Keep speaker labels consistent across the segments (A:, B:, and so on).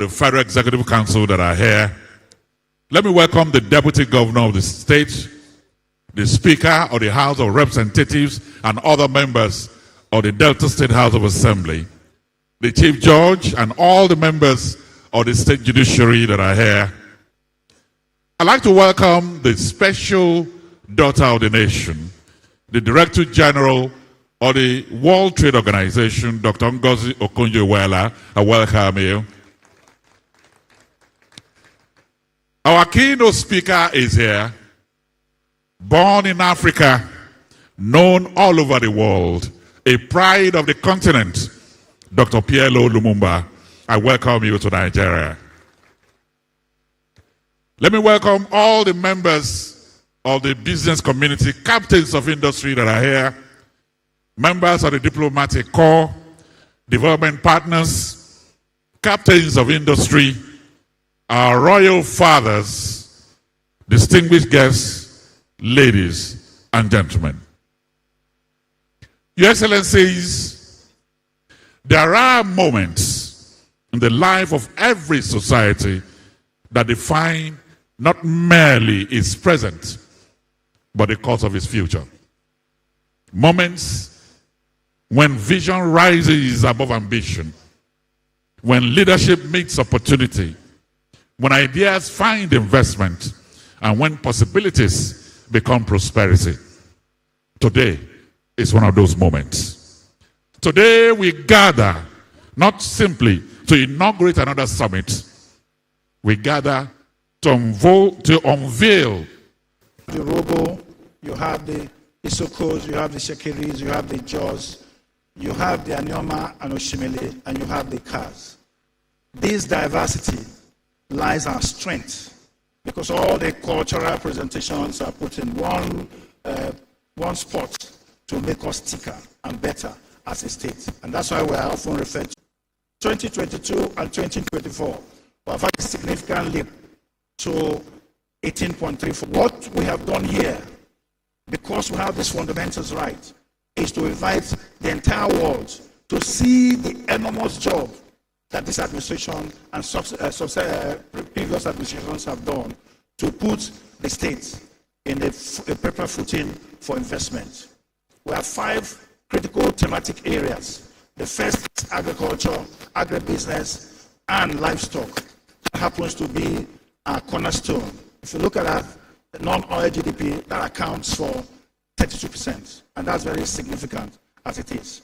A: the Federal Executive Council that are here. Let me welcome the Deputy Governor of the state, the Speaker of the House of Representatives, and other members of the Delta State House of Assembly, the Chief Judge, and all the members of the State Judiciary that are here. I'd like to welcome the special daughter of the nation, the Director General of the World Trade Organization, Dr. Ngozi Okonjo-Iweala. I welcome you. Our keynote speaker is here, born in Africa, known all over the world, a pride of the continent, Dr. PLO Lumumba. I welcome you to Nigeria. Let me welcome all the members of the business community, captains of industry that are here, members of the diplomatic corps, development partners, captains of industry, our royal fathers, distinguished guests, ladies and gentlemen. Your Excellencies, there are moments in the life of every society that define not merely its present, but the course of its future. Moments when vision rises above ambition, when leadership meets opportunity, when ideas find investment, and when possibilities become prosperity. Today is one of those moments. Today we gather not simply to inaugurate another summit. We gather to unveil.
B: The Robo, you have the Isokos, you have the Shekiris, you have the Jaws, you have the Anyoma and Oshimele, and you have the Kaz. This diversity lies our strength, because all the cultural presentations are put in one spot to make us thicker and better as a state. And that's why we are often referred to 2022 and 2024. We have had a significant leap to 18.34. What we have done here, because we have these fundamentals right, is to invite the entire world to see the enormous job that this administration and previous administrations have done to put the state in a proper footing for investment. We have 5 critical thematic areas. The first is agriculture, agribusiness, and livestock. That happens to be a cornerstone. If you look at that, the non-oil GDP, that accounts for 32%, and that's very significant as it is.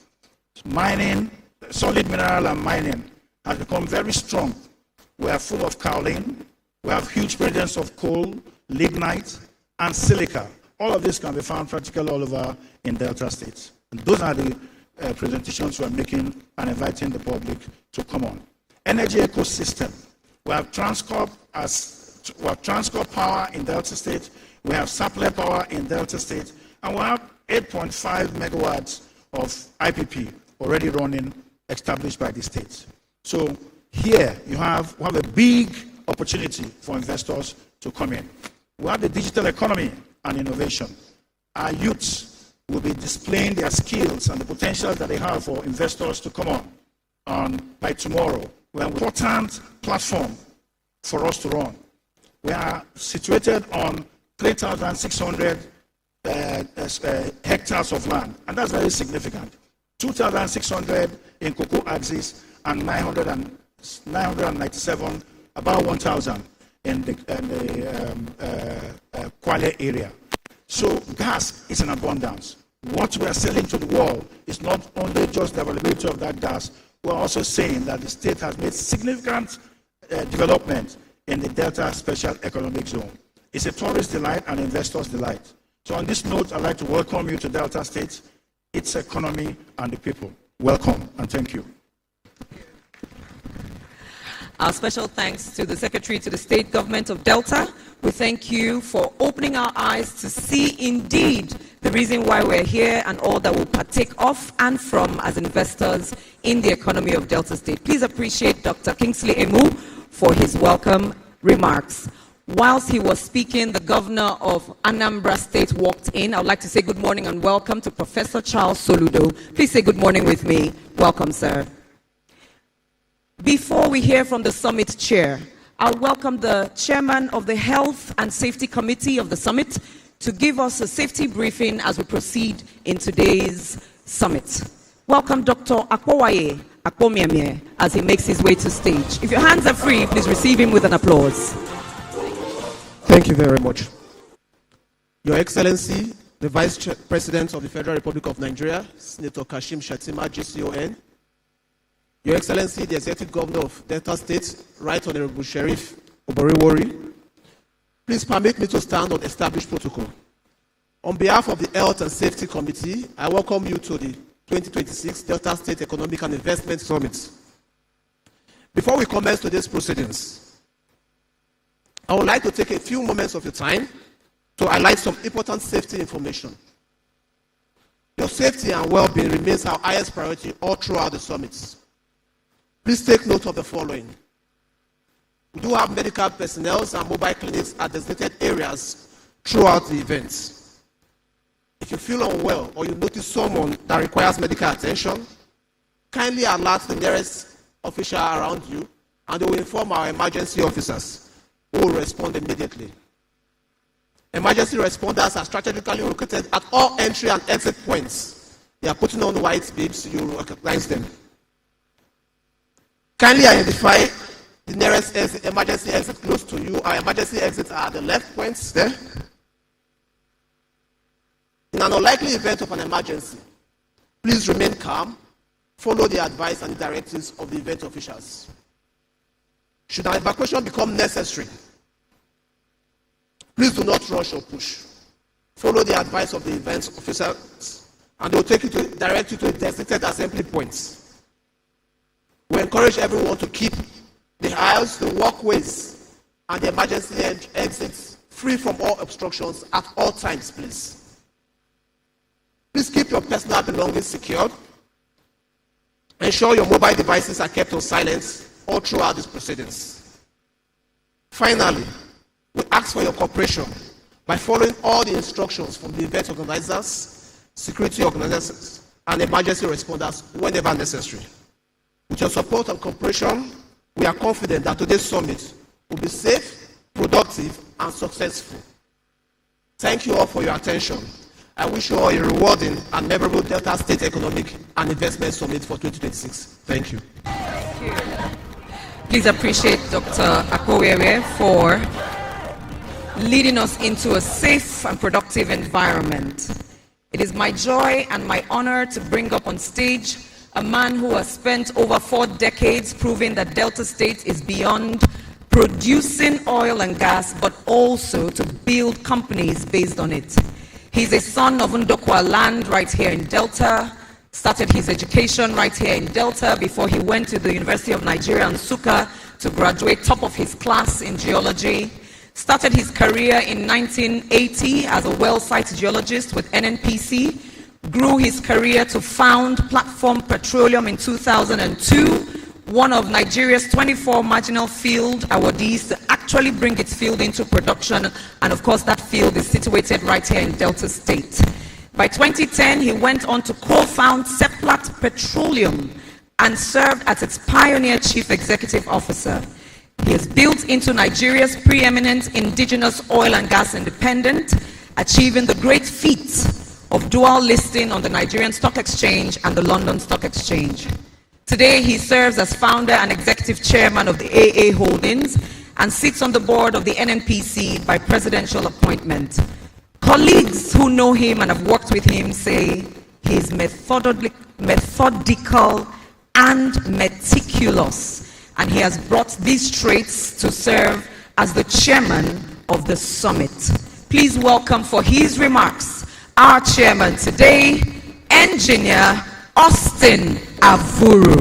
B: Mining, solid mineral and mining has become very strong. We are full of kaolin, we have huge presence of coal, lignite, and silica. All of this can be found practically all over in Delta States. And those are the presentations we are making and inviting the public to come on. Energy ecosystem. We have Transcorp power in Delta State, we have Sapele power in Delta State, and we have 8.5 megawatts of IPP already running, established by the states. So here you have a big opportunity for investors to come in. We have the digital economy and innovation. Our youths will be displaying their skills and the potential that they have for investors to come on by tomorrow. We have an important platform for us to run. We are situated on 3,600 hectares of land, and that's very significant. 2,600 in cocoa axis and 997, about 1,000 in the Kwale area. So gas is in abundance. What we are selling to the world is not only just the availability of that gas, we're also saying that the state has made significant development in the Delta Special Economic Zone. It's a tourist delight and investor's delight. So on this note, I'd like to welcome you to Delta State, its economy, and the people. Welcome, and thank you.
C: Our special thanks to the Secretary to the State Government of Delta. We thank you for opening our eyes to see indeed the reason why we're here and all that we'll partake of and from as investors in the economy of Delta State. Please appreciate Dr. Kingsley Emu for his welcome remarks. Whilst he was speaking, the governor of Anambra State walked in. I would like to say good morning and welcome to Professor Charles Soludo. Please say good morning with me. Welcome, sir. Before we hear from the summit chair, I'll welcome the chairman of the Health and Safety Committee of the summit to give us a safety briefing as we proceed in today's summit. Welcome Dr. Akpowaye Akpomiamie as he makes his way to stage. If your hands are free, please receive him with an applause.
D: Thank you very much. Your Excellency, the Vice President of the Federal Republic of Nigeria, Senator Kashim Shettima, GCON. Your Excellency, the Executive Governor of Delta State, Right Honorable Sheriff Oboriwori. Please permit me to stand on established protocol. On behalf of the Health and Safety Committee, I welcome you to the 2026 Delta State Economic and Investment Summit. Before we commence today's proceedings, I would like to take a few moments of your time to highlight some important safety information. Your safety and well-being remains our highest priority all throughout the summit. Please take note of the following. We do have medical personnel and mobile clinics at designated areas throughout the event. If you feel unwell or you notice someone that requires medical attention, kindly alert the nearest official around you and they will inform our emergency officers who will respond immediately. Emergency responders are strategically located at all entry and exit points. They are putting on white bibs, you recognize them. Kindly identify the nearest emergency exit close to you. Our emergency exits are the left points there. In an unlikely event of an emergency, please remain calm, follow the advice and directives of the event officials. Should an evacuation become necessary, please do not rush or push. Follow the advice of the event officers and they will direct you to designated assembly points. We encourage everyone to keep the aisles, the walkways, and the emergency exits free from all obstructions at all times, please. Please keep your personal belongings secured. Ensure your mobile devices are kept on silence all throughout these proceedings. Finally, we ask for your cooperation by following all the instructions from the event organizers, security organizers, and emergency responders whenever necessary. With your support and cooperation, we are confident that today's summit will be safe, productive, and successful. Thank you all for your attention. I wish you all a rewarding and memorable Delta State Economic and Investment Summit for 2026. Thank you.
C: Thank you. Please appreciate Dr. Akpowaye for leading us into a safe and productive environment. It is my joy and my honor to bring up on stage a man who has spent over 4 decades proving that Delta State is beyond producing oil and gas, but also to build companies based on it. He's a son of Ndokwa land right here in Delta, started his education right here in Delta before he went to the University of Nigeria, Nsukka, to graduate top of his class in geology. Started his career in 1980 as a well site geologist with NNPC, grew his career to found Platform Petroleum in 2002, one of Nigeria's 24 marginal field awardees to actually bring its field into production, and of course that field is situated right here in Delta State. By 2010, he went on to co-found Seplat Petroleum and served as its pioneer chief executive officer. He has built into Nigeria's preeminent indigenous oil and gas independent, achieving the great feat of dual listing on the Nigerian Stock Exchange and the London Stock Exchange. Today, he serves as founder and executive chairman of the AA Holdings and sits on the board of the NNPC by presidential appointment. Colleagues who know him and have worked with him say he's methodical and meticulous, and he has brought these traits to serve as the chairman of the summit. Please welcome for his remarks our chairman today, Engineer Austin Avuru.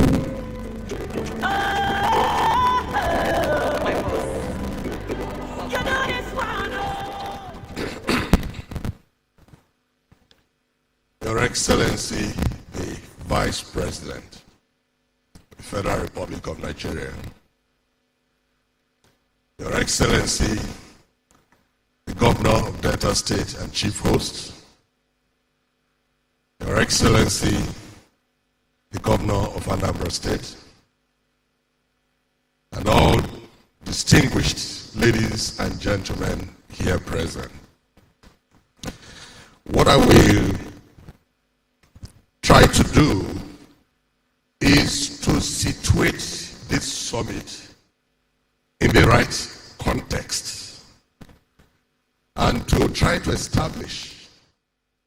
E: Your Excellency, the Vice President of the Federal Republic of Nigeria, Your Excellency, the Governor of Delta State and Chief Host, Your Excellency, the Governor of Anambra State, and all distinguished ladies and gentlemen here present. What I will try to do is to situate this summit in the right context and to try to establish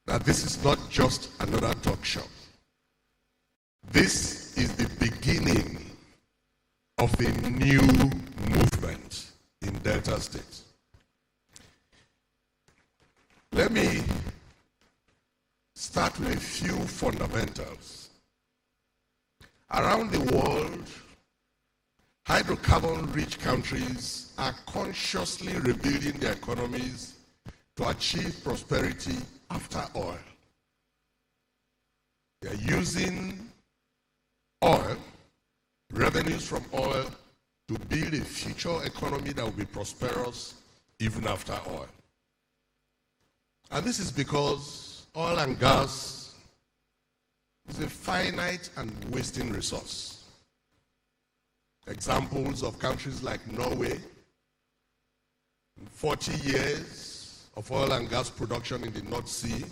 E: that this is not just another talk show. This is the beginning of a new movement in Delta State. Let me start with a few fundamentals. Around the world, hydrocarbon-rich countries are consciously rebuilding their economies to achieve prosperity after oil. They are using oil, revenues from oil, to build a future economy that will be prosperous even after oil. And this is because oil and gas is a finite and wasting resource. Examples of countries like Norway, 40 years of oil and gas production in the North Sea,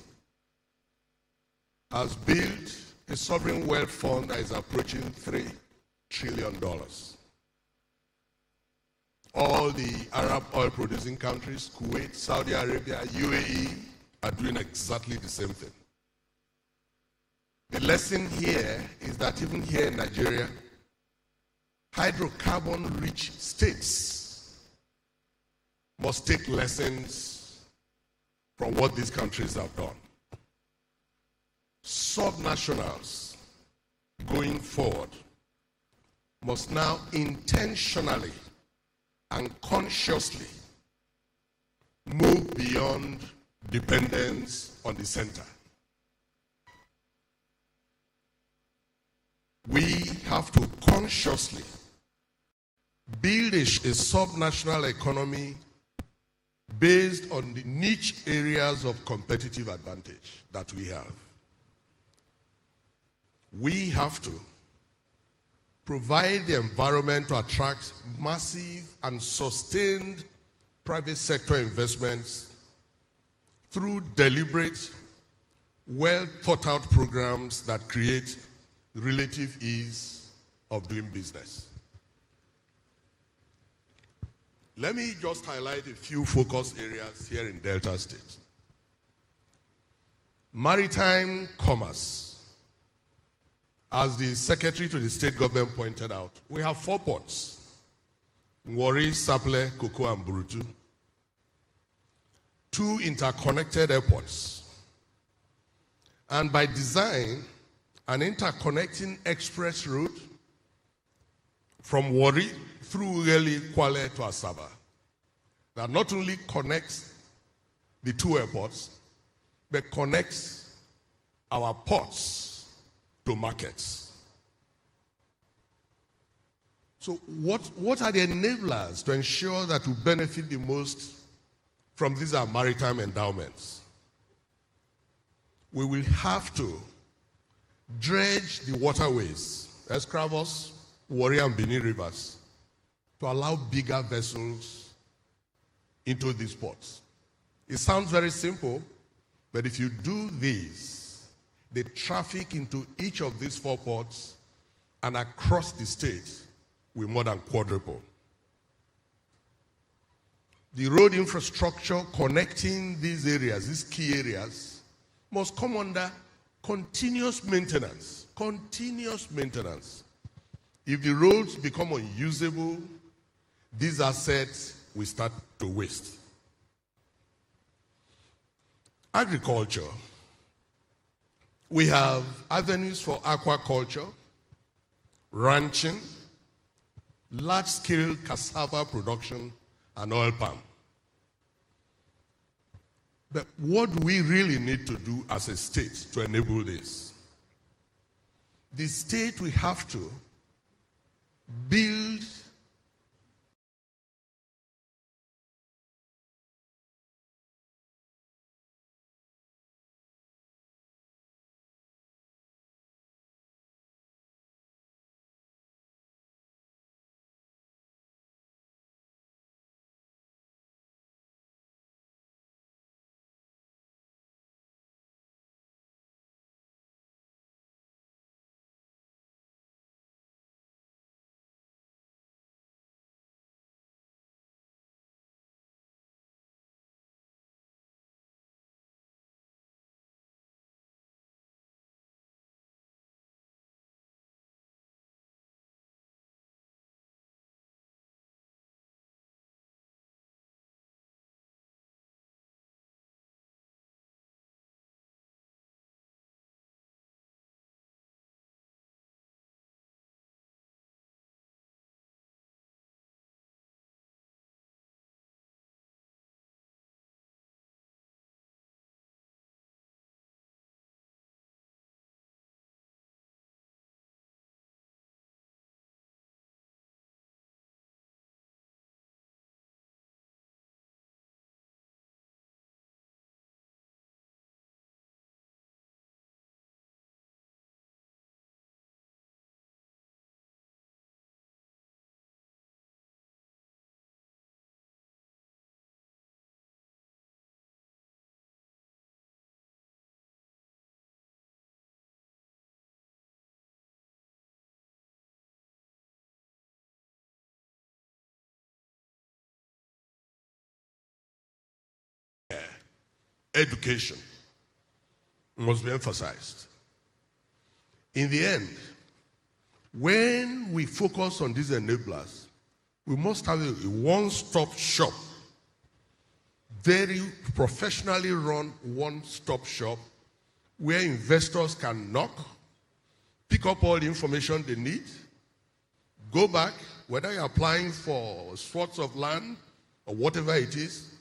E: has built a sovereign wealth fund that is approaching $3 trillion. All the Arab oil-producing countries, Kuwait, Saudi Arabia, UAE, are doing exactly the same thing. The lesson here is that even here in Nigeria, hydrocarbon-rich states must take lessons from what these countries have done. Subnationals, going forward, must now intentionally and consciously move beyond dependence on the center. We have to consciously build a subnational economy based on the niche areas of competitive advantage that we have. We have to provide the environment to attract massive and sustained private sector investments through deliberate, well thought out programs that create relative ease of doing business. Let me just highlight a few focus areas here in Delta State. Maritime commerce. As the Secretary to the State Government pointed out, we have 4 ports: Warri, Sapele, Koko, and Burutu. 2 interconnected airports. And by design, an interconnecting express route from Warri through Ughelli, Kwale to Asaba that not only connects the 2 airports, but connects our ports to markets. So what are the enablers to ensure that we benefit the most from these maritime endowments? We will have to dredge the waterways, Escravos, Warri, and Benin rivers, to allow bigger vessels into these ports. It sounds very simple, but if you do this, the traffic into each of these 4 ports and across the state will more than quadruple. The road infrastructure connecting these areas, these key areas, must come under continuous maintenance. Continuous maintenance. If the roads become unusable, these assets will start to waste. Agriculture. We have avenues for aquaculture, ranching, large-scale cassava production, and oil palm. But what do we really need to do as a state to enable this? The state will have to build education must be emphasized. In the end, when we focus on these enablers, we must have a one-stop shop, very professionally run one-stop shop where investors can knock, pick up all the information they need, go back, whether you're applying for swaths of land or whatever it is,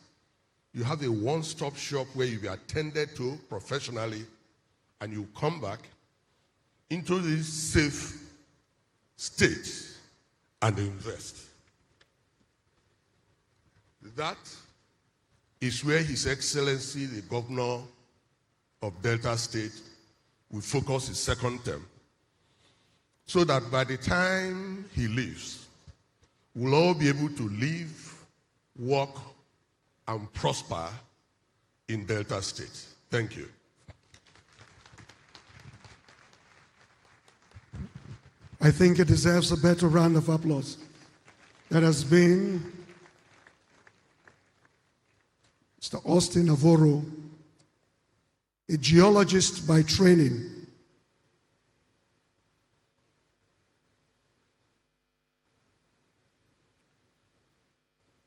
E: you have a one-stop shop where you be attended to professionally, and you come back into this safe state and invest. That is where His Excellency, the Governor of Delta State, will focus his second term, so that by the time he leaves, we'll all be able to live, work, and prosper in Delta State. Thank you.
F: I think it deserves a better round of applause. That has been Mr. Austin Avoro, a geologist by training.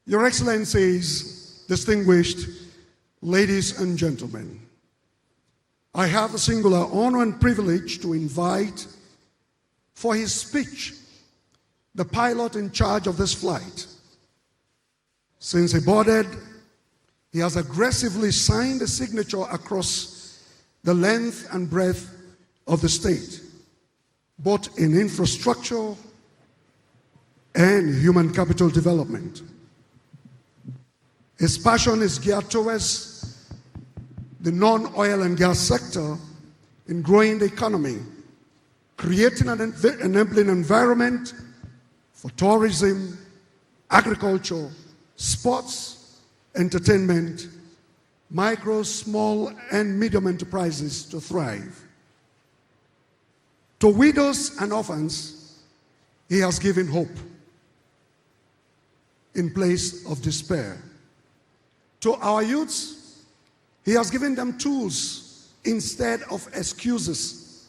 F: Your Excellencies, distinguished ladies and gentlemen, I have a singular honor and privilege to invite for his speech the pilot in charge of this flight. Since he boarded, he has aggressively signed a signature across the length and breadth of the state, both in infrastructure and human capital development. His passion is geared towards the non-oil and gas sector in growing the economy, creating an enabling environment for tourism, agriculture, sports, entertainment, micro, small, and medium enterprises to thrive. To widows and orphans, he has given hope in place of despair. To our youths, he has given them tools instead of excuses.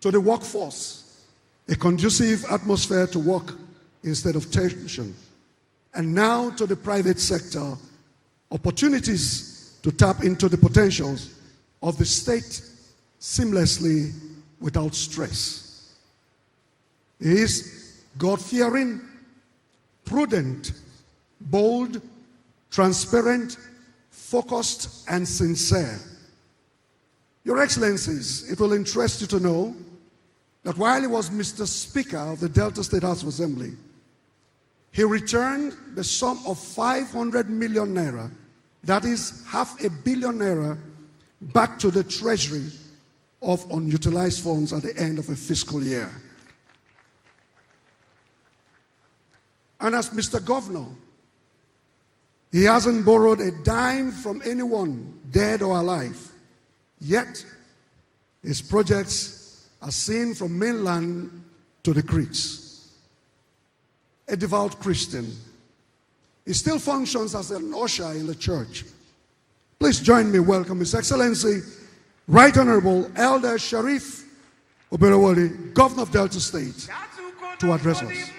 F: To the workforce, a conducive atmosphere to work instead of tension. And now to the private sector, opportunities to tap into the potentials of the state seamlessly without stress. He is God-fearing, prudent, bold, transparent, focused, and sincere. Your Excellencies, it will interest you to know that while he was Mr. Speaker of the Delta State House of Assembly, he returned the sum of 500 million naira, that is $500 million, back to the treasury of unutilized funds at the end of a fiscal year. And as Mr. Governor, he hasn't borrowed a dime from anyone, dead or alive. Yet, his projects are seen from mainland to the creeks. A devout Christian, he still functions as an usher in the church. Please join me welcome His Excellency, Right Honorable Elder Sharif Oberewole, Governor of Delta State, to address us.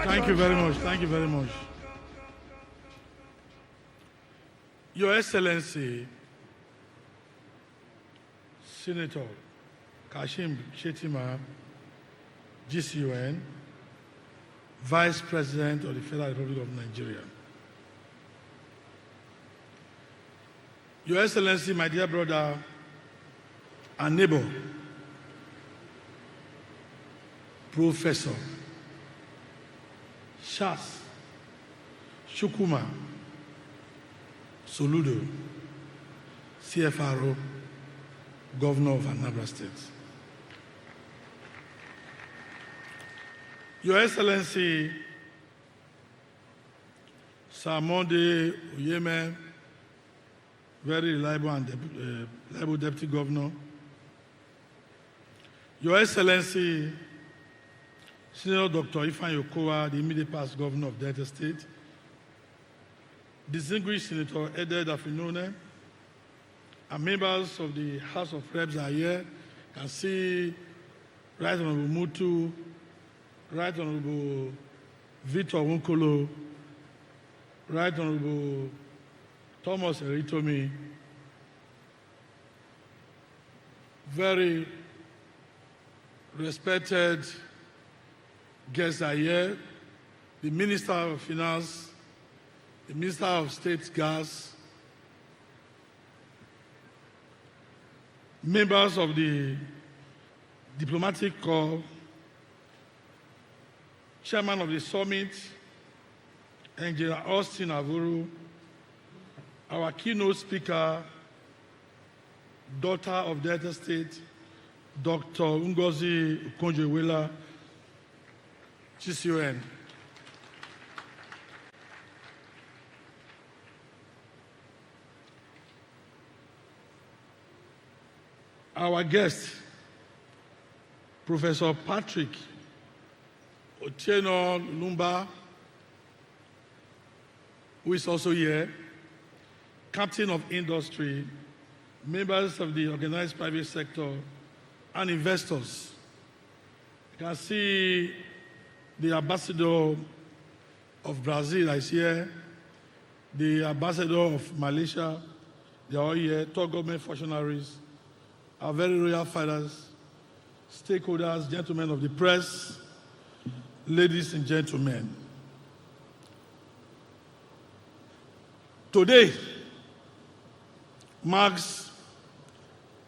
G: Thank you very much. Thank you very much. Your Excellency, Senator Kashim Shettima, GCON, Vice President of the Federal Republic of Nigeria. Your Excellency, my dear brother and neighbor, Professor Charles Chukwuma Soludo, CFRO, Governor of Anambra State. Your Excellency, Sir Monday Oyeme, very reliable and reliable Deputy Governor, Your Excellency, Senator Dr. Ifeanyi Okowa, the immediate past governor of Delta State, distinguished Senator Edward Afinone, and members of the House of Reps are here. You can see Right Honorable Mutu, Right Honorable Victor Wunkolo, Right Honorable Thomas Eritomi, very respected guests are here, the Minister of Finance, the Minister of State Gas, members of the Diplomatic Corps, Chairman of the Summit, Engineer Austin Avuru, our keynote speaker, daughter of Delta State, Dr. Ngozi Okonjo-Iweala, GCON. Our guest, Professor Patrick Otieno Lumba, who is also here, Captain of Industry, members of the organized private sector, and investors. You can see the ambassador of Brazil is here, the ambassador of Malaysia, they are all here, top government functionaries, our very royal fathers, stakeholders, gentlemen of the press, ladies and gentlemen. Today marks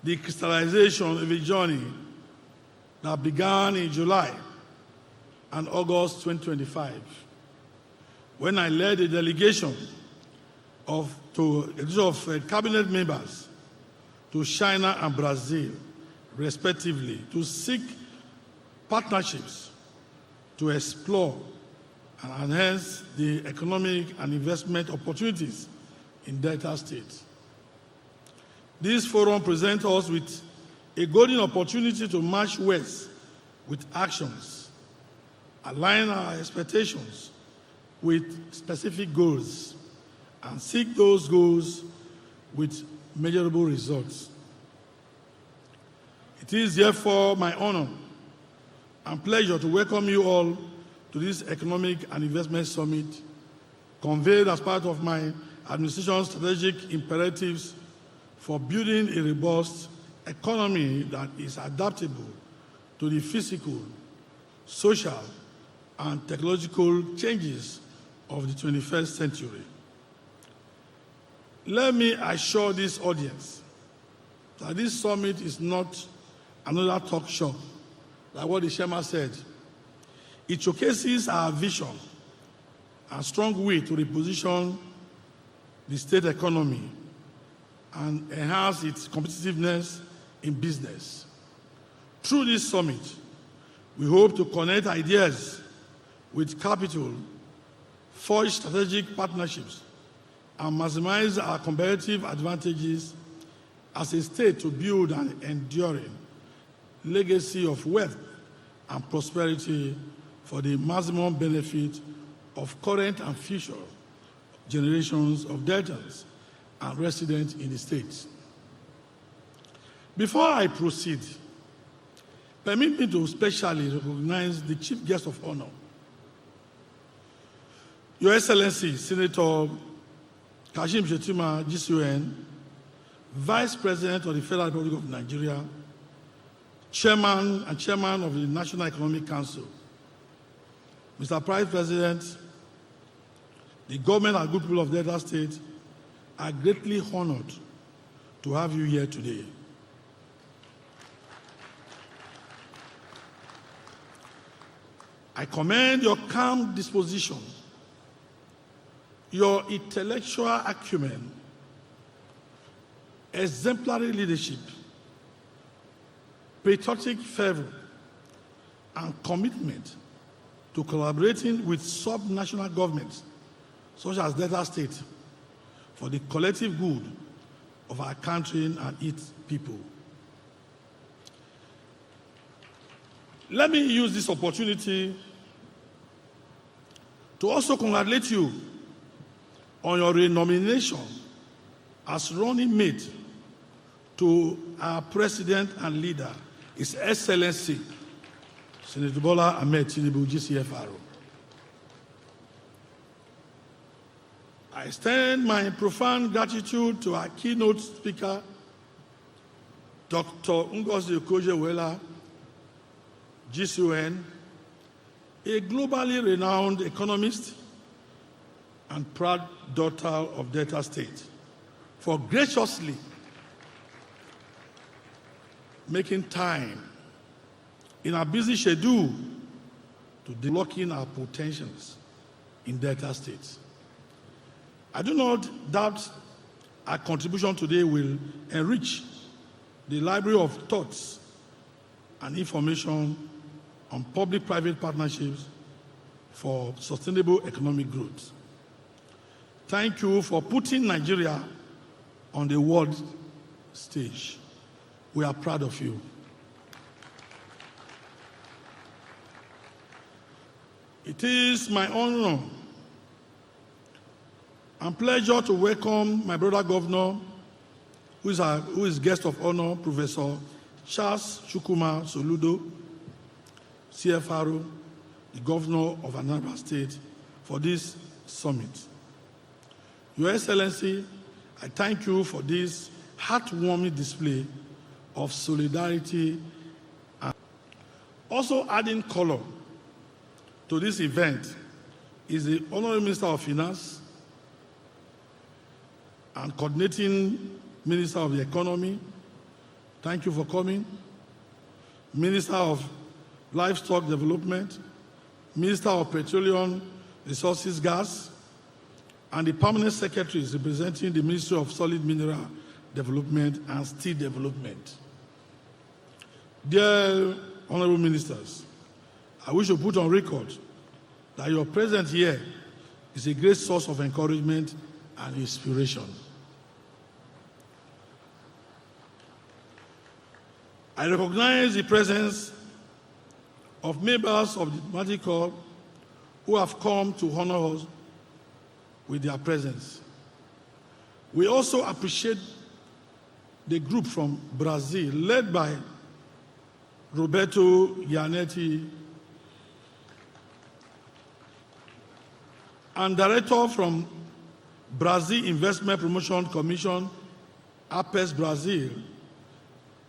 G: the crystallization of a journey that began in July and August 2025, when I led a delegation of cabinet members to China and Brazil, respectively, to seek partnerships to explore and enhance the economic and investment opportunities in Delta State. This forum presents us with a golden opportunity to march west with actions, align our expectations with specific goals, and seek those goals with measurable results. It is therefore my honor and pleasure to welcome you all to this Economic and Investment Summit, convened as part of my administration's strategic imperatives for building a robust economy that is adaptable to the physical, social, and technological changes of the 21st century. Let me assure this audience that this summit is not another talk show, like what the chairman said. It showcases our vision and strong will to reposition the state economy and enhance its competitiveness in business. Through this summit, we hope to connect ideas with capital, forge strategic partnerships, and maximize our competitive advantages as a state to build an enduring legacy of wealth and prosperity for the maximum benefit of current and future generations of Deltans and residents in the state. Before I proceed, permit me to specially recognize the chief guest of honor, Your Excellency, Senator Kashim Shettima, GCON, Vice President of the Federal Republic of Nigeria, Chairman of the National Economic Council. Mr. Vice President, the government and good people of Delta State are greatly honored to have you here today. I commend your calm disposition, your intellectual acumen, exemplary leadership, patriotic fervor, and commitment to collaborating with sub-national governments, such as Delta State, for the collective good of our country and its people. Let me use this opportunity to also congratulate you on your renomination as running mate to our president and leader, His Excellency, Senator Bola Ahmed Tinubu, GCFR. I extend my profound gratitude to our keynote speaker, Dr. Ngozi Okonjo-Iweala, GCON, a globally renowned economist and proud daughter of Delta State, for graciously making time in our busy schedule to develop our potentials in Delta State. I do not doubt our contribution today will enrich the library of thoughts and information on public-private partnerships for sustainable economic growth. Thank you for putting Nigeria on the world stage. We are proud of you. It is my honor and pleasure to welcome my brother governor, who is guest of honor, Professor Charles Chukwuma Soludo, CFRO, the governor of Anambra State, for this summit. Your Excellency, I thank you for this heartwarming display of solidarity. And also adding color to this event is the Honorable Minister of Finance and Coordinating Minister of the Economy. Thank you for coming. Minister of Livestock Development, Minister of Petroleum Resources, Gas, and the permanent secretaries representing the Ministry of Solid Mineral Development and Steel Development. Dear Honorable Ministers, I wish to put on record that your presence here is a great source of encouragement and inspiration. I recognize the presence of members of the diplomatic corps who have come to honor us with their presence. We also appreciate the group from Brazil, led by Roberto Gianetti, and director from Brazil Investment Promotion Commission, APES Brazil,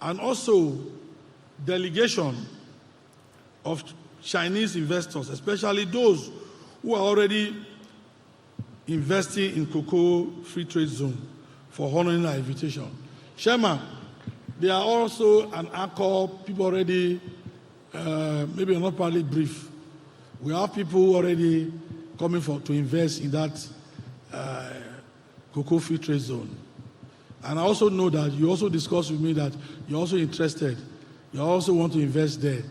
G: and also delegation of Chinese investors, especially those who are already investing in Cocoa Free Trade Zone, for honoring our invitation. Chairman, there are also an anchor, people already, maybe not partly brief. We have people already coming to invest in that Cocoa Free Trade Zone. And I also know that you also discussed with me that you're also interested. You also want to invest there.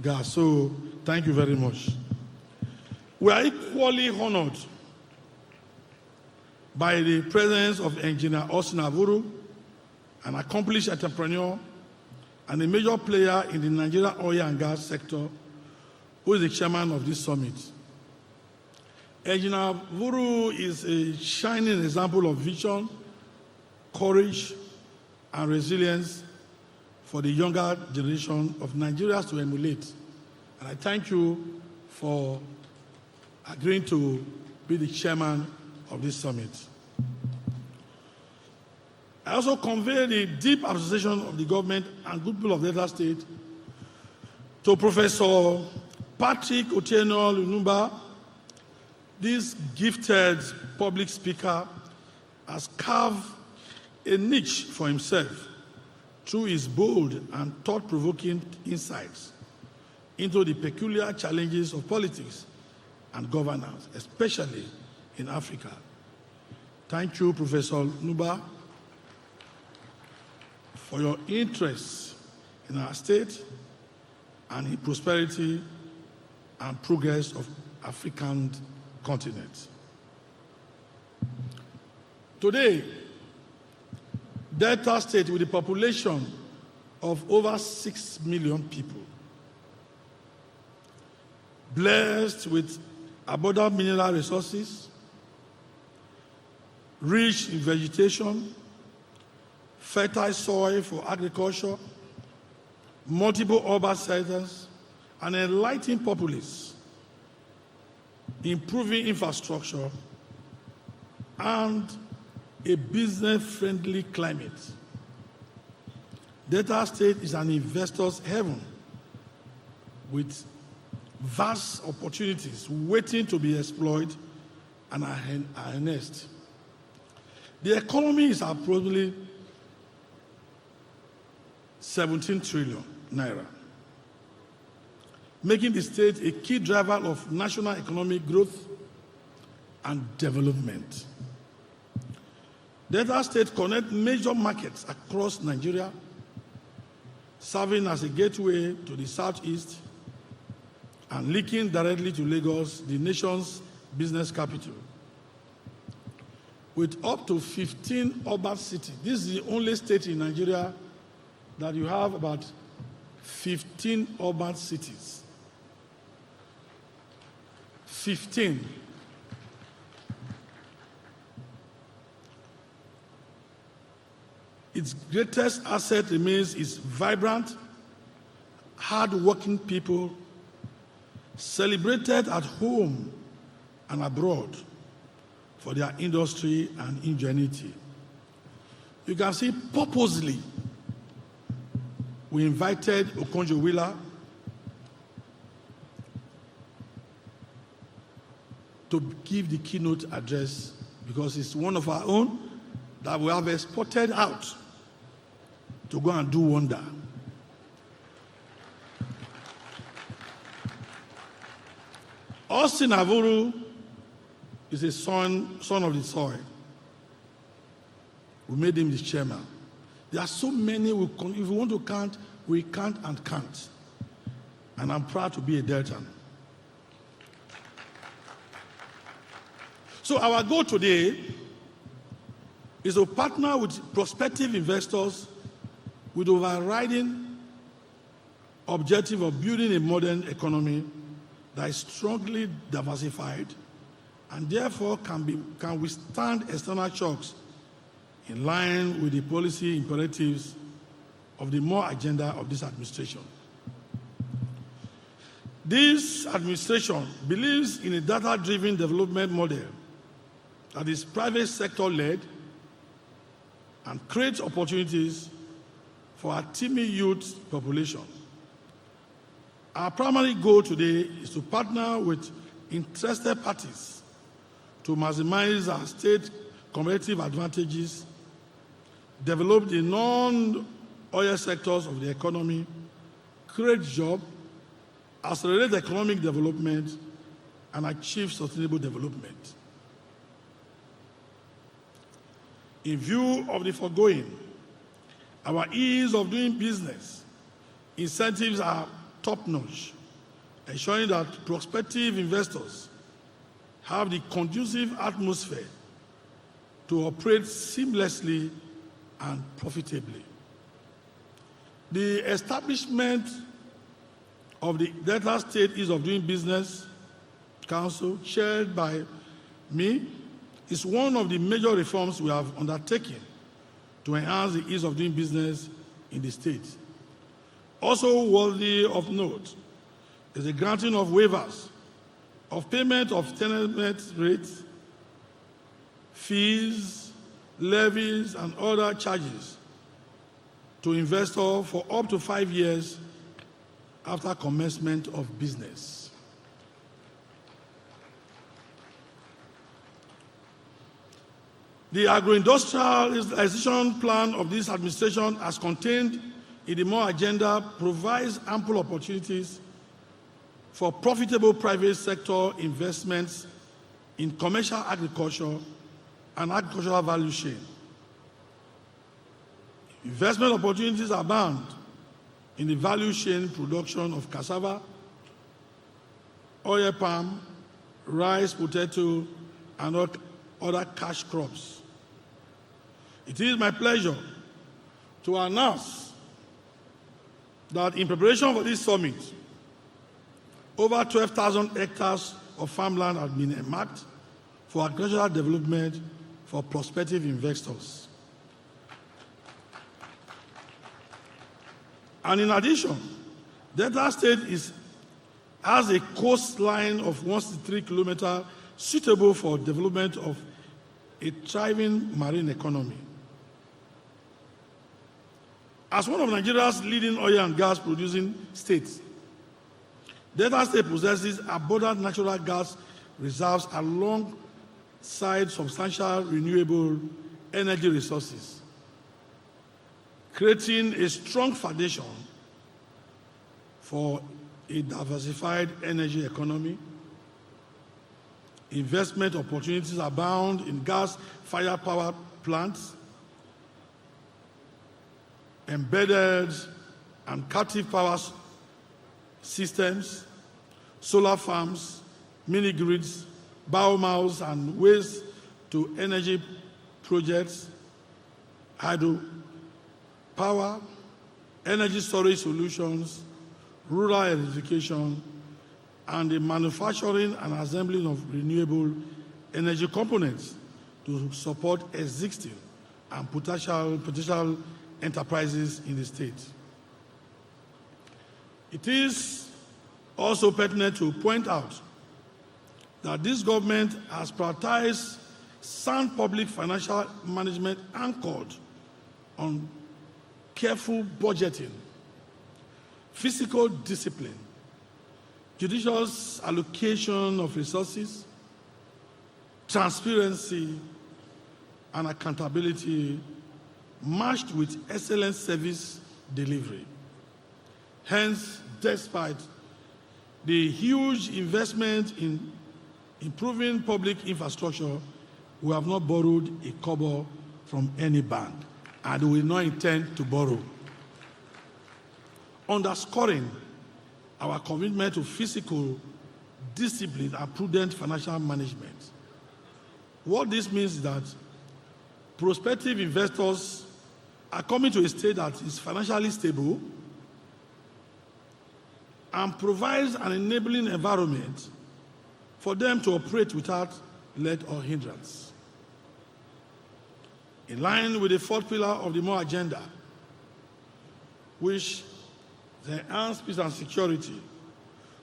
G: Gas. So thank you very much. We are equally honored by the presence of Engineer Austin Avuru, an accomplished entrepreneur and a major player in the Nigerian oil and gas sector, who is the chairman of this summit. Engineer Avuru is a shining example of vision, courage, and resilience for the younger generation of Nigerians to emulate. And I thank you for agreeing to be the chairman of this summit. I also convey the deep appreciation of the government and good people of Delta State to Professor Patrick Otieno Lumumba. This gifted public speaker has carved a niche for himself through his bold and thought-provoking insights into the peculiar challenges of politics and governance, especially in Africa. Thank you, Professor Lumumba, for your interest in our state and in prosperity and progress of African continent. Today, Delta State, with a population of over 6 million people, blessed with abundant mineral resources, rich in vegetation, fertile soil for agriculture, multiple urban centers, an enlightened populace, improving infrastructure, and a business-friendly climate. Delta State is an investor's heaven with vast opportunities waiting to be exploited and harnessed. The economy is approximately 17 trillion naira, making the state a key driver of national economic growth and development. Delta State connects major markets across Nigeria, serving as a gateway to the southeast and linking directly to Lagos, the nation's business capital. With up to 15 urban cities, this is the only state in Nigeria that you have about 15 urban cities. 15. Its greatest asset remains its vibrant, hard-working people, celebrated at home and abroad for their industry and ingenuity. You can see purposely we invited Okonjo-Iweala to give the keynote address because it's one of our own that we have exported out to go and do wonder. Austin Avuru is a son of the soil. We made him the chairman. There are so many, if we want to count, we can't and can't. And I'm proud to be a Deltan. So our goal today is to partner with prospective investors with overriding objective of building a modern economy that is strongly diversified and therefore can withstand external shocks in line with the policy imperatives of the more agenda of this administration. This administration believes in a data-driven development model that is private sector-led and creates opportunities for our teeming youth population. Our primary goal today is to partner with interested parties to maximize our state competitive advantages, develop the non-oil sectors of the economy, create jobs, accelerate economic development, and achieve sustainable development. In view of the foregoing, our ease of doing business incentives are top-notch, ensuring that prospective investors have the conducive atmosphere to operate seamlessly and profitably. The establishment of the Delta State Ease of Doing Business Council, chaired by me, is one of the major reforms we have undertaken to enhance the ease of doing business in the state. Also worthy of note is the granting of waivers of payment of tenement rates, fees, levies, and other charges to investors for up to 5 years after commencement of business. The agro-industrialization plan of this administration, as contained in the MORE agenda, provides ample opportunities for profitable private sector investments in commercial agriculture and agricultural value chain. Investment opportunities abound in the value chain production of cassava, oil palm, rice, potato, and other cash crops. It is my pleasure to announce that in preparation for this summit, over 12,000 hectares of farmland have been earmarked for agricultural development for prospective investors. And in addition, Delta State has a coastline of 163 kilometers suitable for development of a thriving marine economy. As one of Nigeria's leading oil and gas producing states, Delta State possesses abundant natural gas reserves alongside substantial renewable energy resources, creating a strong foundation for a diversified energy economy. Investment opportunities abound in gas-fired power plants, embedded and captive power systems, solar farms, mini-grids, biomass and waste-to-energy projects, hydropower, energy storage solutions, rural electrification, and the manufacturing and assembling of renewable energy components to support existing and potential enterprises in the state. It is also pertinent to point out that this government has prioritized sound public financial management anchored on careful budgeting, fiscal discipline, judicious allocation of resources, transparency, and accountability matched with excellent service delivery. Hence, despite the huge investment in improving public infrastructure, we have not borrowed a kobo from any bank, and we will not intend to borrow. Underscoring our commitment to fiscal discipline and prudent financial management. What this means is that prospective investors are coming to a state that is financially stable and provides an enabling environment for them to operate without let or hindrance. In line with the fourth pillar of the MORE agenda, which is enhanced peace and security,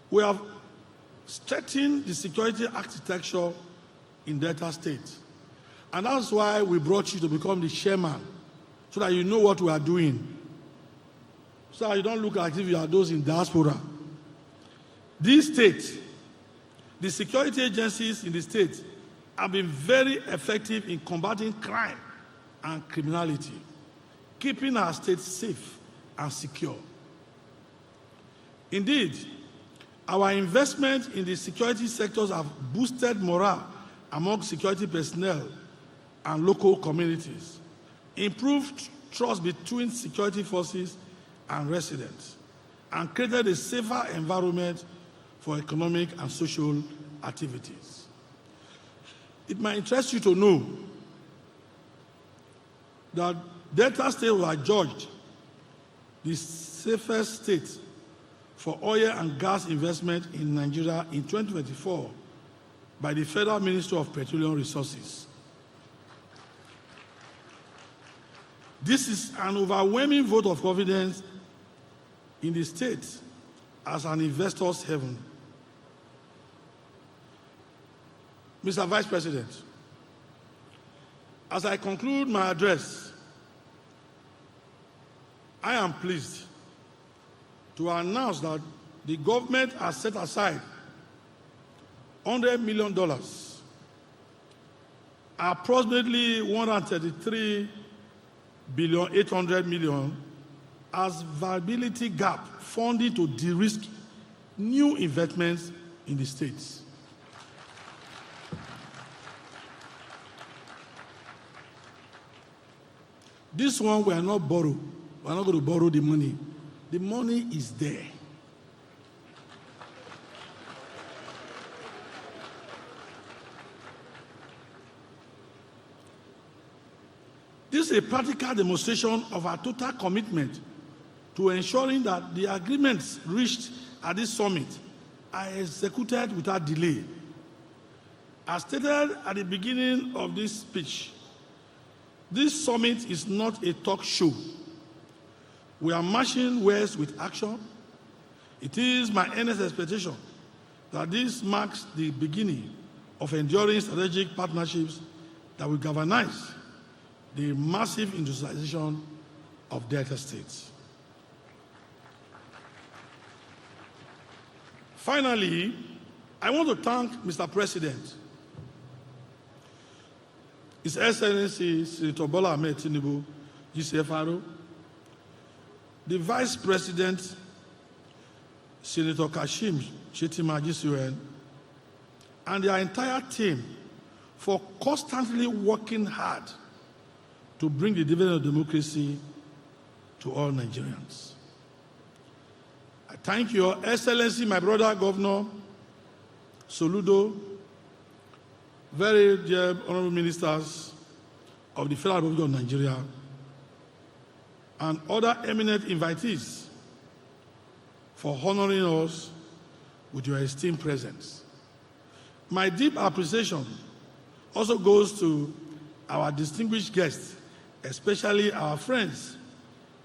G: we have strengthened the security architecture in Delta State. And that's why we brought you to become the chairman, so that you know what we are doing. So that you don't look like if you are those in diaspora. This state, the security agencies in the state have been very effective in combating crime and criminality, keeping our state safe and secure. Indeed, our investment in the security sectors have boosted morale among security personnel and local communities, improved trust between security forces and residents, and created a safer environment for economic and social activities. It might interest you to know that Delta State was adjudged the safest state for oil and gas investment in Nigeria in 2024 by the Federal Ministry of Petroleum Resources. This is an overwhelming vote of confidence in the state as an investor's haven. Mr. Vice President, as I conclude my address, I am pleased to announce that the government has set aside $100 million, approximately $133 billion, 800 million, as viability gap funding to de-risk new investments in the states. This one we are not borrow. We are not going to borrow the money. The money is there. This is a practical demonstration of our total commitment to ensuring that the agreements reached at this summit are executed without delay. As stated at the beginning of this speech, this summit is not a talk show. We are marching west with action. It is my earnest expectation that this marks the beginning of enduring strategic partnerships that will galvanize the massive industrialization of Delta states. Finally, I want to thank Mr. President, His Excellency Senator Bola Ahmed Tinubu, GCFRO, the Vice President, Senator Kashim Shettima, GCON, and their entire team for constantly working hard to bring the dividend of democracy to all Nigerians. I thank Your Excellency, my brother Governor Soludo, very dear honorable ministers of the Federal Republic of Nigeria, and other eminent invitees for honoring us with your esteemed presence. My deep appreciation also goes to our distinguished guests, especially our friends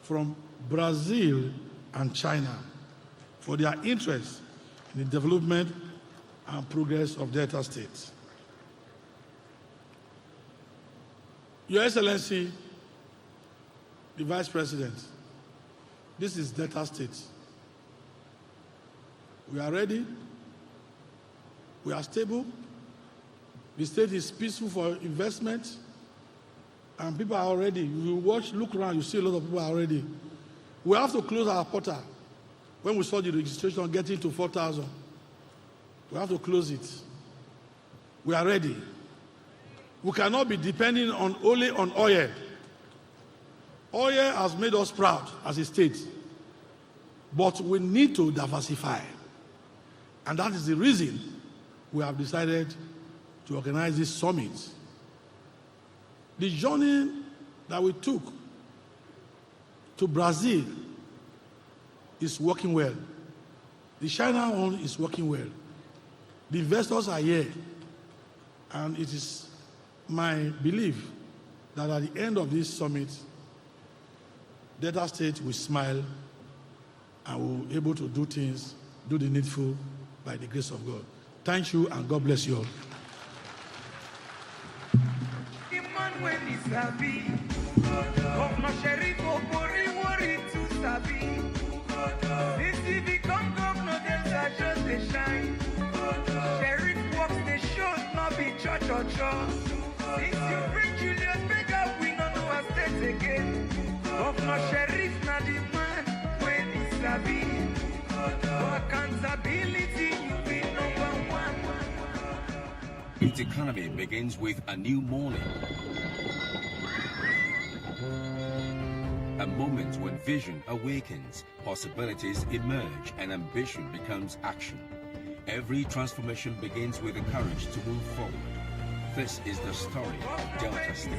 G: from Brazil and China, for their interest in the development and progress of Delta State. Your Excellency, the Vice President, this is Delta State. We are ready. We are stable. The state is peaceful for investment. And people are already. You look around, you see a lot of people are already. We have to close our portal. When we saw the registration getting to 4,000, we have to close it. We are ready. We cannot be depending only on oil. Oil has made us proud as a state, but we need to diversify. And that is the reason we have decided to organize this summit. The journey that we took to Brazil is working well. The China one is working well. The investors are here. And it is my belief that at the end of this summit, Delta State will smile and will be able to do things, do the needful by the grace of God. Thank you and God bless you all.
H: Since you bring Julius Baker, we don't know our state again. Governor Sheriff na the man when it's sabi. For accountability, you be number one.
I: Its economy begins with a new morning. A moment when vision awakens, possibilities emerge, and ambition becomes action. Every transformation begins with the courage to move forward. This is the story of Delta State.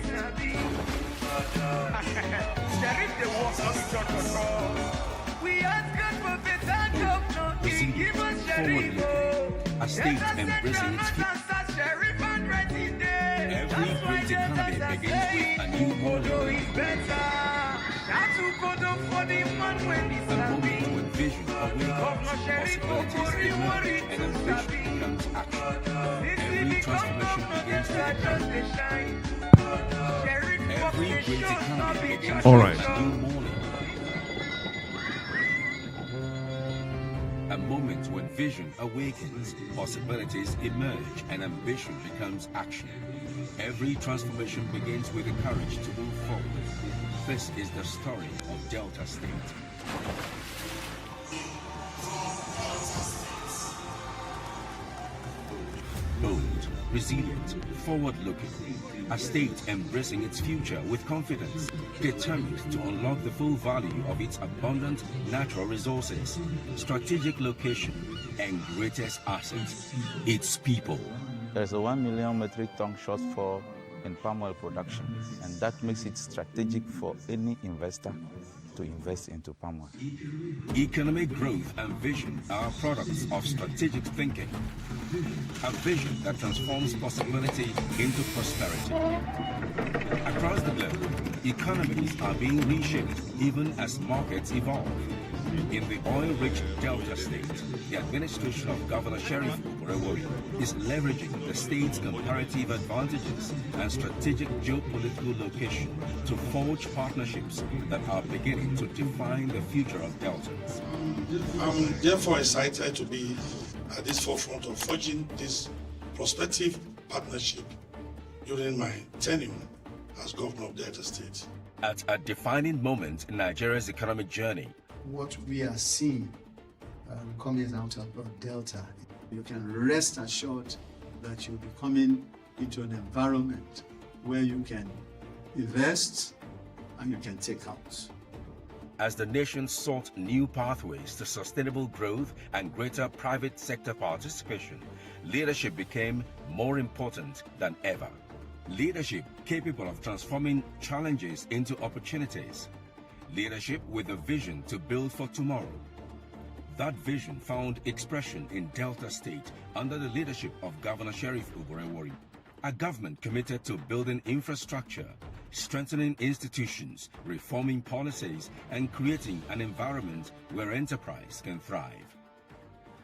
I: Resilient, forward-looking, a state embracing its future. Every great economy begins with a new morning. A moment when vision awakens, possibilities emerge, and ambition becomes action. Every transformation begins with a Every great economy begins
A: All
I: with
A: right.
I: a new morning. A moment when vision awakens, possibilities emerge, and ambition becomes action. Every transformation begins with the courage to move forward. This is the story of Delta State. Bold, resilient, forward-looking, a state embracing its future with confidence, determined to unlock the full value of its abundant natural resources, strategic location, and greatest asset, its people.
J: There's a 1 million metric ton shortfall in palm oil production, and that makes it strategic for any investor to invest into palm oil.
I: Economic growth and vision are products of strategic thinking. A vision that transforms possibility into prosperity. Across the globe, economies are being reshaped even as markets evolve. In the oil-rich Delta State, the administration of Governor Sheriff Oborevwori is leveraging the state's comparative advantages and strategic geopolitical location to forge partnerships that are beginning to define the future of Deltans.
G: I'm therefore excited to be at this forefront of forging this prospective partnership during my tenure as governor of Delta State.
I: At a defining moment in Nigeria's economic journey,
K: what we are seeing coming out of Delta, you can rest assured that you'll be coming into an environment where you can invest and you can take out.
I: as the nation sought new pathways to sustainable growth and greater private sector participation, leadership became more important than ever. Leadership capable of transforming challenges into opportunities. Leadership with a vision to build for tomorrow. That vision found expression in Delta State under the leadership of Governor Sheriff Oborevwori, a government committed to building infrastructure, strengthening institutions, reforming policies, and creating an environment where enterprise can thrive.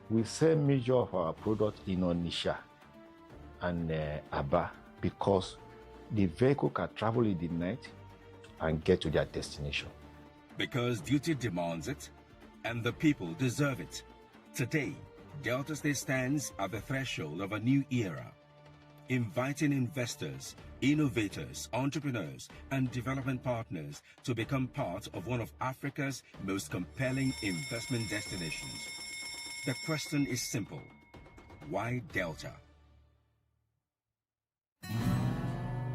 L: We sell major of our product in Onitsha and Aba because the vehicle can travel in the night and get to their destination.
I: Because duty demands it, and the people deserve it. Today, Delta State stands at the threshold of a new era, inviting investors, innovators, entrepreneurs, and development partners to become part of one of Africa's most compelling investment destinations. The question is simple: why Delta?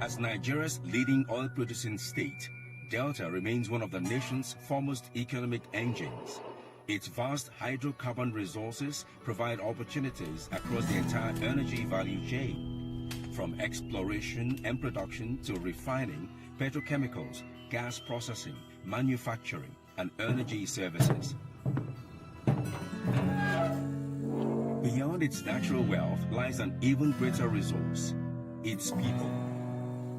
I: As Nigeria's leading oil-producing state, Delta remains one of the nation's foremost economic engines. Its vast hydrocarbon resources provide opportunities across the entire energy value chain, from exploration and production to refining, petrochemicals, gas processing, manufacturing, and energy services. Beyond its natural wealth lies an even greater resource: its people.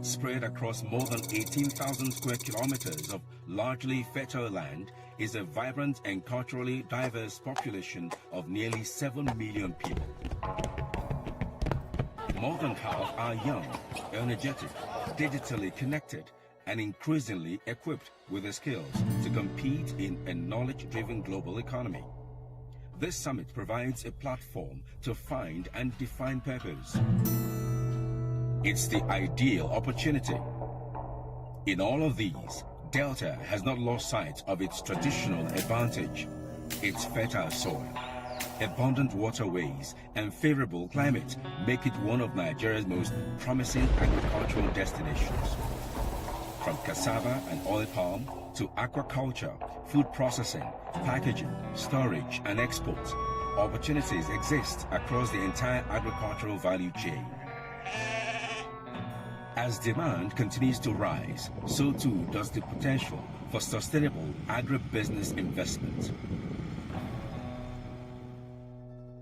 I: Spread across more than 18,000 square kilometers of largely fertile land is a vibrant and culturally diverse population of nearly 7 million people. More than half are young, energetic, digitally connected, and increasingly equipped with the skills to compete in a knowledge-driven global economy. This summit provides a platform to find and define purpose. It's the ideal opportunity. In all of these, Delta has not lost sight of its traditional advantage: its fertile soil, abundant waterways, and favorable climate make it one of Nigeria's most promising agricultural destinations. From cassava and oil palm to aquaculture, food processing, packaging, storage, and exports, opportunities exist across the entire agricultural value chain. As demand continues to rise, so too does the potential for sustainable agribusiness investment.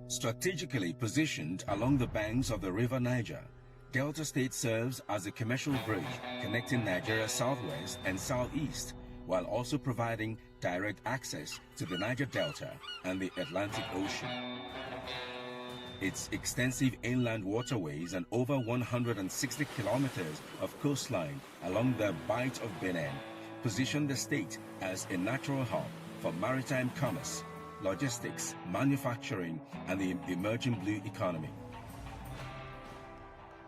I: Strategically positioned along the banks of the River Niger, Delta State serves as a commercial bridge connecting Nigeria's southwest and southeast, while also providing direct access to the Niger Delta and the Atlantic Ocean. Its extensive inland waterways and over 160 kilometers of coastline along the Bight of Benin position the state as a natural hub for maritime commerce, logistics, manufacturing, and the emerging blue economy.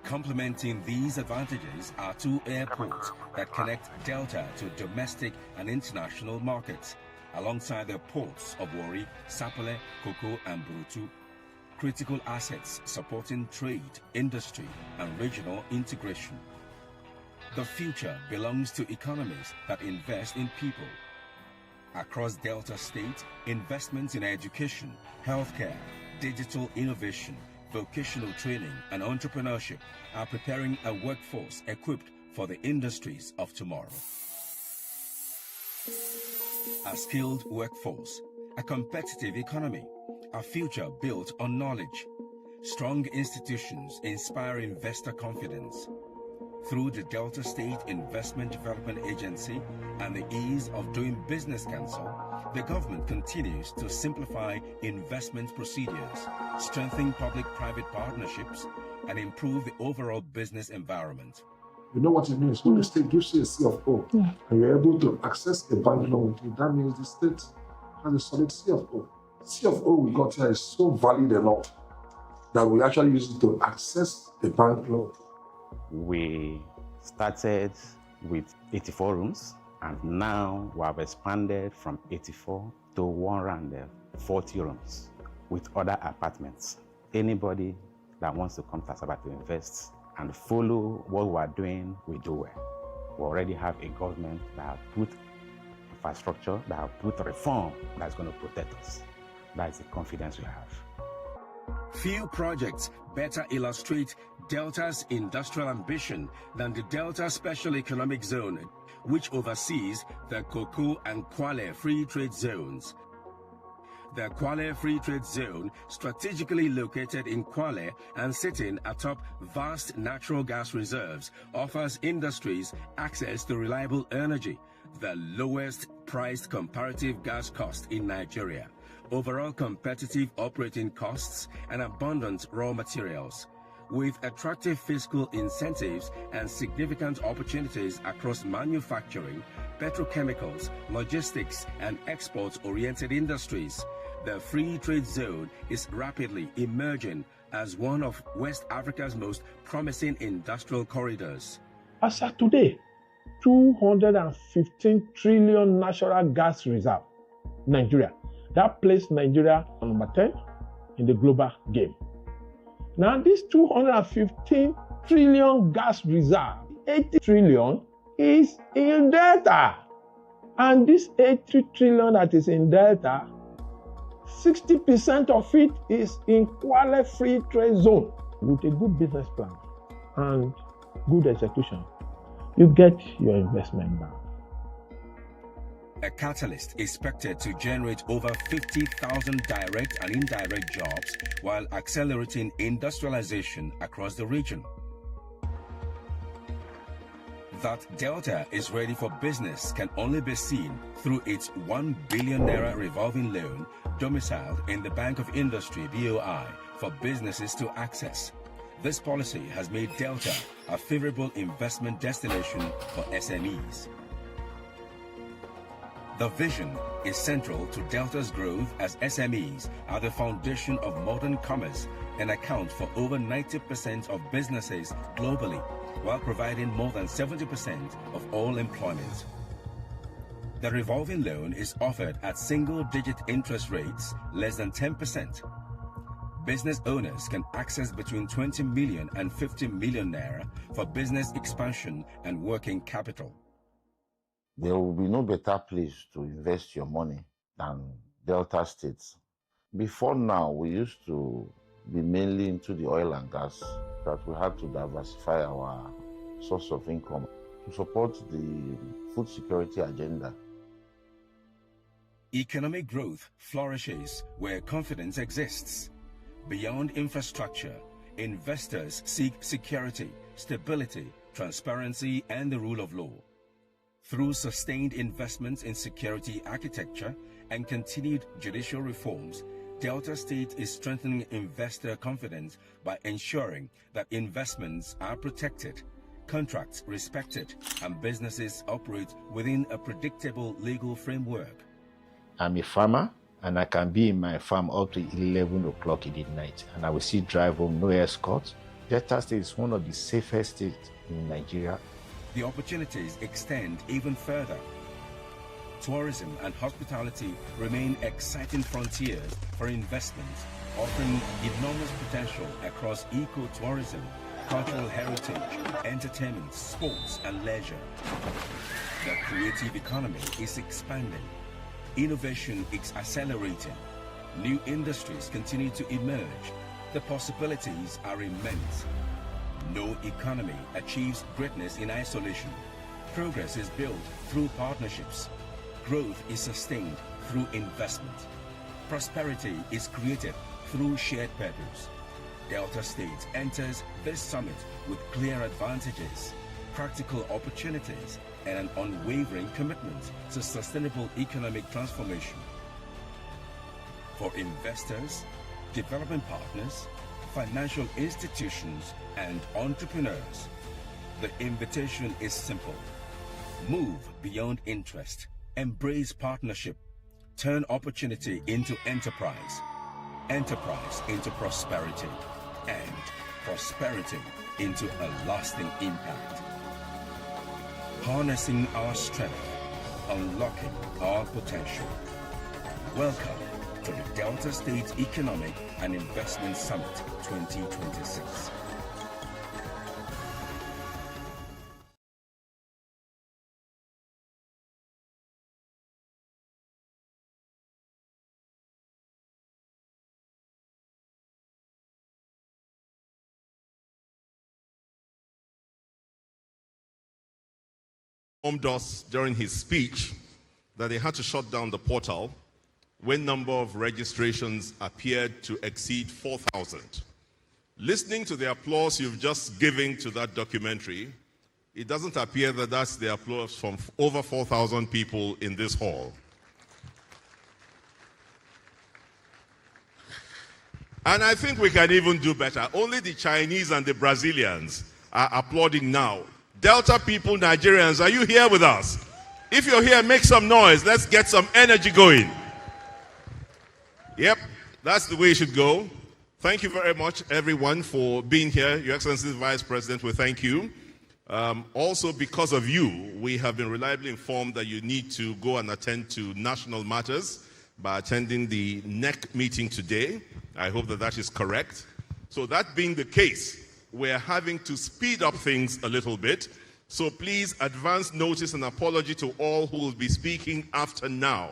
I: Complementing these advantages are two airports that connect Delta to domestic and international markets, alongside the ports of Warri, Sapele, Koko, and Burutu. Critical assets supporting trade, industry, and regional integration. The future belongs to economies that invest in people. Across Delta State, investments in education, healthcare, digital innovation, vocational training, and entrepreneurship are preparing a workforce equipped for the industries of tomorrow. a skilled workforce, a competitive economy, a future built on knowledge, strong institutions inspire investor confidence. Through the Delta State Investment Development Agency and the Ease of Doing Business Council, the government continues to simplify investment procedures, strengthen public-private partnerships, and improve the overall business environment.
M: You know what it means? When the state gives you a CFO and you're able to access a bank loan, that means the state has a solid CFO. CFO we got here is so valued enough that we actually use it to access the bank loan.
J: We started with 84 rooms, and now we have expanded from 84 to 140 rooms with other apartments. Anybody that wants to come to Asaba to invest and follow what we are doing, we do well. We already have a government that have put infrastructure, that have put reform that's going to protect us. That's the confidence we have.
I: Few projects better illustrate Delta's industrial ambition than the Delta Special Economic Zone, which oversees the Cocoa and Kwale Free Trade Zones. The Kwale Free Trade Zone, strategically located in Kwale and sitting atop vast natural gas reserves, offers industries access to reliable energy, the lowest priced comparative gas cost in Nigeria, overall competitive operating costs, and abundant raw materials. With attractive fiscal incentives and significant opportunities across manufacturing, petrochemicals, logistics, and export-oriented industries, the Free Trade Zone is rapidly emerging as one of West Africa's most promising industrial corridors.
N: As of today, 215 trillion natural gas reserve, Nigeria. That placed Nigeria on number 10 in the global game. Now, this 215 trillion gas reserve, 80 trillion is in Delta. And this 80 trillion that is in Delta, 60% of it is in Kwale Free Trade Zone. With a good business plan and good execution, you get your investment back.
I: A catalyst expected to generate over 50,000 direct and indirect jobs while accelerating industrialization across the region. That Delta is ready for business can only be seen through its 1 billion naira revolving loan domiciled in the Bank of Industry (BOI) for businesses to access. This policy has made Delta a favorable investment destination for SMEs. The vision is central to Delta's growth, as SMEs are the foundation of modern commerce and account for over 90% of businesses globally, while providing more than 70% of all employment. The revolving loan is offered at single-digit interest rates, less than 10%. Business owners can access between 20 million and 50 million naira for business expansion and working capital.
L: There will be no better place to invest your money than Delta States. Before now, we used to be mainly into the oil and gas, that we had to diversify our source of income to support the food security agenda.
I: Economic growth flourishes where confidence exists. Beyond infrastructure, investors seek security, stability, transparency, and the rule of law. Through sustained investments in security architecture and continued judicial reforms, Delta State is strengthening investor confidence by ensuring that investments are protected, contracts respected, and businesses operate within a predictable legal framework.
L: I'm a farmer, and I can be in my farm up to 11 o'clock in the night, and I will still drive home, no escort. Delta State is one of the safest states in Nigeria.
I: The opportunities extend even further. Tourism and hospitality remain exciting frontiers for investment, offering enormous potential across eco-tourism, cultural heritage, entertainment, sports, and leisure. The creative economy is expanding. Innovation is accelerating. New industries continue to emerge. The possibilities are immense. No economy achieves greatness in isolation. Progress is built through partnerships. Growth is sustained through investment. Prosperity is created through shared purpose. Delta State enters this summit with clear advantages, practical opportunities, and an unwavering commitment to sustainable economic transformation. For investors, development partners, financial institutions, and entrepreneurs, the invitation is simple. Move beyond interest, embrace partnership, turn opportunity into enterprise, enterprise into prosperity, and prosperity into a lasting impact. Harnessing our strength, unlocking our potential. Welcome to the Delta State Economic and Investment Summit 2026.
E: Informed us during his speech that they had to shut down the portal when number of registrations appeared to exceed 4,000. Listening to the applause you've just given to that documentary, it doesn't appear that that's the applause from over 4,000 people in this hall. And I think we can even do better. Only the Chinese and the Brazilians are applauding now. Delta people, Nigerians, are you here with us? If you're here, make some noise. Let's get some energy going. Yep, that's the way it should go. Thank you very much, everyone, for being here. Your Excellency, Vice President, we thank you. Also, because of you, we have been reliably informed that you need to go and attend to national matters by attending the NEC meeting today. I hope that that is correct. So that being the case, we're having to speed up things a little bit. So please advance notice and apology to all who will be speaking after now.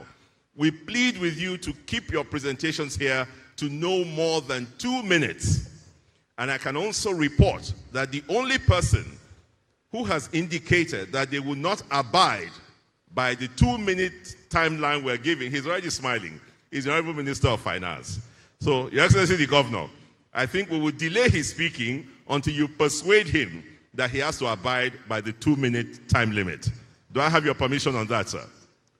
E: We plead with you to keep your presentations here to no more than 2 minutes. And I can also report that the only person who has indicated that they will not abide by the 2-minute timeline we're giving, he's already smiling, is the Honorable Minister of Finance. So, Your Excellency the Governor, I think we will delay his speaking until you persuade him that he has to abide by the 2-minute time limit. Do I have your permission on that, sir?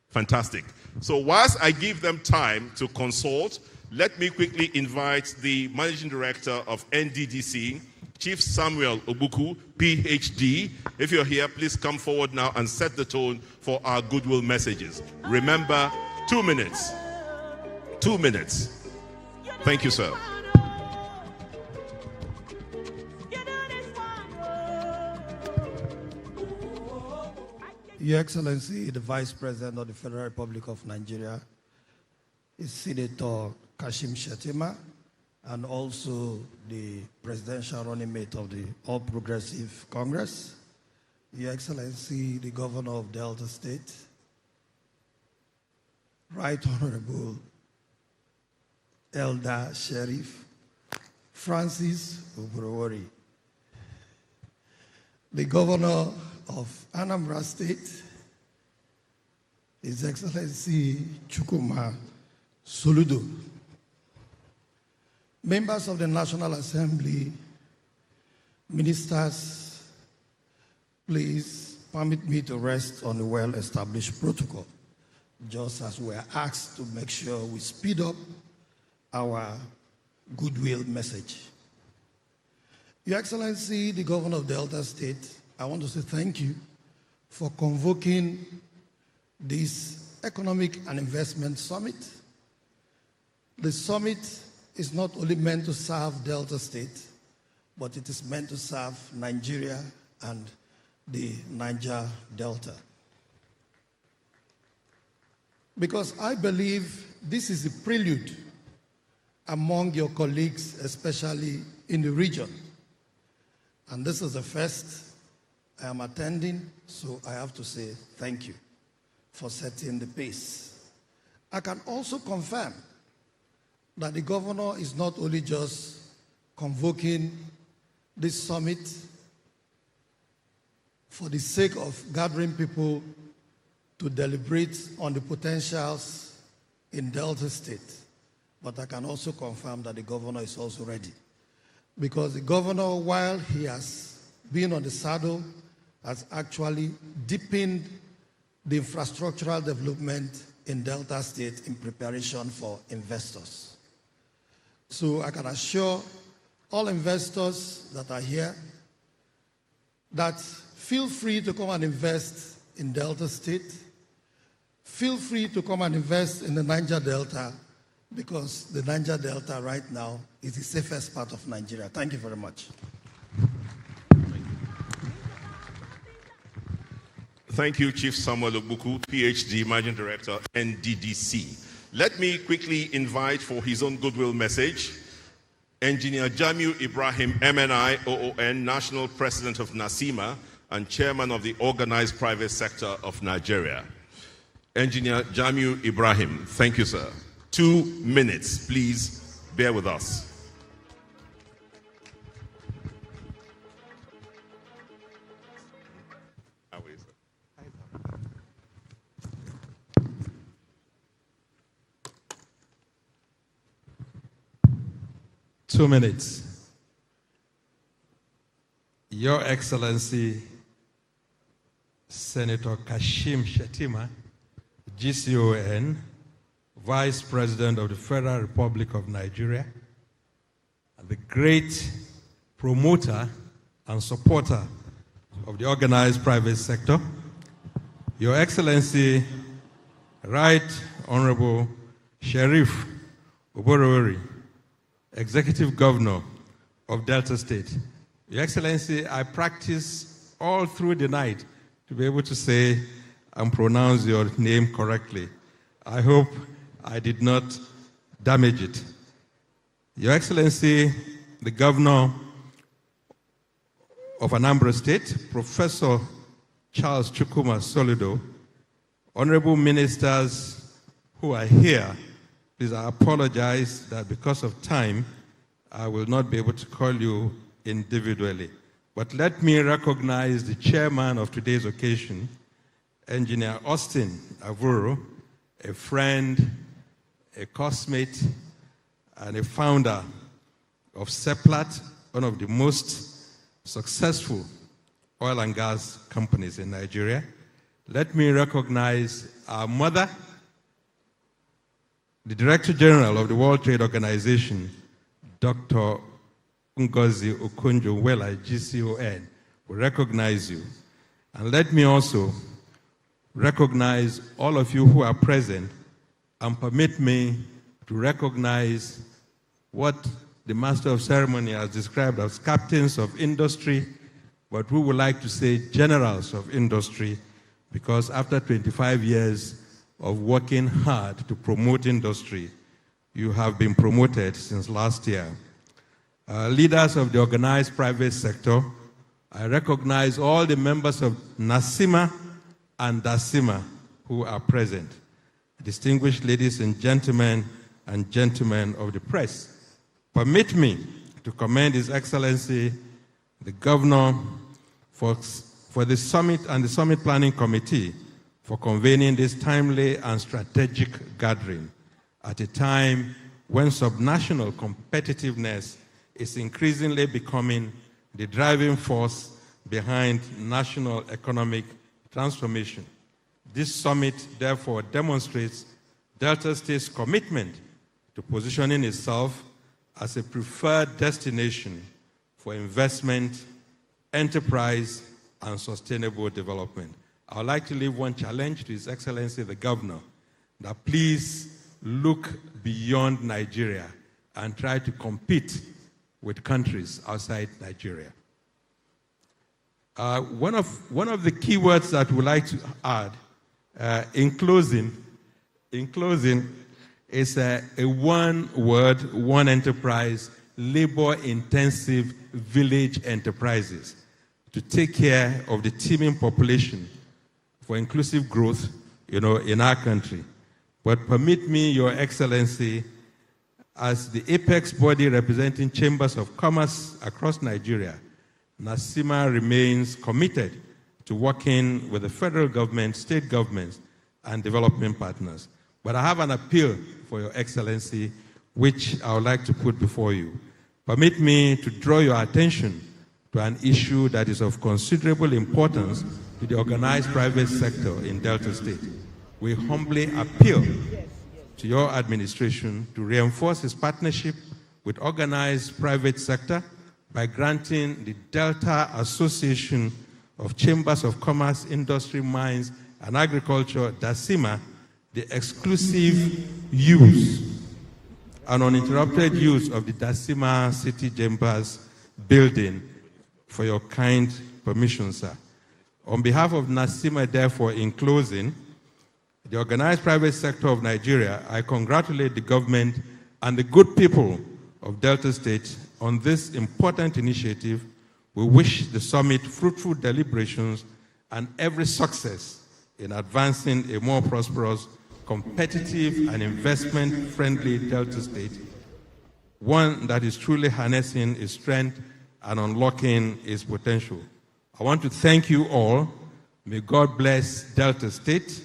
E: Fantastic. So whilst I give them time to consult, let me quickly invite the Managing Director of NDDC, Chief Samuel Obuku, PhD. If you're here, please come forward now and set the tone for our goodwill messages. Remember, 2 minutes. 2 minutes. Thank you, sir.
B: Your Excellency, the Vice President of the Federal Republic of Nigeria, is Senator Kashim Shettima, and also the presidential running mate of the All Progressive Congress. Your Excellency, the Governor of Delta State, Right Honorable Elder Sheriff Francis Oborowori, the Governor of Anambra State, His Excellency Chukwuma Soludo, members of the National Assembly, ministers, please permit me to rest on the well-established protocol, just as we are asked to make sure we speed up our goodwill message. Your Excellency, the Governor of Delta State, I want to say thank you for convoking this Economic and Investment Summit. The summit is not only meant to serve Delta State, but it is meant to serve Nigeria and the Niger Delta. Because I believe this is a prelude among your colleagues, especially in the region. And this is the first I am attending, so I have to say thank you for setting the pace. I can also confirm that the governor is not only just convoking this summit for the sake of gathering people
G: to deliberate on the potentials in Delta State. But I can also confirm that the governor is also ready. Because the governor, while he has been on the saddle, has actually deepened the infrastructural development in Delta State in preparation for investors. So I can assure all investors that are here that feel free to come and invest in Delta State. Feel free to come and invest in the Niger Delta, because the Niger Delta right now is the safest part of Nigeria. Thank you very much.
O: Thank you, Chief Samuel Obuku, PhD, Managing Director, NDDC. Let me quickly invite for his own goodwill message, Engineer Jamiu Ibrahim, MNI, OON, National President of NASIMA and Chairman of the Organized Private Sector of Nigeria. Engineer Jamiu Ibrahim, thank you, sir. 2 minutes, please bear with us.
P: Two minutes. Your Excellency, Senator Kashim Shettima, GCON, Vice President of the Federal Republic of Nigeria, and the great promoter and supporter of the organized private sector, Your Excellency, Right Honorable Sheriff Oborowori, Executive Governor of Delta State. Your Excellency, I practiced all through the night to be able to say and pronounce your name correctly. I hope I did not damage it. Your Excellency, the Governor of Anambra State, Professor Charles Chukwuma Soludo, honorable ministers who are here, please, I apologize that because of time, I will not be able to call you individually. But let me recognize the chairman of today's occasion, Engineer Austin Avuro, a friend, a classmate, and a founder of Seplat, one of the most successful oil and gas companies in Nigeria. Let me recognize our mother, the Director General of the World Trade Organization, Dr. Ngozi Okonjo-Iweala, GCON. We recognize you. And let me also recognize all of you who are present, and permit me to recognize what the Master of Ceremony has described as captains of industry, but we would like to say generals of industry, because after 25 years of working hard to promote industry, you have been promoted since last year. Leaders of the organized private sector, I recognize all the members of NASIMA and DASIMA who are present. Distinguished ladies and gentlemen of the press, permit me to commend His Excellency, the Governor, for the summit and the Summit Planning Committee for convening this timely and strategic gathering at a time when subnational competitiveness is increasingly becoming the driving force behind national economic transformation. This summit, therefore, demonstrates Delta State's commitment to positioning itself as a preferred destination for investment, enterprise, and sustainable development. I would like to leave one challenge to His Excellency the Governor, that please look beyond Nigeria and try to compete with countries outside Nigeria. One of the key words that we like to add in closing is a one word, one enterprise, labor-intensive village enterprises to take care of the teeming population for inclusive growth, in our country. But permit me, Your Excellency, as the apex body representing chambers of commerce across Nigeria, NASIMA remains committed to working with the federal government, state governments, and development partners. But I have an appeal for Your Excellency, which I would like to put before you. Permit me to draw your attention to an issue that is of considerable importance to the organized private sector in Delta State. We humbly appeal to your administration to reinforce its partnership with organized private sector by granting the Delta Association of Chambers of Commerce, Industry, Mines, and Agriculture, DACIMA, the exclusive use and uninterrupted use of the DACIMA City Chambers building for your kind permission, sir. On behalf of NACIMA, therefore, in closing, the organized private sector of Nigeria, I congratulate the government and the good people of Delta State on this important initiative. We wish the summit fruitful deliberations and every success in advancing a more prosperous, competitive, and investment-friendly Delta State, one that is truly harnessing its strength and unlocking its potential. I want to thank you all. May God bless Delta State.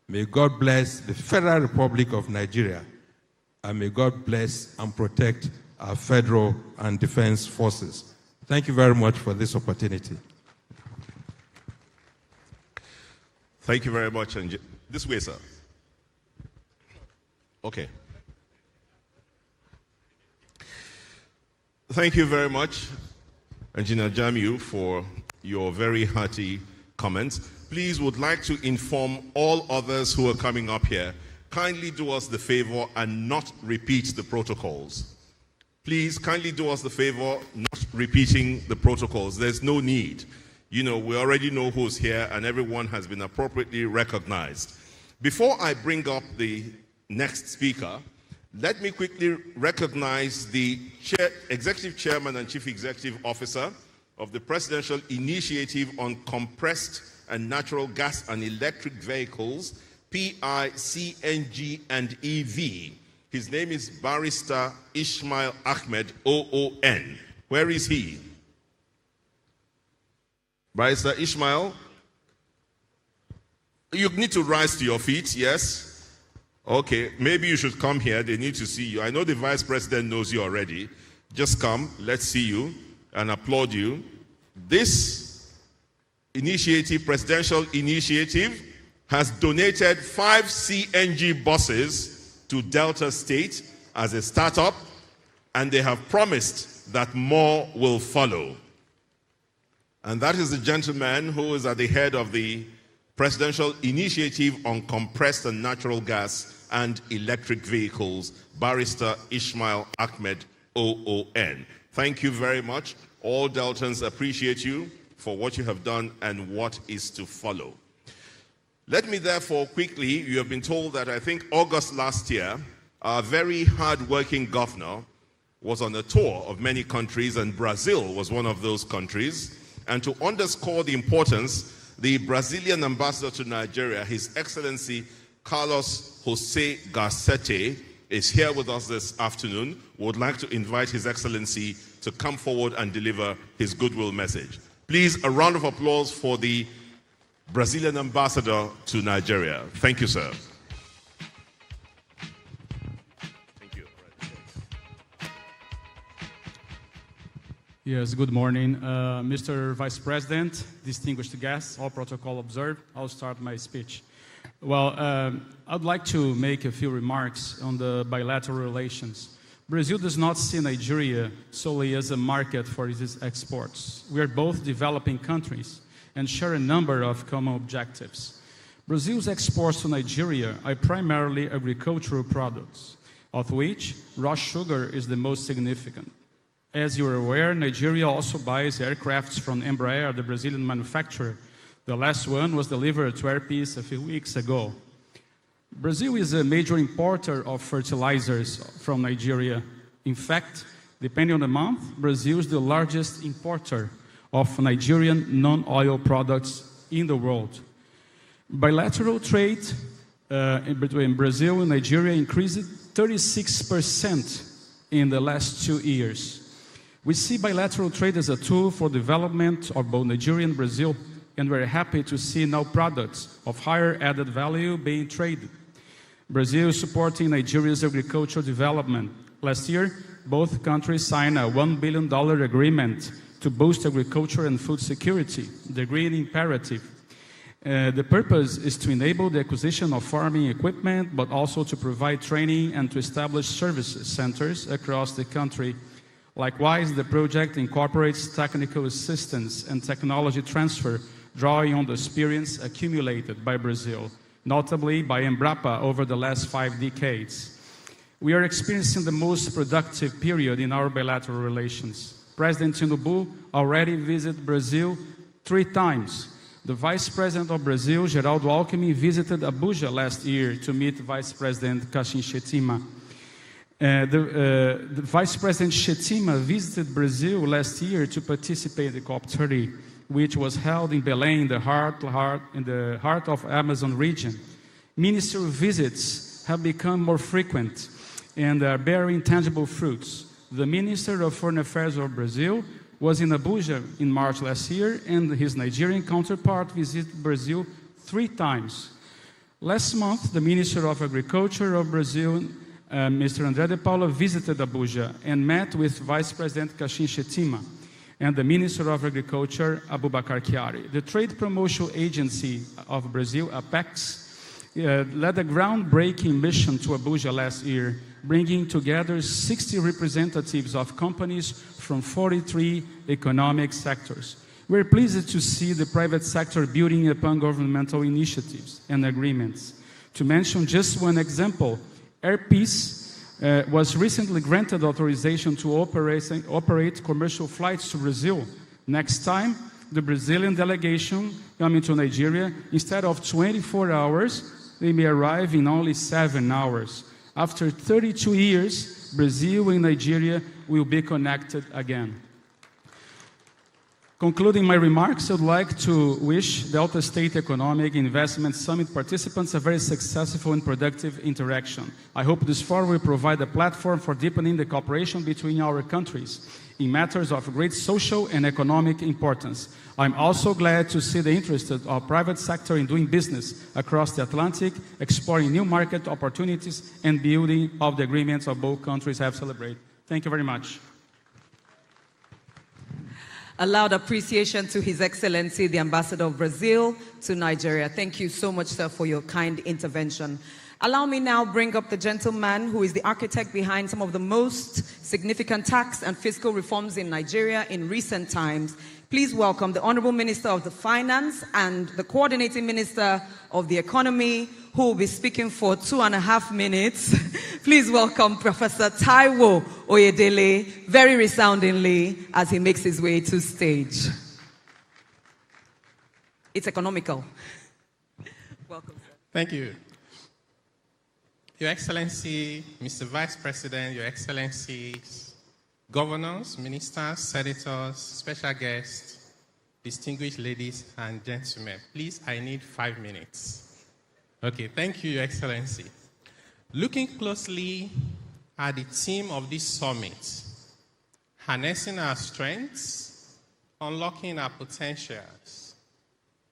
P: May God bless the Federal Republic of Nigeria. And may God bless and protect our federal and defense forces. Thank you very much for this opportunity.
O: Thank you very much. And this way, sir. Okay. Thank you very much, Engineer Jamiu, for your very hearty comments. Please would like to inform all others who are coming up here, kindly do us the favor and not repeat the protocols. Please kindly do us the favor not repeating the protocols. There's no need. You know, we already know who's here and everyone has been appropriately recognized. Before I bring up the next speaker, let me quickly recognize the Executive Chairman and Chief Executive Officer of the Presidential Initiative on Compressed and Natural Gas and Electric Vehicles, PI, CNG, and EV. His name is Barrister Ishmael Ahmed, OON. Where is he? Barrister Ishmael? You need to rise to your feet, yes? Okay, maybe you should come here. They need to see you. I know the Vice President knows you already. Just come, let's see you and applaud you. This initiative, presidential initiative, has donated 5 CNG buses to Delta State as a startup, and they have promised that more will follow. And that is the gentleman who is at the head of the Presidential Initiative on Compressed and Natural Gas and Electric Vehicles, Barrister Ishmael Ahmed, OON. Thank you very much. All Deltans appreciate you for what you have done and what is to follow. Let me therefore quickly, you have been told that I think August last year, our very hard-working governor was on a tour of many countries, and Brazil was one of those countries. And to underscore the importance, the Brazilian ambassador to Nigeria, His Excellency Carlos Jose Garcetti, is here with us this afternoon. We would like to invite His Excellency to come forward and deliver his goodwill message. Please, a round of applause for the Brazilian ambassador to Nigeria. Thank you, sir. Thank you.
Q: Yes, good morning. Mr. Vice President, distinguished guests, all protocol observed. I'll start my speech. Well, I'd like to make a few remarks on the bilateral relations. Brazil does not see Nigeria solely as a market for its exports. We are both developing countries and share a number of common objectives. Brazil's exports to Nigeria are primarily agricultural products, of which raw sugar is the most significant. As you are aware, Nigeria also buys aircrafts from Embraer, the Brazilian manufacturer. The last one was delivered to Air Peace a few weeks ago. Brazil is a major importer of fertilizers from Nigeria. In fact, depending on the month, Brazil is the largest importer of Nigerian non-oil products in the world. Bilateral trade between Brazil and Nigeria increased 36% in the last 2 years. We see bilateral trade as a tool for development of both Nigeria and Brazil, and we're happy to see now products of higher added value being traded. Brazil is supporting Nigeria's agricultural development. Last year, both countries signed a $1 billion agreement to boost agriculture and food security, the Green Imperative. The purpose is to enable the acquisition of farming equipment, but also to provide training and to establish services centers across the country. Likewise, the project incorporates technical assistance and technology transfer, drawing on the experience accumulated by Brazil, notably by Embrapa over the last 5 decades. We are experiencing the most productive period in our bilateral relations. President Tinubu already visited Brazil 3 times. The Vice President of Brazil, Geraldo Alckmin, visited Abuja last year to meet Vice President Kashim Shettima. The Vice President Shettima visited Brazil last year to participate in the COP30, which was held in Belém, in the heart of Amazon region. Ministerial visits have become more frequent and are bearing tangible fruits. The Minister of Foreign Affairs of Brazil was in Abuja in March last year, and his Nigerian counterpart visited Brazil 3 times. Last month, the Minister of Agriculture of Brazil, Mr. André de Paula, visited Abuja and met with Vice President Kashim Shettima and the Minister of Agriculture, Abubakar Chiari. The Trade Promotion Agency of Brazil, APEX, led a groundbreaking mission to Abuja last year, bringing together 60 representatives of companies from 43 economic sectors. We're pleased to see the private sector building upon governmental initiatives and agreements. To mention just one example, Air Peace was recently granted authorization to operate commercial flights to Brazil. Next time, the Brazilian delegation coming to Nigeria, instead of 24 hours, they may arrive in only 7 hours. After 32 years, Brazil and Nigeria will be connected again. Concluding my remarks, I'd like to wish Delta State Economic Investment Summit participants a very successful and productive interaction. I hope this forum will provide a platform for deepening the cooperation between our countries in matters of great social and economic importance. I'm also glad to see the interest of private sector in doing business across the Atlantic, exploring new market opportunities and building of the agreements of both countries have celebrated. Thank you very much.
C: A loud appreciation to His Excellency, the Ambassador of Brazil to Nigeria. Thank you so much, sir, for your kind intervention. Allow me now bring up the gentleman who is the architect behind some of the most significant tax and fiscal reforms in Nigeria in recent times. Please welcome the Honorable Minister of the Finance and the Coordinating Minister of the Economy, who will be speaking for 2.5 minutes. Please welcome Professor Taiwo Oyedele, very resoundingly, as he makes his way to stage. It's economical. Welcome, sir.
R: Thank you. Your Excellency, Mr. Vice President, Your Excellencies, governors, ministers, senators, special guests, distinguished ladies and gentlemen, please, I need 5 minutes. Okay, thank you, Your Excellency. Looking closely at the theme of this summit, harnessing our strengths, unlocking our potentials,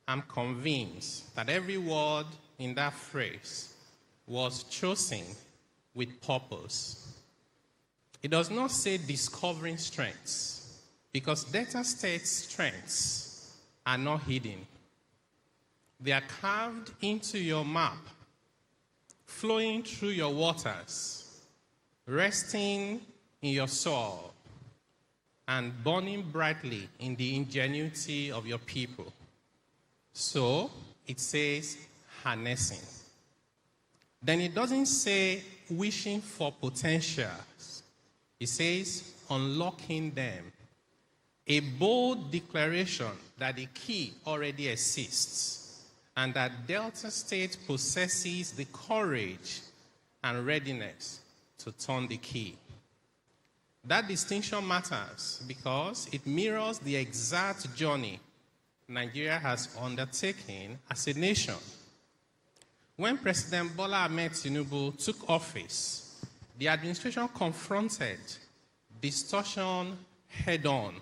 R: I'm convinced that every word in that phrase was chosen with purpose. It does not say discovering strengths, because Delta State's strengths are not hidden. They are carved into your map, flowing through your waters, resting in your soil, and burning brightly in the ingenuity of your people. So it says harnessing. Then it doesn't say wishing for potentials. It says unlocking them. A bold declaration that the key already exists and that Delta State possesses the courage and readiness to turn the key. That distinction matters because it mirrors the exact journey Nigeria has undertaken as a nation. When President Bola Ahmed Tinubu took office, the administration confronted distortion head-on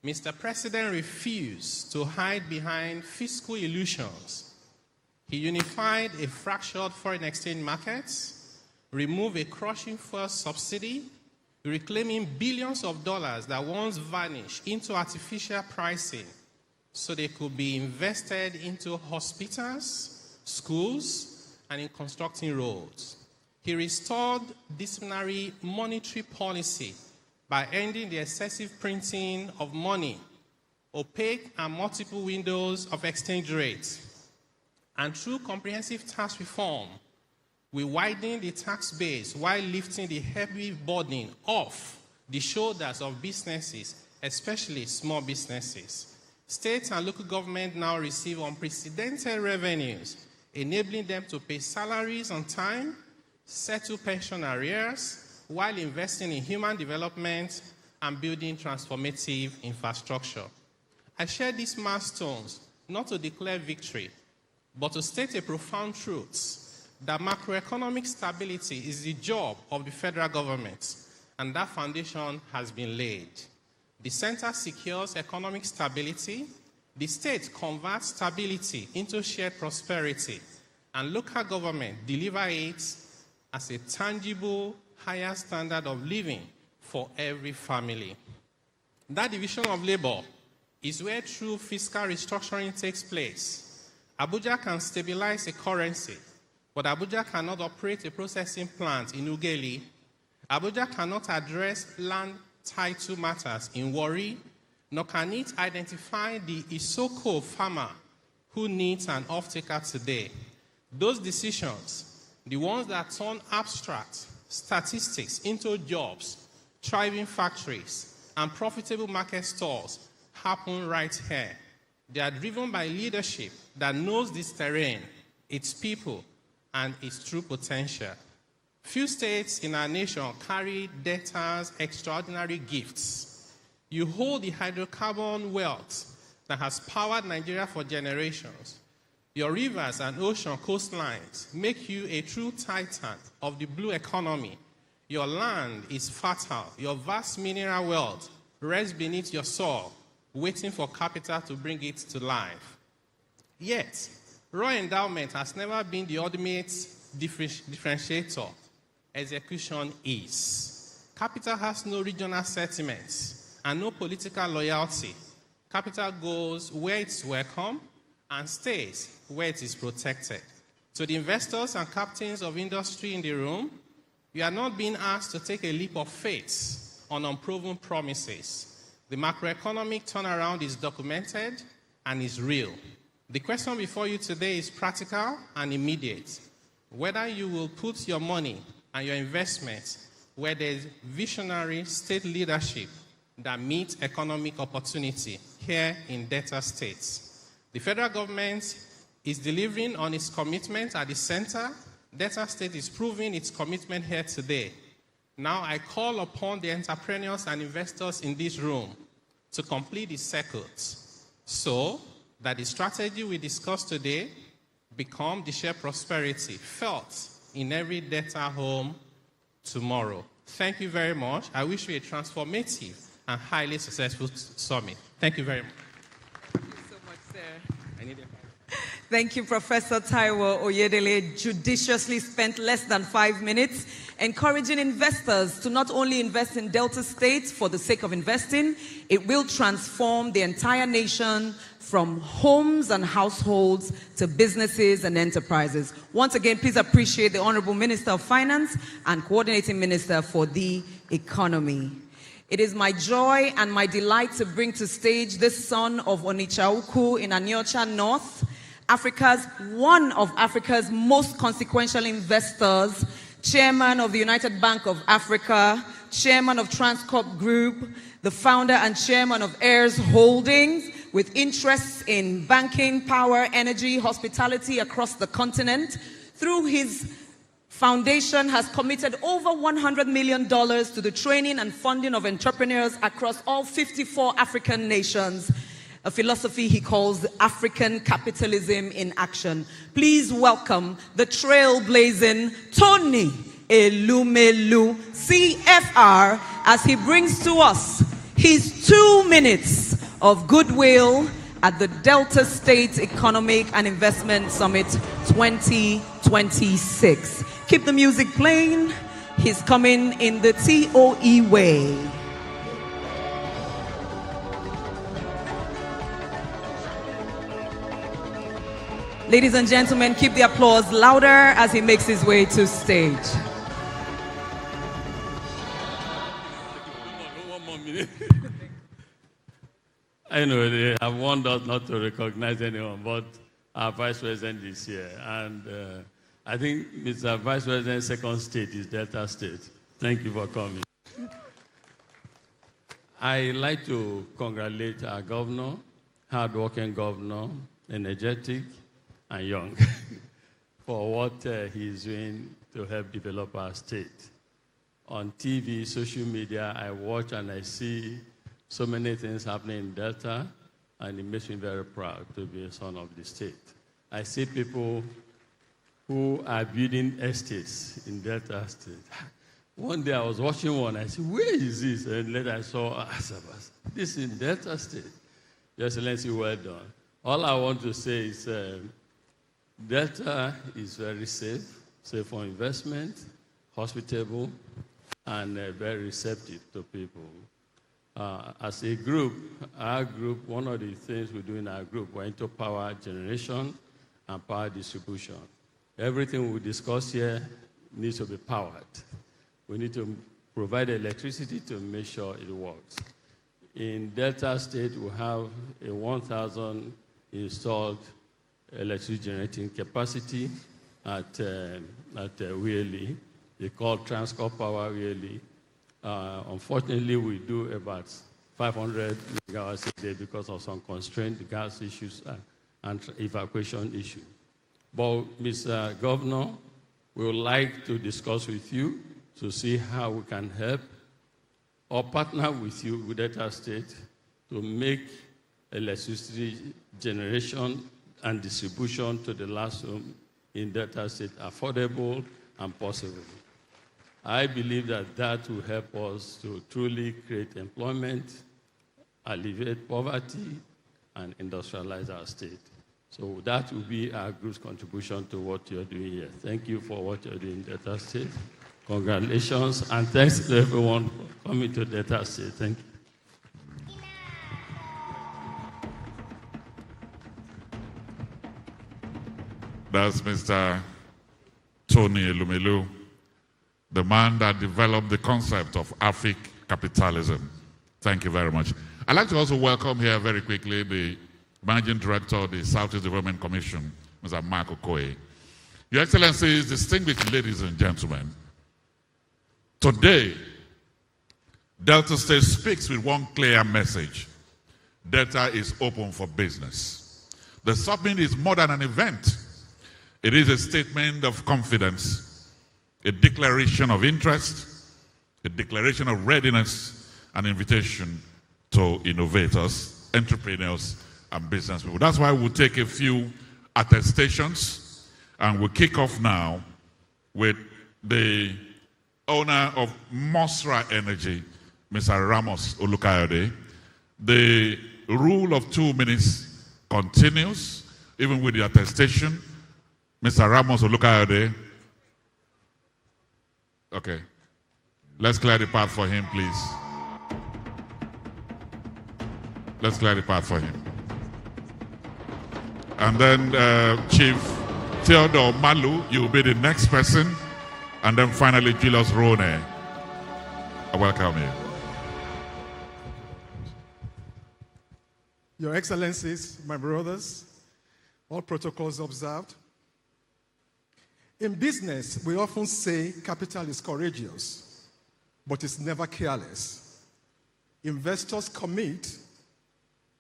R: Mr. President refused to hide behind fiscal illusions. He unified a fractured foreign exchange markets, removed a crushing fuel subsidy, reclaiming billions of dollars that once vanished into artificial pricing so they could be invested into hospitals, schools, and in constructing roads. He restored disciplinary monetary policy by ending the excessive printing of money, opaque and multiple windows of exchange rates. And through comprehensive tax reform, we widened the tax base while lifting the heavy burden off the shoulders of businesses, especially small businesses. States and local government now receive unprecedented revenues, enabling them to pay salaries on time, settle pension arrears, while investing in human development and building transformative infrastructure. I share these milestones not to declare victory, but to state a profound truth that macroeconomic stability is the job of the federal government, and that foundation has been laid. The center secures economic stability, the state converts stability into shared prosperity, and local government deliver it as a tangible, higher standard of living for every family. That division of labor is where true fiscal restructuring takes place. Abuja can stabilize a currency, but Abuja cannot operate a processing plant in Ughelli. Abuja cannot address land title matters in Warri, nor can it identify the Isoko farmer who needs an off-taker today. Those decisions, the ones that turn abstract statistics into jobs, thriving factories, and profitable market stores, happen right here. They are driven by leadership that knows this terrain, its people, and its true potential. Few states in our nation carry debtors' extraordinary gifts. You hold the hydrocarbon wealth that has powered Nigeria for generations. Your rivers and ocean coastlines make you a true titan of the blue economy. Your land is fertile. Your vast mineral wealth rests beneath your soil, waiting for capital to bring it to life. Yet, raw endowment has never been the ultimate differentiator. Execution is. Capital has no regional sentiments and no political loyalty. Capital goes where it's welcome and stays where it is protected. To the investors and captains of industry in the room, you are not being asked to take a leap of faith on unproven promises. The macroeconomic turnaround is documented and is real. The question before you today is practical and immediate. Whether you will put your money and your investments where there is visionary state leadership that meets economic opportunity here in Delta states. The federal government is delivering on its commitment at the center. Delta State is proving its commitment here today. Now I call upon the entrepreneurs and investors in this room to complete the circuit so that the strategy we discussed today become the shared prosperity felt in every Delta home tomorrow. Thank you very much. I wish you a transformative and highly successful summit. Thank you very much.
C: Thank you, Professor Taiwo Oyedele. Judiciously spent less than 5 minutes encouraging investors to not only invest in Delta State for the sake of investing, it will transform the entire nation from homes and households to businesses and enterprises. Once again, please appreciate the Honorable Minister of Finance and Coordinating Minister for the Economy. It is my joy and my delight to bring to stage this son of Onitsha Ukwu in Aniocha North, one of Africa's most consequential investors, chairman of the United Bank of Africa, chairman of Transcorp Group, the founder and chairman of Heirs Holdings, with interests in banking, power, energy, hospitality across the continent. Through his foundation has committed over $100 million to the training and funding of entrepreneurs across all 54 African nations, a philosophy he calls African capitalism in action. Please welcome the trailblazing Tony Elumelu, CFR, as he brings to us his 2 minutes of goodwill at the Delta State Economic and Investment Summit 2026. Keep the music playing. He's coming in the TOE way. Ladies and gentlemen, keep the applause louder as he makes his way to stage.
S: I know they have warned us not to recognize anyone, but our Vice President is here. And I think Mr. Vice President's second state is Delta State. Thank you for coming. I'd like to congratulate our governor, hardworking governor, energetic, and young, for what he is doing to help develop our state. On TV, social media, I watch and I see so many things happening in Delta, and it makes me very proud to be a son of the state. I see people who are building estates in Delta State. One day I was watching one, I said, where is this? And later I saw Asabas. This is in Delta State. Your Excellency, well done. All I want to say is Delta is very safe for investment, hospitable, and very receptive to people. As a group, our group, one of the things we do in our group, we're into power generation and power distribution. Everything we discuss here needs to be powered. We need to provide electricity to make sure it works. In Delta State, we have a 1,000 installed electricity generating capacity at Wheelie. They call Transcorp Power Wheelie. Unfortunately, we do about 500 megawatts a day because of some constraint, gas issues, and evacuation issues. But, Mr. Governor, we would like to discuss with you to see how we can help or partner with you, with Delta State, to make electricity generation and distribution to the last home in Delta State affordable and possible. I believe that that will help us to truly create employment, alleviate poverty, and industrialize our state. So that will be our group's contribution to what you're doing here. Thank you for what you're doing in Delta State. Congratulations, and thanks to everyone for coming to Delta State. Thank you.
A: That's Mr. Tony Elumelu, the man that developed the concept of Afrik capitalism. Thank you very much. I'd like to also welcome here very quickly the Managing Director of the Southeast Development Commission, Mr. Mark Okoye. Your Excellencies, distinguished ladies and gentlemen, today, Delta State speaks with one clear message. Delta is open for business. The summit is more than an event. It is a statement of confidence, a declaration of interest, a declaration of readiness, an invitation to innovators, entrepreneurs, and business people. That's why we'll take a few attestations, and we'll kick off now with the owner of Mosra Energy, Mr. Ramos Olukayode. The rule of 2 minutes continues, even with the attestation. Mr. Ramos Olukayode. Okay. Let's clear the path for him, please. Let's clear the path for him. And then Chief Theodore Malu, you'll be the next person. And then finally, Julius Rone. I welcome you.
T: Your Excellencies, my brothers, all protocols observed. In business, we often say capital is courageous, but it's never careless. Investors commit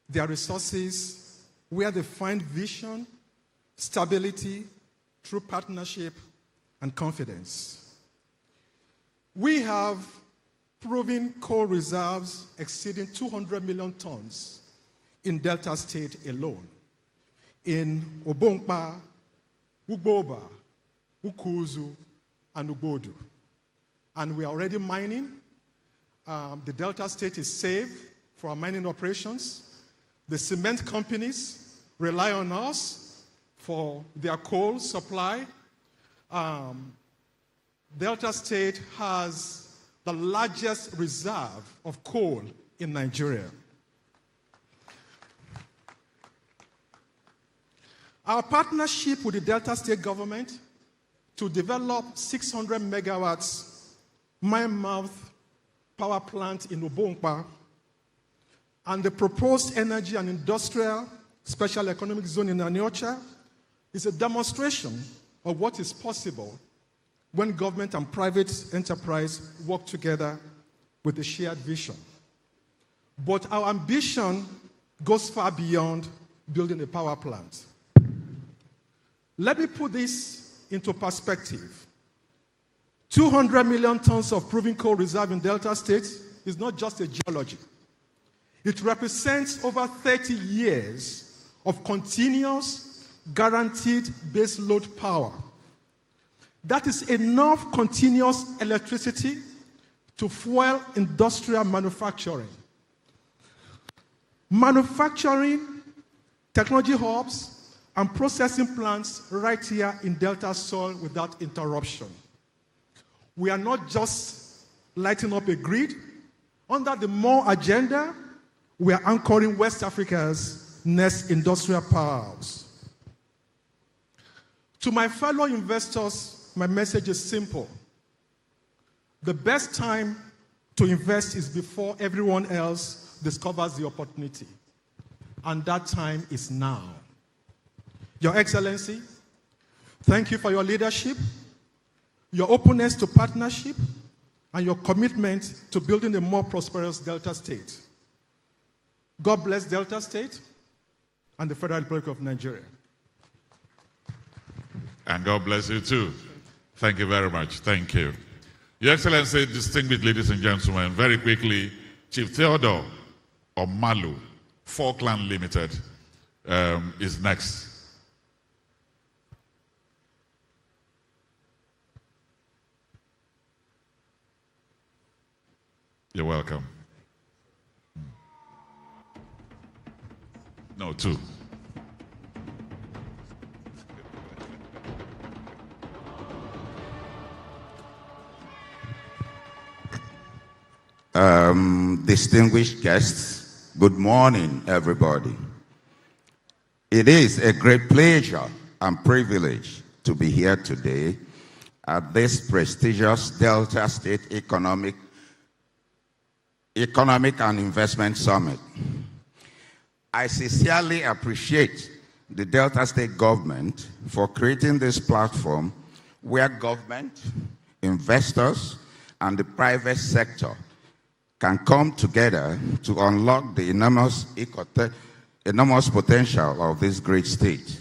T: their resources where they find vision, stability, true partnership, and confidence. We have proven coal reserves exceeding 200 million tons in Delta State alone. In Obonkpa, Ugboba, Ukuzu, and Ugbodu. And we are already mining. The Delta State is safe for our mining operations. The cement companies rely on us for their coal supply. Delta State has the largest reserve of coal in Nigeria. Our partnership with the Delta State government to develop 600 megawatts mine-mouth power plant in Obonkpa and the proposed energy and industrial special economic zone in Aniocha is a demonstration of what is possible when government and private enterprise work together with a shared vision. But our ambition goes far beyond building a power plant. Let me put this into perspective. 200 million tons of proven coal reserve in Delta State is not just a geology. It represents over 30 years of continuous, guaranteed baseload power. That is enough continuous electricity to fuel industrial manufacturing. Manufacturing, technology hubs, and processing plants right here in Delta soil without interruption. We are not just lighting up a grid. Under the More agenda, we are anchoring West Africa's next industrial powerhouse. To my fellow investors, my message is simple. The best time to invest is before everyone else discovers the opportunity. And that time is now. Your Excellency, thank you for your leadership, your openness to partnership, and your commitment to building a more prosperous Delta State. God bless Delta State and the Federal Republic of Nigeria.
A: And God bless you too. Thank you very much. Thank you. Your Excellency, distinguished ladies and gentlemen, very quickly, Chief Theodore Omalu, Falkland Limited, is next. You're welcome. No, two.
U: Distinguished guests, good morning, everybody. It is a great pleasure and privilege to be here today at this prestigious Delta State Economic and Investment Summit. I sincerely appreciate the Delta State government for creating this platform where government, investors, and the private sector can come together to unlock the enormous potential of this great state.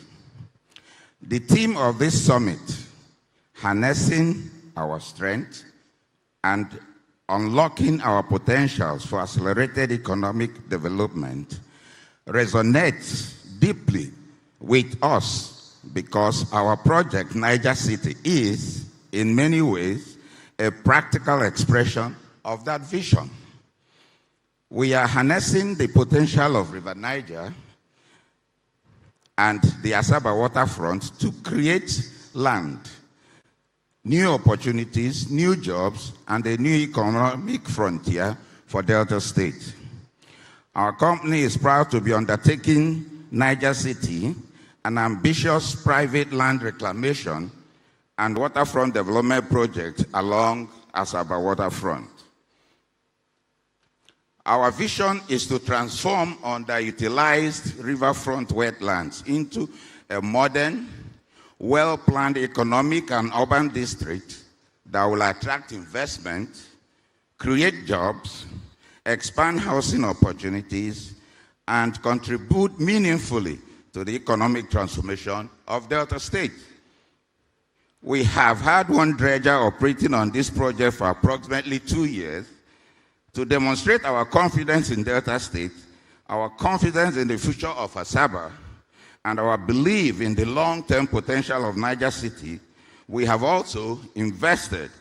U: The theme of this summit, harnessing our strength and unlocking our potentials for accelerated economic development, resonates deeply with us because our project, Niger City, is, in many ways, a practical expression of that vision. We are harnessing the potential of River Niger and the Asaba waterfront to create land, new opportunities, new jobs, and a new economic frontier for Delta State. Our company is proud to be undertaking Niger City, an ambitious private land reclamation and waterfront development project along Asaba waterfront. Our vision is to transform underutilized riverfront wetlands into a modern, well-planned economic and urban district that will attract investment, create jobs, expand housing opportunities, and contribute meaningfully to the economic transformation of Delta State. We have had one dredger operating on this project for approximately 2 years to demonstrate our confidence in Delta State, our confidence in the future of Asaba, and our belief in the long-term potential of Niger City. We have also invested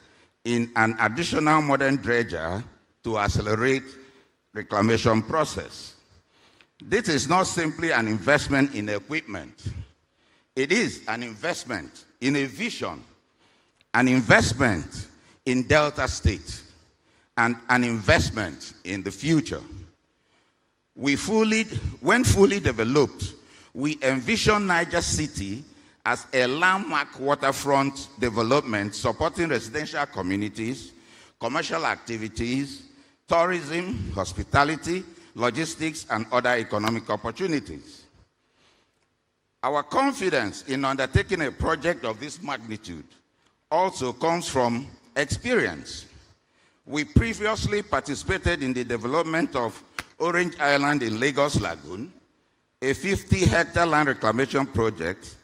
U: in an additional modern dredger to accelerate reclamation process. This is not simply an investment in equipment. It is an investment in a vision, an investment in Delta State, and an investment in the future. When fully developed, we envision Niger City as a landmark waterfront development supporting residential communities, commercial activities, tourism, hospitality, logistics, and other economic opportunities. Our confidence in undertaking a project of this magnitude also comes from experience. We previously participated in the development of Orange Island in Lagos Lagoon, a 50-hectare land reclamation project.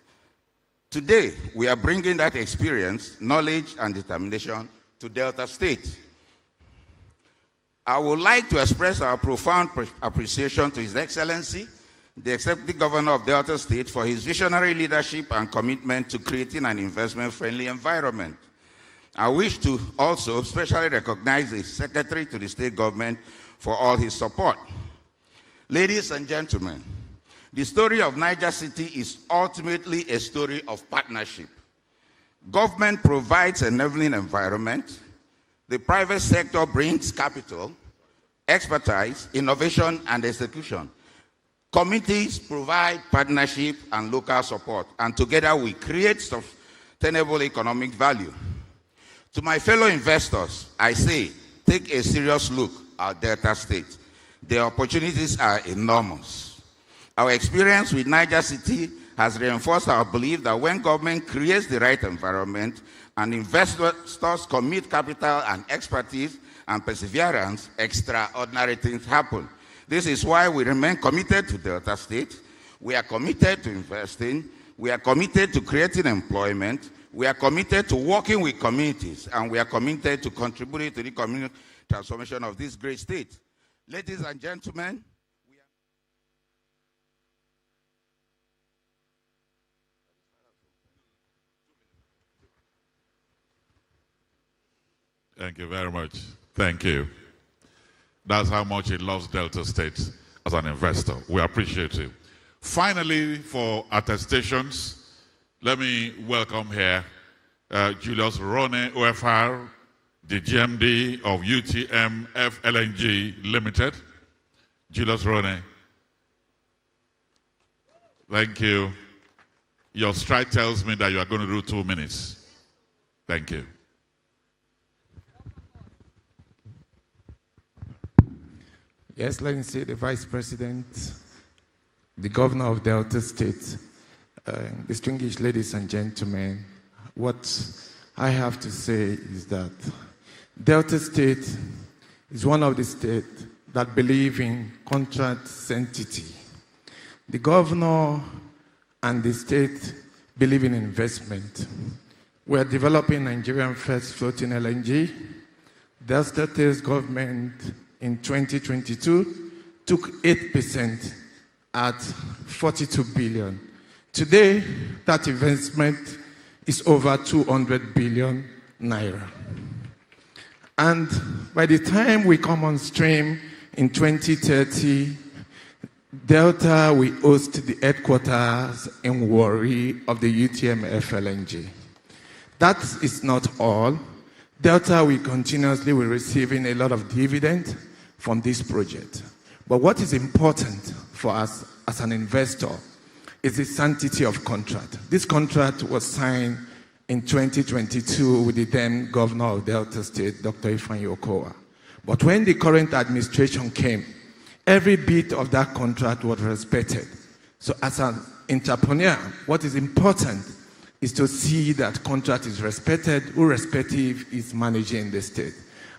U: Today, we are bringing that experience, knowledge, and determination to Delta State. I would like to express our profound appreciation to His Excellency, the Executive Governor of Delta State, for his visionary leadership and commitment to creating an investment-friendly environment. I wish to also specially recognize the Secretary to the State Government for all his support. Ladies and gentlemen, the story of Niger City is ultimately a story of partnership. Government provides an enabling environment. The private sector brings capital, expertise, innovation, and execution. Committees provide partnership and local support, and together we create sustainable economic value. To my fellow investors, I say, take a serious look at Delta State. The opportunities are enormous. Our experience with Niger City has reinforced our belief that when government creates the right environment and investors commit capital and expertise and perseverance, extraordinary things happen. This is why we remain committed to Delta State. We are committed to investing. We are committed to creating employment. We are committed to working with communities, and we are committed to contributing to the community transformation of this great state. Ladies and gentlemen,
A: Thank you very much. Thank you. That's how much he loves Delta State as an investor. We appreciate it. Finally, for attestations, let me welcome here Julius Rone, OFR, the GMD of UTM FLNG Limited. Julius Rone. Thank you. Your stride tells me that you are going to do 2 minutes. Thank you.
D: Your Excellency, the Vice President, the Governor of Delta State, distinguished ladies and gentlemen, what I have to say is that Delta State is one of the states that believe in contract sanctity. The Governor and the state believe in investment. We are developing Nigerian first floating LNG. Delta State's government in 2022 took 8% at 42 billion. Today, that investment is over 200 billion naira. And by the time we come on stream in 2030, Delta will host the headquarters in Warri of the UTM FLNG. That is not all. Delta will continuously be receiving a lot of dividend from this project. But what is important for us as an investor is the sanctity of contract. This contract was signed in 2022 with the then governor of Delta State, Dr. Ifeanyi Okowa. But when the current administration came, every bit of that contract was respected. So as an entrepreneur, what is important is to see that contract is respected, irrespective is managing the state.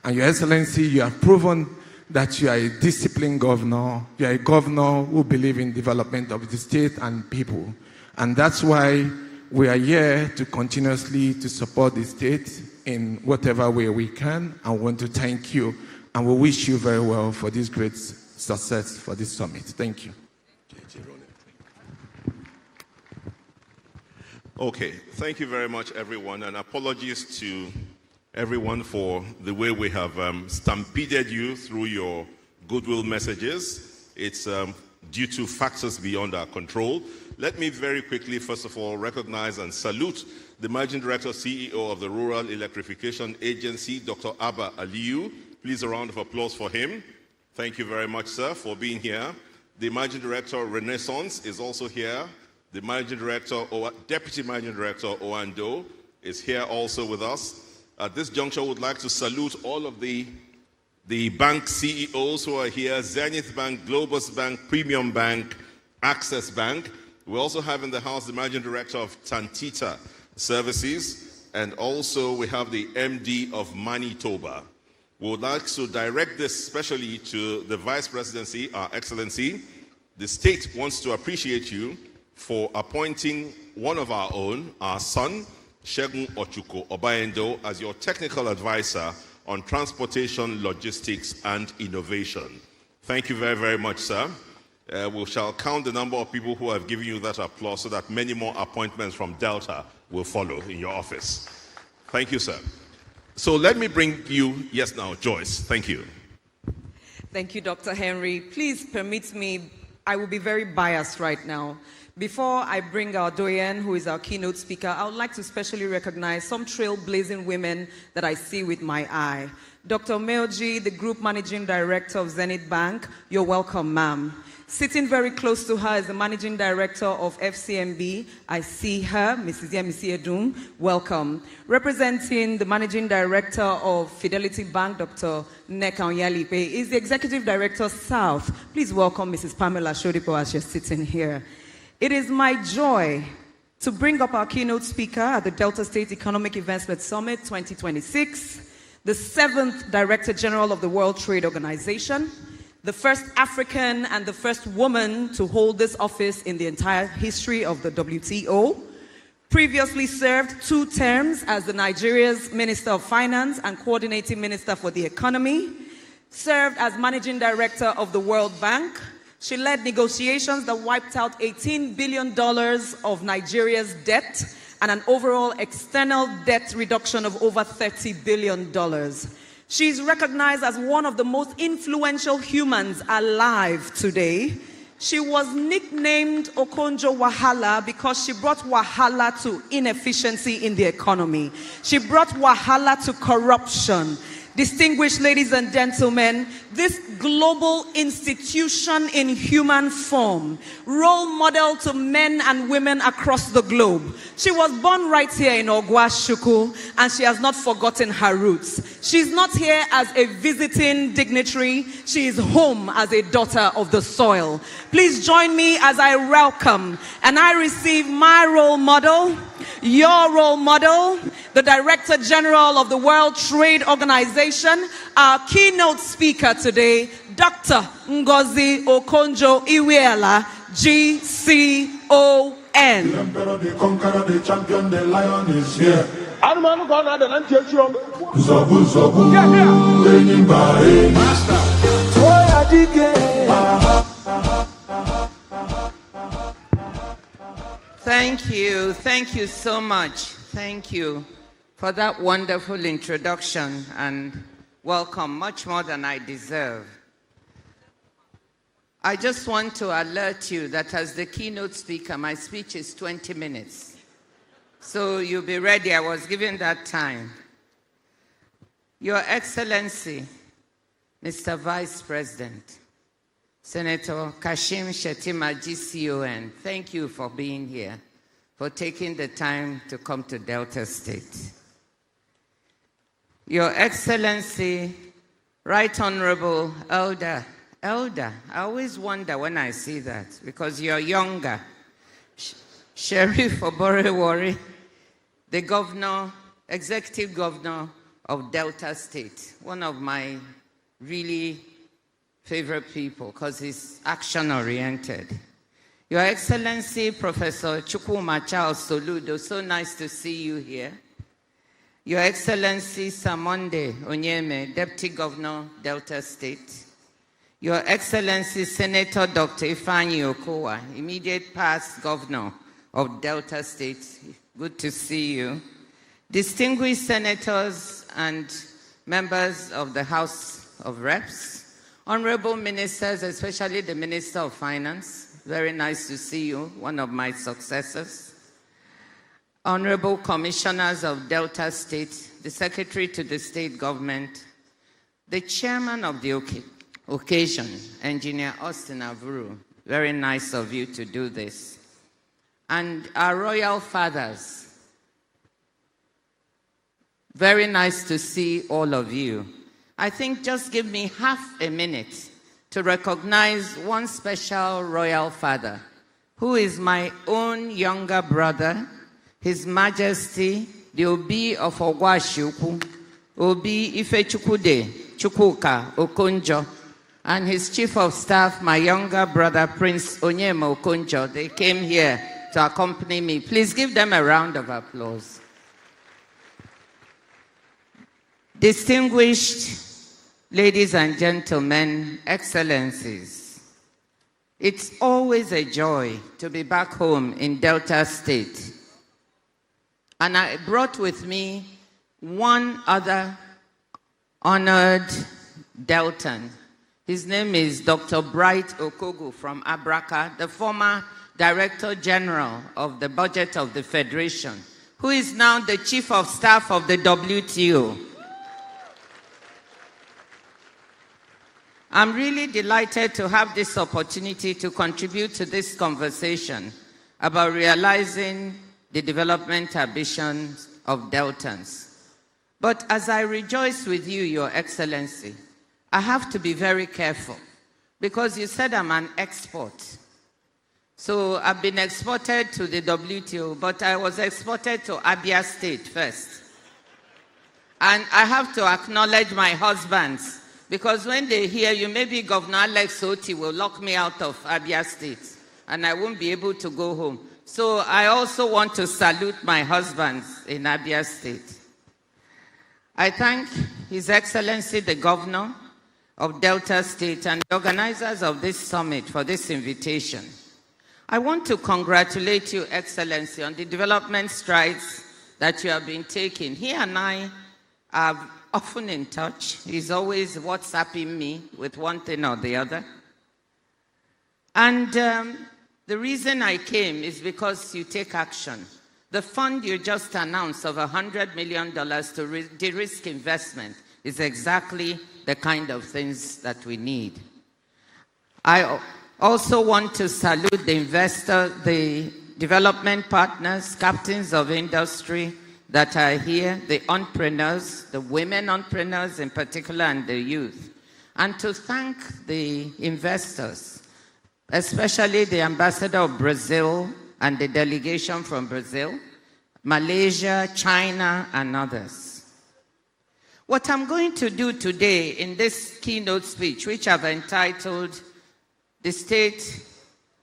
D: And Your Excellency, you have proven that you are a disciplined governor. You are a governor who believes in development of the state and people. And that's why we are here to continuously to support the state in whatever way we can. I want to thank you, and we wish you very well for this great success for this summit. Thank you.
O: Okay, thank you very much, everyone, and apologies to everyone for the way we have stampeded you through your goodwill messages. It's due to factors beyond our control. Let me very quickly, first of all, recognize and salute the Managing Director, CEO of the Rural Electrification Agency, Dr. Abba Aliyu. Please a round of applause for him. Thank you very much, sir, for being here. The Managing Director, Renaissance, is also here. The Managing Director, Deputy Managing Director, Oando, is here also with us. At this juncture, I would like to salute all of the bank CEOs who are here: Zenith Bank, Globus Bank, Premium Bank, Access Bank. We also have in the house the Managing Director of Tantita Services, and also we have the MD of Manitoba. We would like to direct this especially to the Vice Presidency, Our Excellency. The state wants to appreciate you for appointing one of our own, our son, Shegun Ochuko Obayendo, as your technical advisor on transportation, logistics, and innovation. Thank you very, very much, sir. We shall count the number of people who have given you that applause so that many more appointments from Delta will follow in your office. Thank you, sir. So let me bring you, yes now, Joyce. Thank you.
C: Thank you, Dr. Henry. Please permit me, I will be very biased right now. Before I bring our doyen, who is our keynote speaker, I would like to specially recognize some trailblazing women that I see with my eye. Dr. Meoji, the Group Managing Director of Zenith Bank, you're welcome, ma'am. Sitting very close to her is the Managing Director of FCMB. I see her, Mrs. Yemisi Edun, welcome. Representing the Managing Director of Fidelity Bank, Dr. Nneka Onyalipe, is the Executive Director, South. Please welcome Mrs. Pamela Shodipo as she's sitting here. It is my joy to bring up our keynote speaker at the Delta State Economic Investment Summit 2026, the 7th Director General of the World Trade Organization, the first African and the first woman to hold this office in the entire history of the WTO, previously served 2 terms as the Nigeria's Minister of Finance and Coordinating Minister for the Economy, served as Managing Director of the World Bank. She led negotiations that wiped out $18 billion of Nigeria's debt and an overall external debt reduction of over $30 billion. She's recognized as one of the most influential humans alive today. She was nicknamed Okonjo Wahala because she brought Wahala to inefficiency in the economy. She brought Wahala to corruption. Distinguished ladies and gentlemen, this global institution in human form, role model to men and women across the globe. She was born right here in Ogwashuku, and she has not forgotten her roots. She's not here as a visiting dignitary. She is home as a daughter of the soil. Please join me as I welcome and I receive my role model, your role model, the Director General of the World Trade Organization, our keynote speaker today, Dr. Ngozi Okonjo-Iweala, GCON.
M: The emperor, the conqueror, the champion, the lion is here. Zobu, zobu, anybody. Master.
F: Thank you so much. Thank you for that wonderful introduction and welcome, much more than I deserve. I just want to alert you that as the keynote speaker, my speech is 20 minutes. So you'll be ready. I was given that time. Your Excellency, Mr. Vice President, Senator Kashim Shettima, GCON, thank you for being here, for taking the time to come to Delta State. Your Excellency, Right Honorable Elder, I always wonder when I see that, because you're younger. Sheriff Oborewori, the governor, executive governor of Delta State, one of my really favorite people because he's action-oriented. Your Excellency, Professor Chukwuma Charles Soludo, so nice to see you here. Your Excellency, Samonde Onyeme, Deputy Governor, Delta State. Your Excellency, Senator Dr. Ifeanyi Okowa, immediate past Governor of Delta State. Good to see you. Distinguished senators and members of the House of Reps, Honorable ministers, especially the Minister of Finance, very nice to see you, one of my successors. Honorable Commissioners of Delta State, the Secretary to the State Government, the Chairman of the occasion, Engineer Austin Avuru, very nice of you to do this. And our royal fathers, very nice to see all of you. I think just give me half a minute to recognize one special royal father, who is my own younger brother, His Majesty, the Obi of Ogwashiukwu, Obi Ifechukwude Chukwuka Okonjo, and his Chief of Staff, my younger brother, Prince Onyema Okonjo. They came here to accompany me. Please give them a round of applause. Distinguished ladies and gentlemen, excellencies, it's always a joy to be back home in Delta State. And I brought with me one other honored Deltan. His name is Dr. Bright Okogu from Abraka, the former Director General of the Budget of the Federation, who is now the Chief of Staff of the WTO. I'm really delighted to have this opportunity to contribute to this conversation about realizing the development ambitions of Deltans. But as I rejoice with you, Your Excellency, I have to be very careful because you said I'm an export. So I've been exported to the WTO, but I was exported to Abia State first. And I have to acknowledge my husbands, because when they hear you, maybe Governor Alex Oti will lock me out of Abia State and I won't be able to go home. So I also want to salute my husbands in Abia State. I thank His Excellency the Governor of Delta State and the organizers of this summit for this invitation. I want to congratulate you, Excellency, on the development strides that you have been taking. He and I are often in touch. He's always WhatsApping me with one thing or the other. And the reason I came is because you take action. The fund you just announced of $100 million to de-risk investment is exactly the kind of things that we need. I also want to salute the investor, the development partners, captains of industry that are here, the entrepreneurs, the women entrepreneurs in particular, and the youth. And to thank the investors, especially the ambassador of Brazil and the delegation from Brazil, Malaysia, China, and others. What I'm going to do today in this keynote speech, which I've entitled The State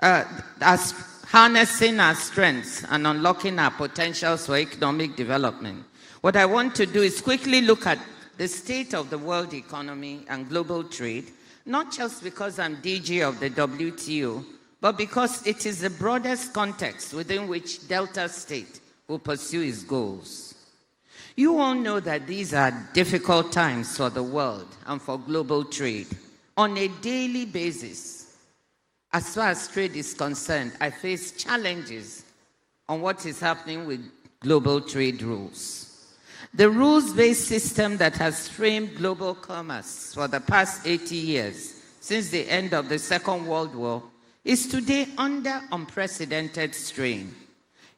F: as Harnessing Our Strengths and Unlocking Our Potentials for Economic Development. What I want to do is quickly look at the state of the world economy and global trade, not just because I'm DG of the WTO, but because it is the broadest context within which Delta State will pursue its goals. You all know that these are difficult times for the world and for global trade. On a daily basis, as far as trade is concerned, I face challenges on what is happening with global trade rules. The rules-based system that has framed global commerce for the past 80 years, since the end of the Second World War, is today under unprecedented strain.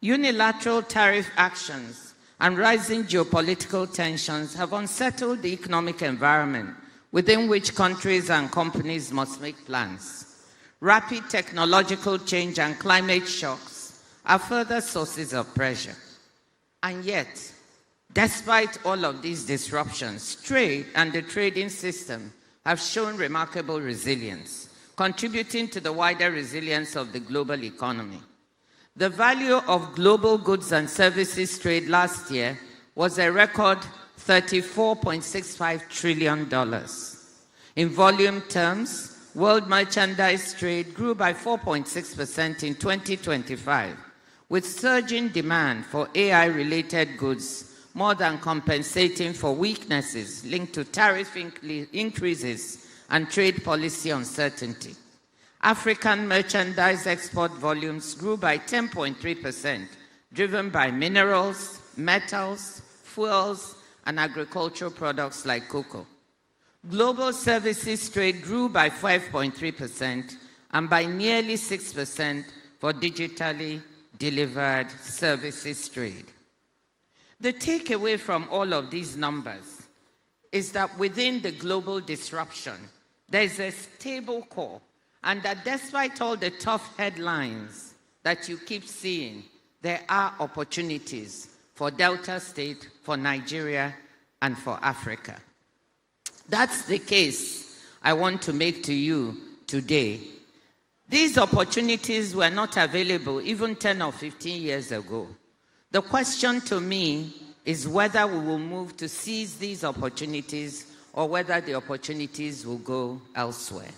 F: Unilateral tariff actions and rising geopolitical tensions have unsettled the economic environment within which countries and companies must make plans. Rapid technological change and climate shocks are further sources of pressure. And yet, despite all of these disruptions, trade and the trading system have shown remarkable resilience, contributing to the wider resilience of the global economy. The value of global goods and services trade last year was a record $34.65 trillion. In volume terms, world merchandise trade grew by 4.6% in 2025, with surging demand for AI-related goods more than compensating for weaknesses linked to tariff increases and trade policy uncertainty. African merchandise export volumes grew by 10.3%, driven by minerals, metals, fuels, and agricultural products like cocoa. Global services trade grew by 5.3% and by nearly 6% for digitally delivered services trade. The takeaway from all of these numbers is that within the global disruption, there is a stable core, and that despite all the tough headlines that you keep seeing, there are opportunities for Delta State, for Nigeria, and for Africa. That's the case I want to make to you today. These opportunities were not available even 10 or 15 years ago. The question to me is whether we will move to seize these opportunities or whether the opportunities will go elsewhere.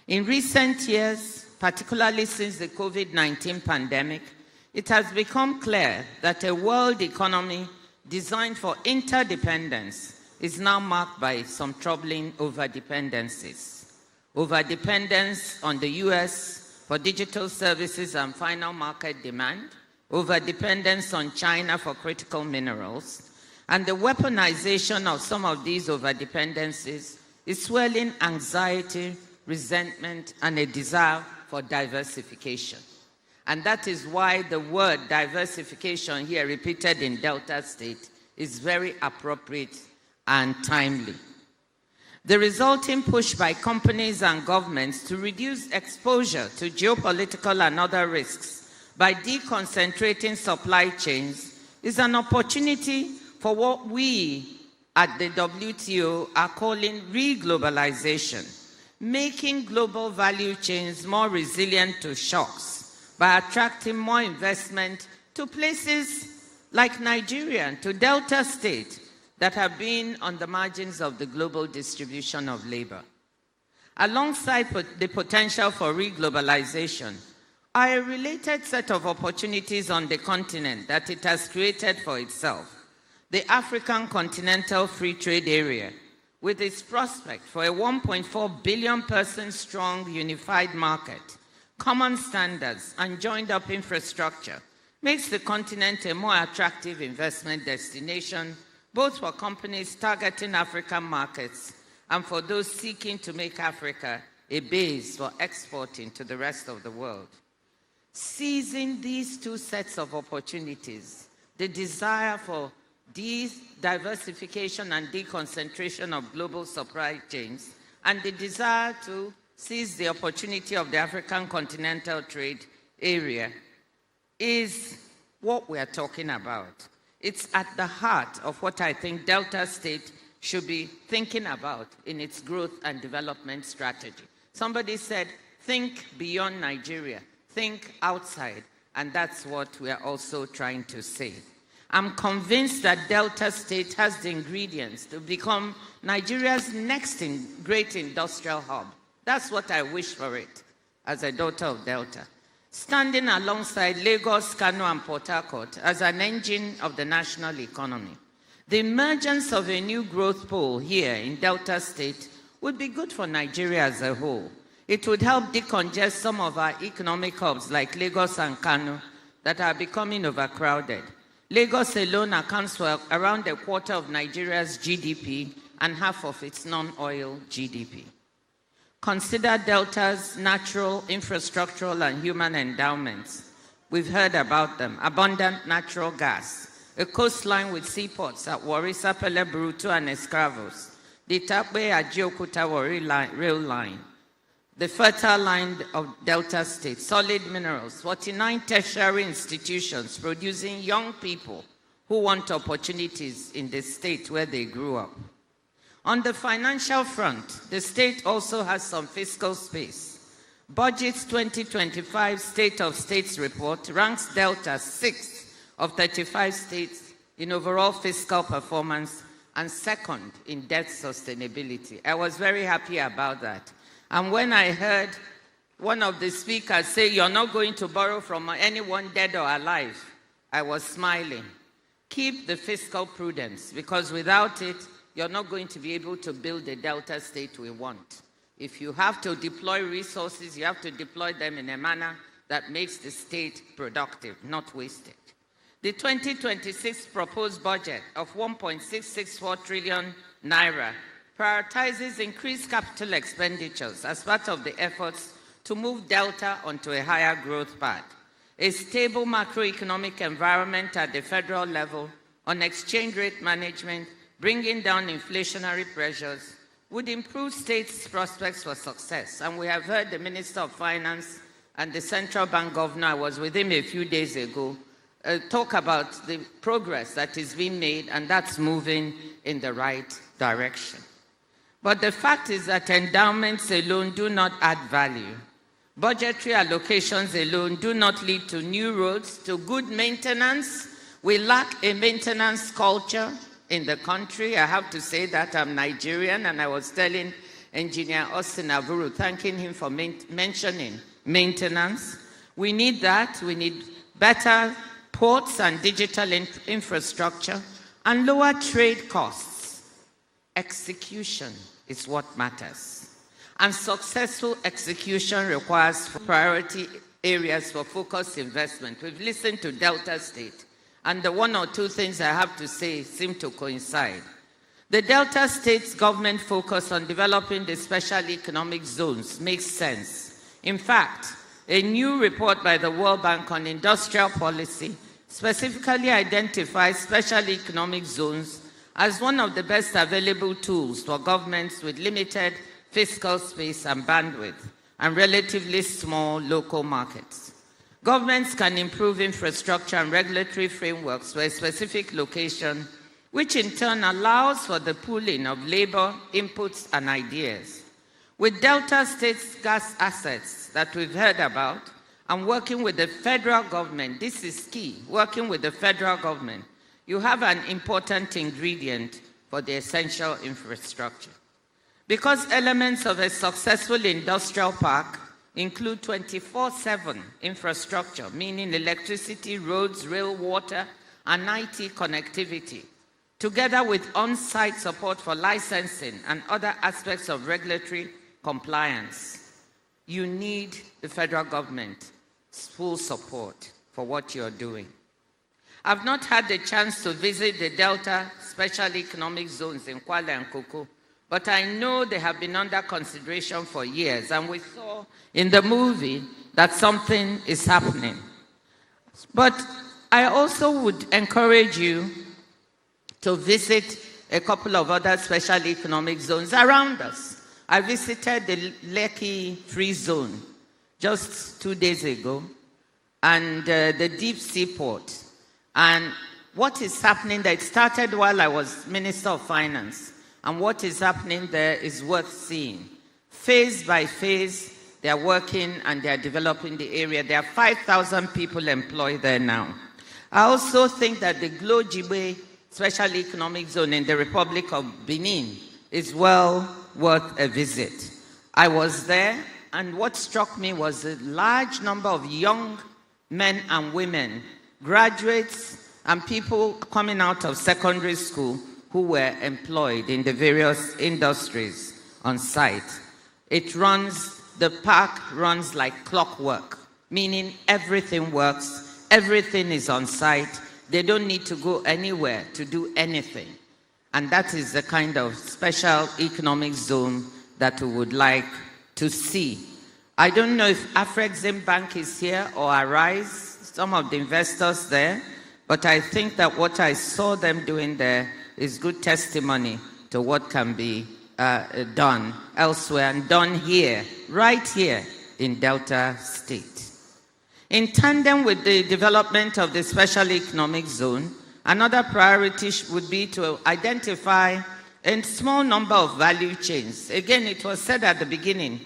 F: In recent years, particularly since the COVID-19 pandemic, it has become clear that a world economy designed for interdependence is now marked by some troubling overdependencies. Overdependence on the US for digital services and final market demand, overdependence on China for critical minerals, and the weaponization of some of these overdependencies is swelling anxiety, resentment, and a desire for diversification. And that is why the word diversification here repeated in Delta State is very appropriate and timely. The resulting push by companies and governments to reduce exposure to geopolitical and other risks by deconcentrating supply chains is an opportunity for what we at the WTO are calling re-globalization, making global value chains more resilient to shocks by attracting more investment to places like Nigeria and to Delta State that have been on the margins of the global distribution of labor. Alongside the potential for re-globalization are a related set of opportunities on the continent that it has created for itself. The African Continental Free Trade Area, with its prospect for a 1.4 billion person strong unified market, common standards, and joined-up infrastructure, makes the continent a more attractive investment destination, both for companies targeting African markets and for those seeking to make Africa a base for exporting to the rest of the world. Seizing these two sets of opportunities, the desire for diversification and deconcentration of global supply chains, and the desire to seize the opportunity of the African Continental Trade Area is what we are talking about. It's at the heart of what I think Delta State should be thinking about in its growth and development strategy. Somebody said, think beyond Nigeria, think outside, and that's what we are also trying to say. I'm convinced that Delta State has the ingredients to become Nigeria's next great industrial hub. That's what I wish for it as a daughter of Delta. Standing alongside Lagos, Kano, and Port Harcourt as an engine of the national economy. The emergence of a new growth pole here in Delta State would be good for Nigeria as a whole. It would help decongest some of our economic hubs like Lagos and Kano that are becoming overcrowded. Lagos alone accounts for around a quarter of Nigeria's GDP and half of its non-oil GDP. Consider Delta's natural, infrastructural, and human endowments. We've heard about them. Abundant natural gas, a coastline with seaports at Warri, Sapele, Burutu, and Escravos, the Itape-Ajaokuta-Warri rail line, the fertile land of Delta State, solid minerals, 49 tertiary institutions producing young people who want opportunities in the state where they grew up. On the financial front, the state also has some fiscal space. Budget's 2025 State of States report ranks Delta 6th of 35 states in overall fiscal performance and second in debt sustainability. I was very happy about that. And when I heard one of the speakers say, you're not going to borrow from anyone dead or alive, I was smiling. Keep the fiscal prudence, because without it, you're not going to be able to build the Delta state we want. If you have to deploy resources, you have to deploy them in a manner that makes the state productive, not wasted. The 2026 proposed budget of 1.664 trillion naira prioritizes increased capital expenditures as part of the efforts to move Delta onto a higher growth path. A stable macroeconomic environment at the federal level on exchange rate management, bringing down inflationary pressures, would improve states' prospects for success. And we have heard the Minister of Finance and the Central Bank Governor, I was with him a few days ago, talk about the progress that is being made, and that's moving in the right direction. But the fact is that endowments alone do not add value. Budgetary allocations alone do not lead to new roads, to good maintenance. We lack a maintenance culture in the country. I have to say that I'm Nigerian, and I was telling Engineer Austin Avuru, thanking him for mentioning maintenance. We need that. We need better ports and digital infrastructure and lower trade costs. Execution is what matters. And successful execution requires priority areas for focused investment. We've listened to Delta State, and the one or two things I have to say seem to coincide. The Delta State's government focus on developing the special economic zones makes sense. In fact, a new report by the World Bank on industrial policy specifically identifies special economic zones as one of the best available tools for governments with limited fiscal space and bandwidth and relatively small local markets. Governments can improve infrastructure and regulatory frameworks for a specific location, which in turn allows for the pooling of labor, inputs, and ideas. With Delta State's gas assets that we've heard about, and working with the federal government, this is key, working with the federal government, you have an important ingredient for the essential infrastructure. Because elements of a successful industrial park include 24/7 infrastructure, meaning electricity, roads, rail, water, and IT connectivity, together with on-site support for licensing and other aspects of regulatory compliance, you need the federal government's full support for what you're doing. I've not had the chance to visit the Delta Special Economic Zones in Kwale and Koko, but I know they have been under consideration for years, and we saw in the movie that something is happening. But I also would encourage you to visit a couple of other special economic zones around us. I visited the Lekki Free Zone just 2 days ago, and the deep sea port. And what is happening there, it started while I was Minister of Finance, and what is happening there is worth seeing. Phase by phase, they are working and they are developing the area. There are 5,000 people employed there now. I also think that the Glo-Jigbe Special Economic Zone in the Republic of Benin is well worth a visit. I was there, and what struck me was a large number of young men and women, graduates and people coming out of secondary school who were employed in the various industries on site. The park runs like clockwork, meaning everything works, everything is on site. They don't need to go anywhere to do anything. And that is the kind of special economic zone that we would like to see. I don't know if Afrexim Bank is here or Arise, some of the investors there, but I think that what I saw them doing there is good testimony to what can be done elsewhere and done here, right here in Delta State. In tandem with the development of the special economic zone, another priority would be to identify a small number of value chains. Again, it was said at the beginning,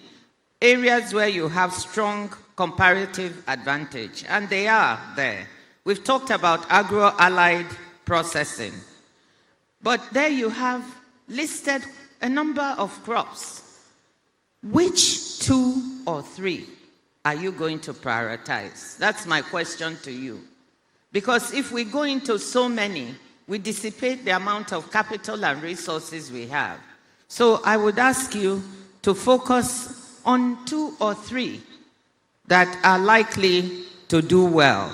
F: areas where you have strong comparative advantage, and they are there. We've talked about agro-allied processing, but there you have listed a number of crops. Which 2 or 3 are you going to prioritize? That's my question to you. Because if we go into so many, we dissipate the amount of capital and resources we have. So I would ask you to focus on 2 or 3 that are likely to do well.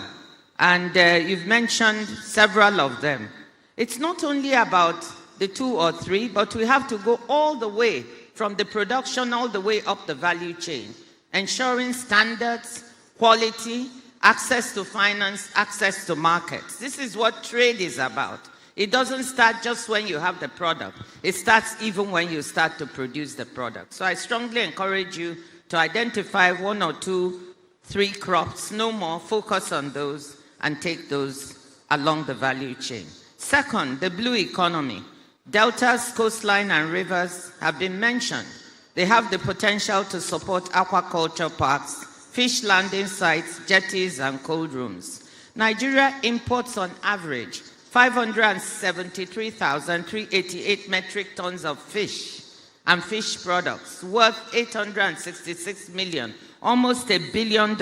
F: And you've mentioned several of them. It's not only about the 2 or 3, but we have to go all the way from the production all the way up the value chain, ensuring standards, quality, access to finance, access to markets. This is what trade is about. It doesn't start just when you have the product. It starts even when you start to produce the product. So I strongly encourage you to identify 1 or 2, 3 crops, no more, focus on those and take those along the value chain. Second, the blue economy. Deltas, coastline, and rivers have been mentioned. They have the potential to support aquaculture parks, fish landing sites, jetties, and cold rooms. Nigeria imports on average 573,388 metric tons of fish and fish products, worth $866 million, almost $1 billion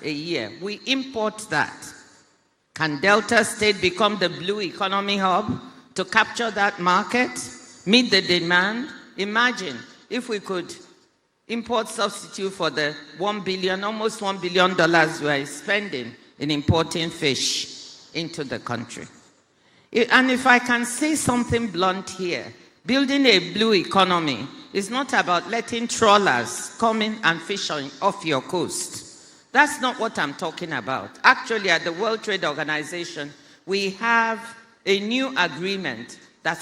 F: a year. We import that. Can Delta State become the blue economy hub to capture that market, meet the demand? Imagine if we could import substitute for the $1 billion, almost $1 billion we're spending in importing fish into the country. And if I can say something blunt here, building a blue economy is not about letting trawlers come in and fish off your coast. That's not what I'm talking about. Actually, at the World Trade Organization, we have a new agreement that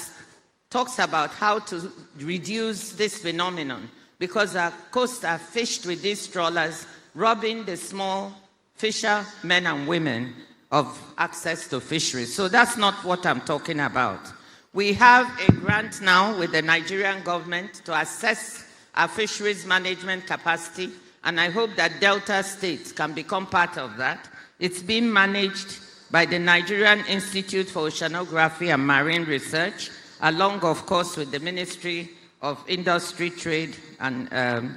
F: talks about how to reduce this phenomenon, because our coasts are fished with these trawlers, robbing the small fishermen and women of access to fisheries. So that's not what I'm talking about. We have a grant now with the Nigerian government to assess our fisheries management capacity, and I hope that Delta State can become part of that. It's being managed by the Nigerian Institute for Oceanography and Marine Research, along, of course, with the Ministry of Industry, Trade, and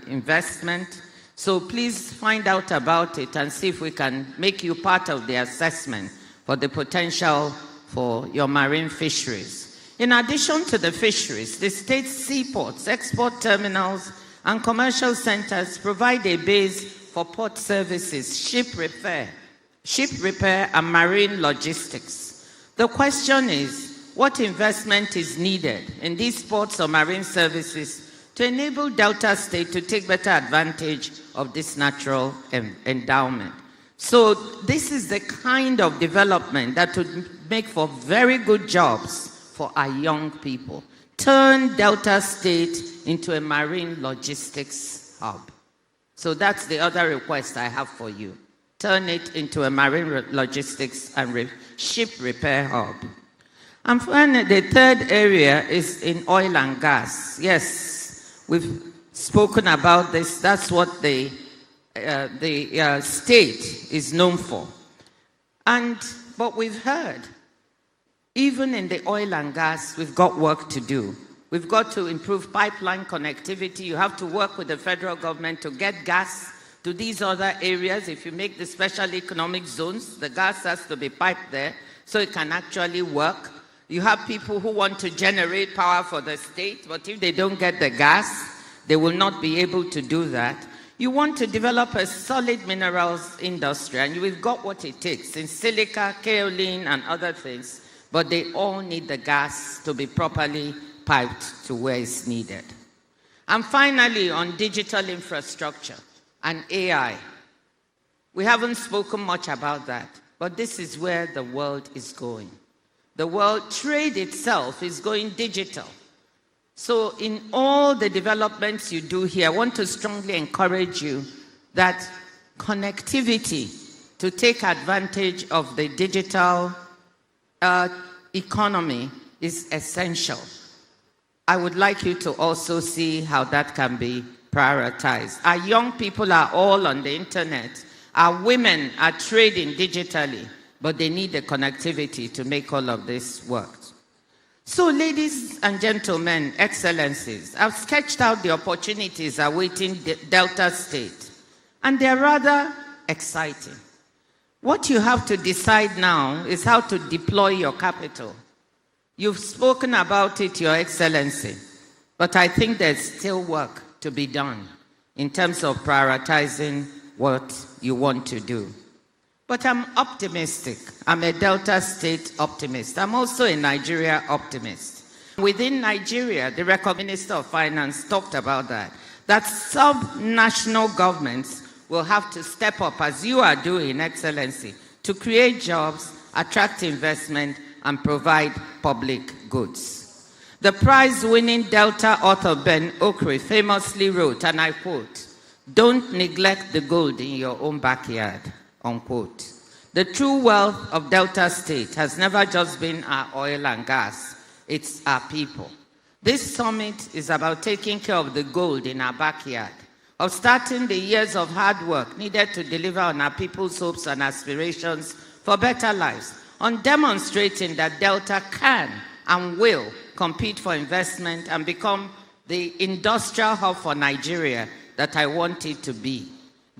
F: Investment. So please find out about it and see if we can make you part of the assessment for the potential for your marine fisheries. In addition to the fisheries, the state's seaports, export terminals, and commercial centers provide a base for port services, ship repair, and marine logistics. The question is, what investment is needed in these ports or marine services to enable Delta State to take better advantage of this natural endowment? So this is the kind of development that would make for very good jobs for our young people. Turn Delta State into a marine logistics hub. So that's the other request I have for you. Turn it into a marine logistics and ship repair hub. And finally, the third area is in oil and gas. Yes, we've spoken about this. That's what the state is known for. But we've heard, even in the oil and gas, we've got work to do. We've got to improve pipeline connectivity. You have to work with the federal government to get gas to these other areas. If you make the special economic zones, the gas has to be piped there so it can actually work. You have people who want to generate power for the state, but if they don't get the gas, they will not be able to do that. You want to develop a solid minerals industry, and we've got what it takes in silica, kaolin, and other things, but they all need the gas to be properly piped to where it's needed. And finally, on digital infrastructure and AI. We haven't spoken much about that, but this is where the world is going. The world trade itself is going digital. So in all the developments you do here, I want to strongly encourage you that connectivity to take advantage of the digital economy is essential. I would like you to also see how that can be prioritized. Our young people are all on the internet. Our women are trading digitally, but they need the connectivity to make all of this work. So, ladies and gentlemen, excellencies, I've sketched out the opportunities awaiting Delta State, and they're rather exciting. What you have to decide now is how to deploy your capital You've spoken about it, Your Excellency, but I think there's still work to be done in terms of prioritizing what you want to do. But I'm optimistic. I'm a Delta State optimist. I'm also a Nigeria optimist. Within Nigeria, the Minister of Finance talked about that sub-national governments will have to step up, as you are doing, Excellency, to create jobs, attract investment, and provide public goods. The prize-winning Delta author Ben Okri famously wrote, and I quote, "Don't neglect the gold in your own backyard," unquote. The true wealth of Delta State has never just been our oil and gas, it's our people. This summit is about taking care of the gold in our backyard, of starting the years of hard work needed to deliver on our people's hopes and aspirations for better lives, on demonstrating that Delta can and will compete for investment and become the industrial hub for Nigeria that I want it to be.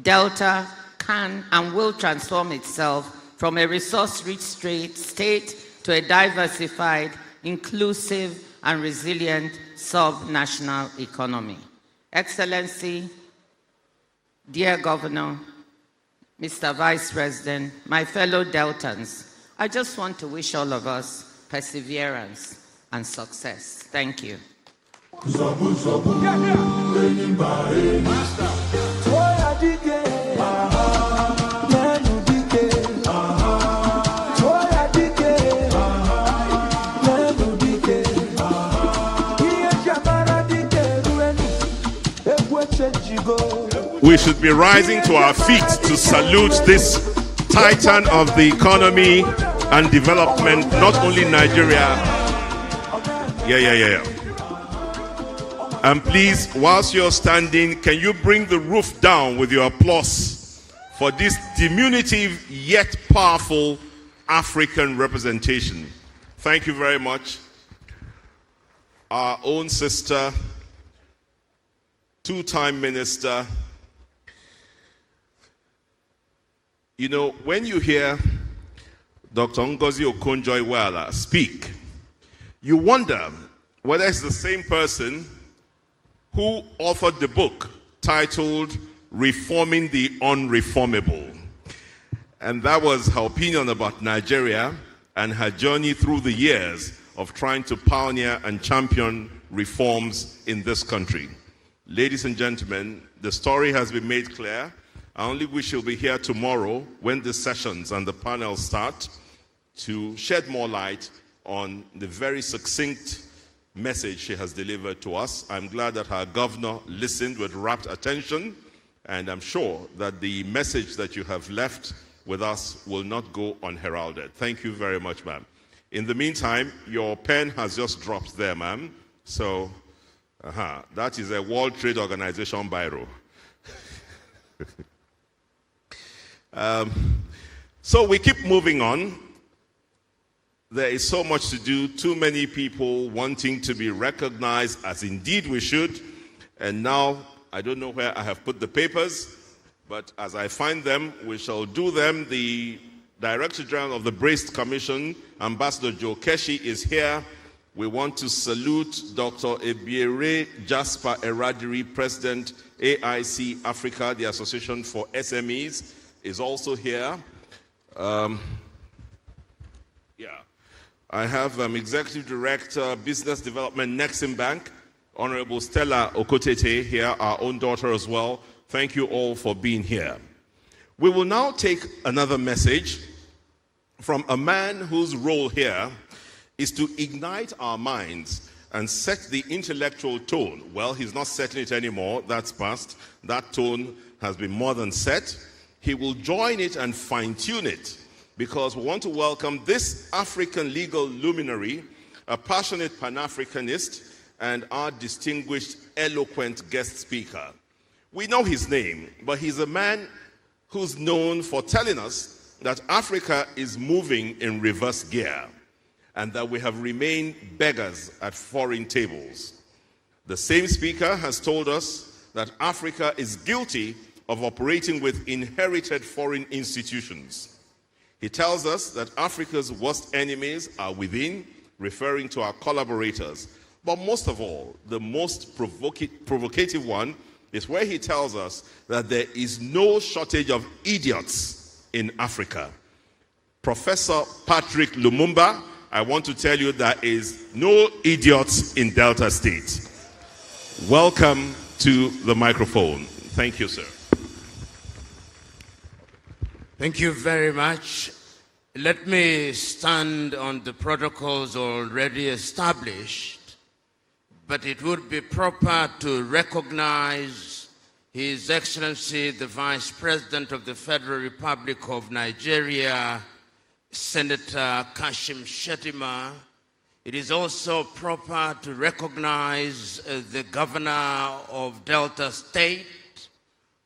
F: Delta can and will transform itself from a resource-rich state to a diversified, inclusive, and resilient sub-national economy. Excellency, dear Governor, Mr. Vice President, my fellow Deltans, I just want to wish all of us perseverance and success. Thank you.
O: We should be rising to our feet to salute this titan of the economy and development, not only Nigeria. Yeah. And please, whilst you're standing, can you bring the roof down with your applause for this diminutive yet powerful African representation? Thank you very much. Our own sister, two-time minister. You know, when you hear Dr. Ngozi Okonjo-Iweala speak, you wonder whether it's the same person who authored the book titled Reforming the Unreformable. And that was her opinion about Nigeria and her journey through the years of trying to pioneer and champion reforms in this country. Ladies and gentlemen, the story has been made clear. I only wish she'll be here tomorrow when the sessions and the panel start to shed more light on the very succinct message she has delivered to us. I'm glad that our governor listened with rapt attention, and I'm sure that the message that you have left with us will not go unheralded. Thank you very much, ma'am. In the meantime, your pen has just dropped there, ma'am. So, that is a World Trade Organization biro. So we keep moving on. There is so much to do, too many people wanting to be recognized, as indeed we should. And now, I don't know where I have put the papers, but as I find them, we shall do them. The Director General of the Braced Commission, Ambassador Joe Keshi, is here. We want to salute Dr. Ebiere Jasper Eradiri, President, AIC Africa, the Association for SMEs, is also here. I have Executive Director, Business Development, Nexim Bank, Honorable Stella Okotete here, our own daughter as well. Thank you all for being here. We will now take another message from a man whose role here is to ignite our minds and set the intellectual tone. Well, he's not setting it anymore. That's past. That tone has been more than set. He will join it and fine-tune it, because we want to welcome this African legal luminary, a passionate Pan-Africanist, and our distinguished, eloquent guest speaker. We know his name, but he's a man who's known for telling us that Africa is moving in reverse gear and that we have remained beggars at foreign tables. The same speaker has told us that Africa is guilty of operating with inherited foreign institutions. He tells us that Africa's worst enemies are within referring to our collaborators. But most of all, the most provocative one is where he tells us that there is no shortage of idiots in Africa. Professor Patrick Lumumba, I want to tell you there is no idiots in Delta State. Welcome to the microphone. Thank you, sir.
H: Thank you very much. Let me stand on the protocols already established, but it would be proper to recognize His Excellency, the Vice President of the Federal Republic of Nigeria, Senator Kashim Shettima. It is also proper to recognize the Governor of Delta State,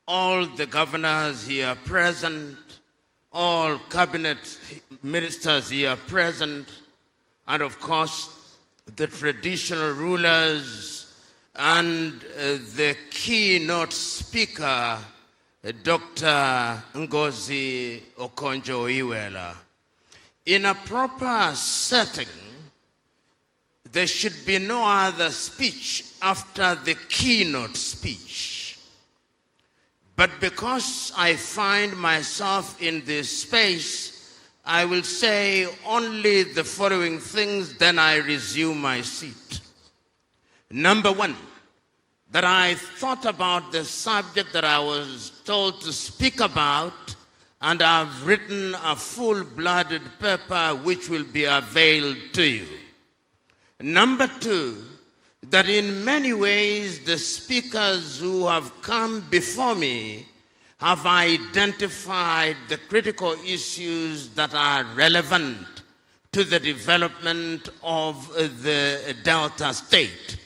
H: all the governors here present, all cabinet ministers here present, and of course the traditional rulers and the keynote speaker, Dr. Ngozi Okonjo-Iweala. In a proper setting, there should be no other speech after the keynote speech. But because I find myself in this space, I will say only the following things, then I resume my seat. Number one, that I thought about the subject that I was told to speak about, and I've written a full-blooded paper which will be availed to you. Number two, that in many ways the speakers who have come before me have identified the critical issues that are relevant to the development of the Delta State.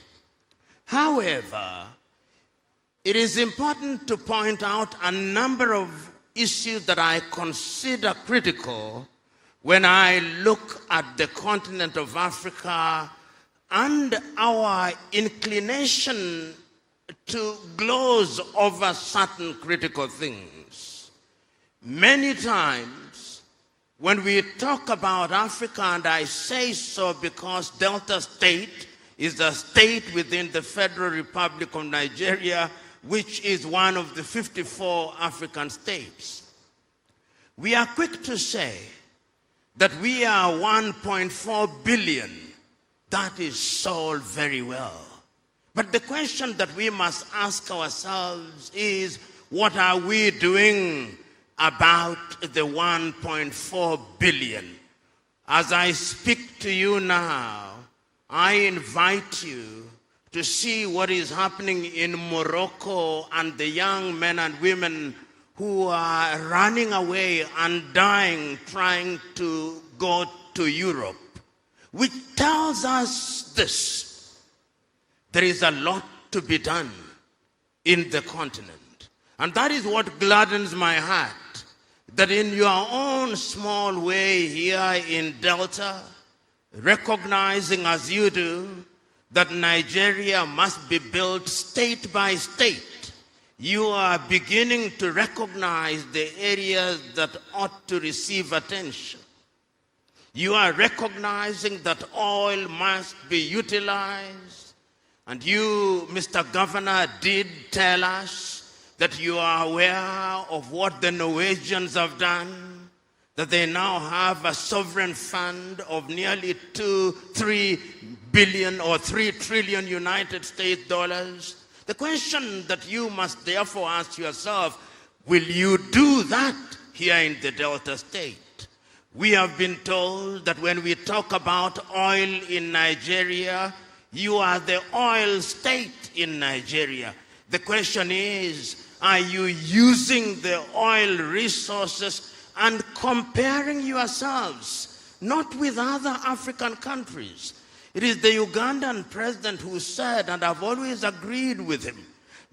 H: However, it is important to point out a number of issues that I consider critical when I look at the continent of Africa and our inclination to gloss over certain critical things. Many times when we talk about Africa, and I say so because Delta State is a state within the Federal Republic of Nigeria, which is one of the 54 African states. We are quick to say that we are 1.4 billion. That is solved very well. But the question that we must ask ourselves is, what are we doing about the 1.4 billion? As I speak to you now, I invite you to see what is happening in Morocco and the young men and women who are running away and dying trying to go to Europe, which tells us this: there is a lot to be done in the continent. And that is what gladdens my heart, that in your own small way here in Delta, recognizing as you do that Nigeria must be built state by state, you are beginning to recognize the areas that ought to receive attention. You are recognizing that oil must be utilized. And you, Mr. Governor, did tell us that you are aware of what the Norwegians have done, that they now have a sovereign fund of nearly 3 billion or 3 trillion United States dollars. The question that you must therefore ask yourself, will you do that here in the Delta State? We have been told that when we talk about oil in Nigeria, you are the oil state in Nigeria. The question is, are you using the oil resources and comparing yourselves, not with other African countries? It is the Ugandan president who said, and I've always agreed with him,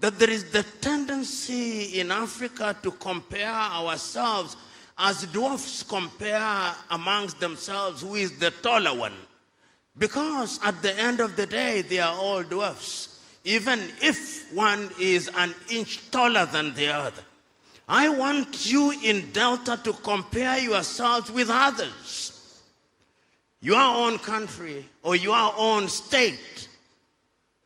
H: that there is the tendency in Africa to compare ourselves as dwarfs compare amongst themselves who is the taller one. Because at the end of the day, they are all dwarfs, even if one is an inch taller than the other. I want you in Delta to compare yourselves with others. your own country or your own state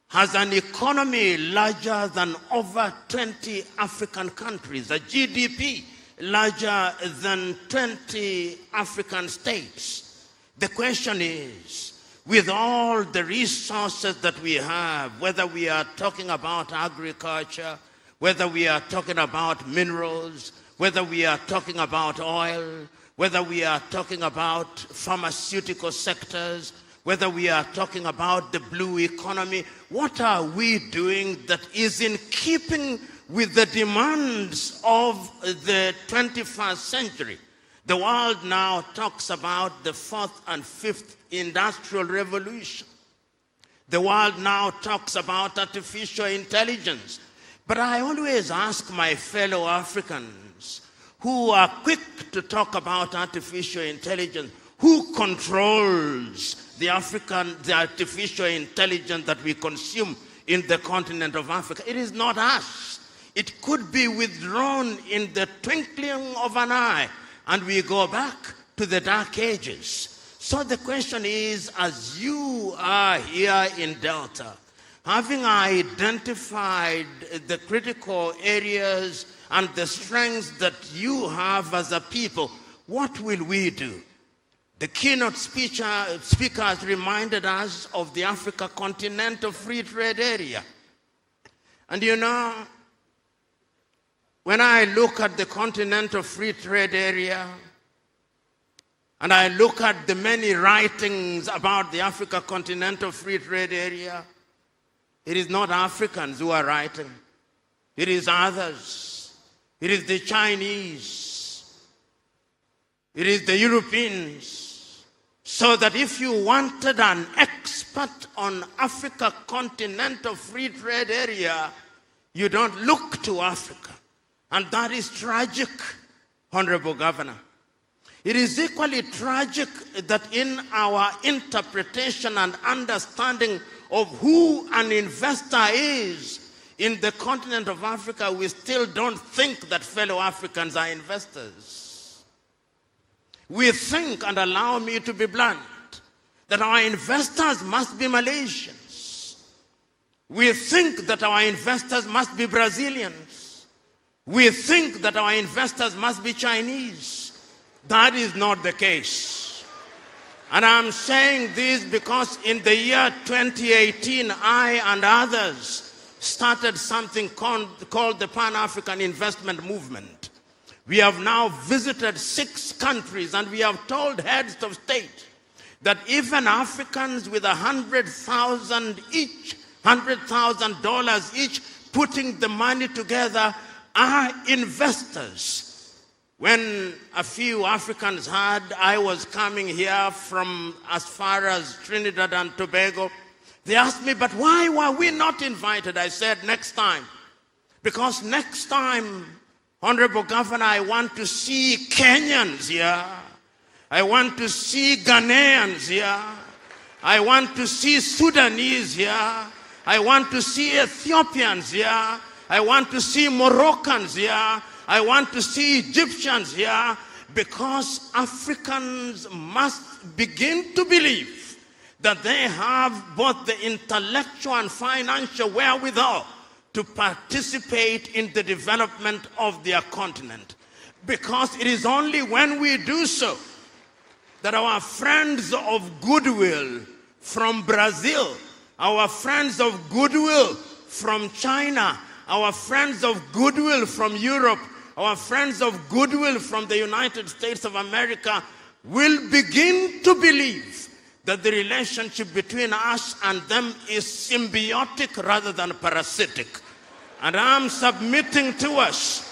H: has an economy larger than over 20 African countries, a GDP larger than 20 African states. The question is, with all the resources that we have, whether we are talking about agriculture, whether we are talking about minerals, whether we are talking about oil, whether we are talking about pharmaceutical sectors, whether we are talking about the blue economy, what are we doing that is in keeping with the demands of the 21st century? The world now talks about the 4th and 5th industrial revolution. The world now talks about artificial intelligence. But I always ask my fellow Africans who are quick to talk about artificial intelligence, who controls the artificial intelligence that we consume in the continent of Africa? It is not us. It could be withdrawn in the twinkling of an eye, and we go back to the dark ages. So the question is, as you are here in Delta, having identified the critical areas and the strengths that you have as a people, what will we do? The keynote speakers reminded us of the Africa Continental Free Trade Area. And you know, when I look at the Continental Free Trade Area, and I look at the many writings about the Africa Continental Free Trade Area, it is not Africans who are writing. It is others. It is the Chinese. It is the Europeans. So that if you wanted an expert on Africa Continental Free Trade Area, you don't look to Africa. And that is tragic, Honorable Governor. It is equally tragic that in our interpretation and understanding of who an investor is in the continent of Africa, we still don't think that fellow Africans are investors. We think, and allow me to be blunt, that our investors must be Malaysians. We think that our investors must be Brazilians. We think that our investors must be Chinese. That is not the case. And I'm saying this because in the year 2018, I and others started something called the Pan-African Investment Movement. We have now visited 6 countries, and we have told heads of state that even Africans with $100,000 each, putting the money together, are investors. When a few Africans heard I was coming here from as far as Trinidad and Tobago, they asked me, but why were we not invited? I said, next time. Because next time, Honorable Governor, I want to see Kenyans here. I want to see Ghanaians here. I want to see Sudanese here. I want to see Ethiopians here. I want to see Moroccans here. I want to see Egyptians here, because Africans must begin to believe that they have both the intellectual and financial wherewithal to participate in the development of their continent. Because it is only when we do so that our friends of goodwill from Brazil, our friends of goodwill from China, our friends of goodwill from Europe, our friends of goodwill from the United States of America will begin to believe that the relationship between us and them is symbiotic rather than parasitic. And I'm submitting to us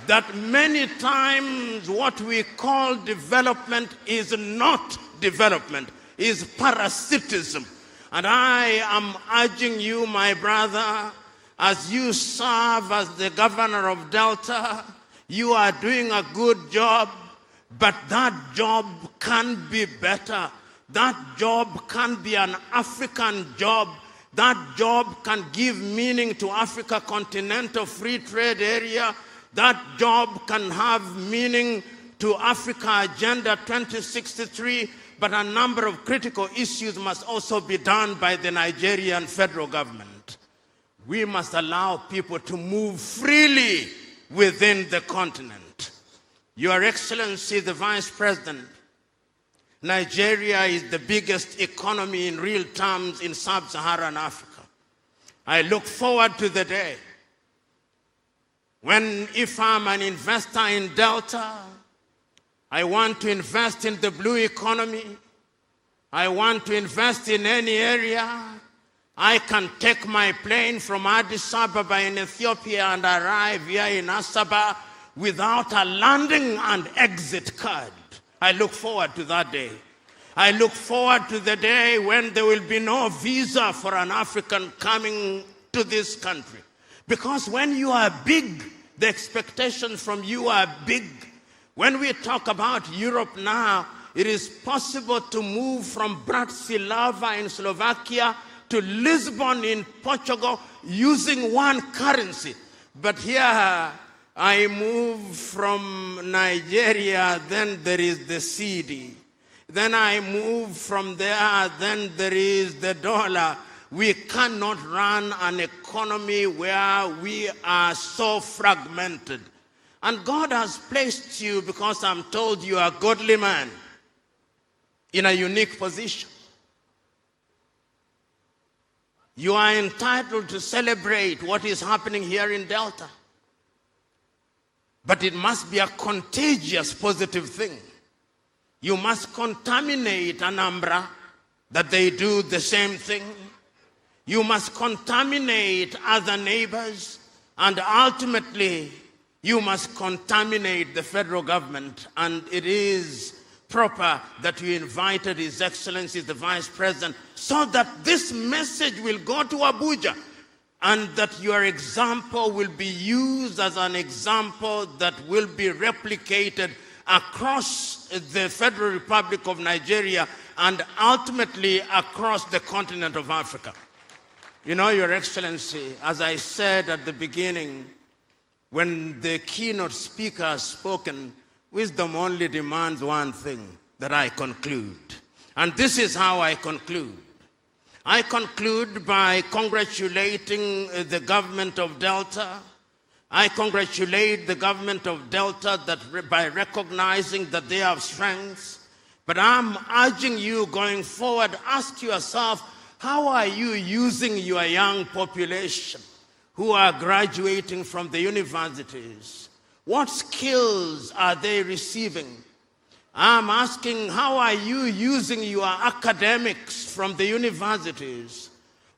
H: that many times what we call development is not development, is parasitism. And I am urging you, my brother, as you serve as the governor of Delta, you are doing a good job, but that job can be better. That job can be an African job. That job can give meaning to Africa Continental Free Trade Area. That job can have meaning to Africa Agenda 2063. but a number of critical issues must also be done by the Nigerian federal government. We must allow people to move freely within the continent. Your Excellency, the Vice President, Nigeria is the biggest economy in real terms in sub-Saharan Africa. I look forward to the day when, if I'm an investor in Delta, I want to invest in the blue economy, I want to invest in any area, I can take my plane from Addis Ababa in Ethiopia and arrive here in Asaba without a landing and exit card. I look forward to that day. I look forward to the day when there will be no visa for an African coming to this country. Because when you are big, the expectations from you are big. When we talk about Europe now, it is possible to move from Bratislava in Slovakia to Lisbon in Portugal using one currency. But here I move from Nigeria, then there is the cedi. Then I move from there, then there is the dollar. We cannot run an economy where we are so fragmented. And God has placed you, because I'm told you are a godly man, in a unique position. You are entitled to celebrate what is happening here in Delta. But it must be a contagious positive thing. You must contaminate Anambra, that they do the same thing. You must contaminate other neighbors, and ultimately, you must contaminate the federal government. And it is proper that you invited His Excellency, the Vice President, so that this message will go to Abuja, and that your example will be used as an example that will be replicated across the Federal Republic of Nigeria and ultimately across the continent of Africa. You know, Your Excellency, as I said at the beginning, when the keynote speaker has spoken, wisdom only demands one thing, that I conclude. And this is how I conclude. I conclude by congratulating the government of Delta. I congratulate the government of Delta by recognizing that they have strengths. But I'm urging you going forward, ask yourself, how are you using your young population who are graduating from the universities? What skills are they receiving? I'm asking, how are you using your academics from the universities?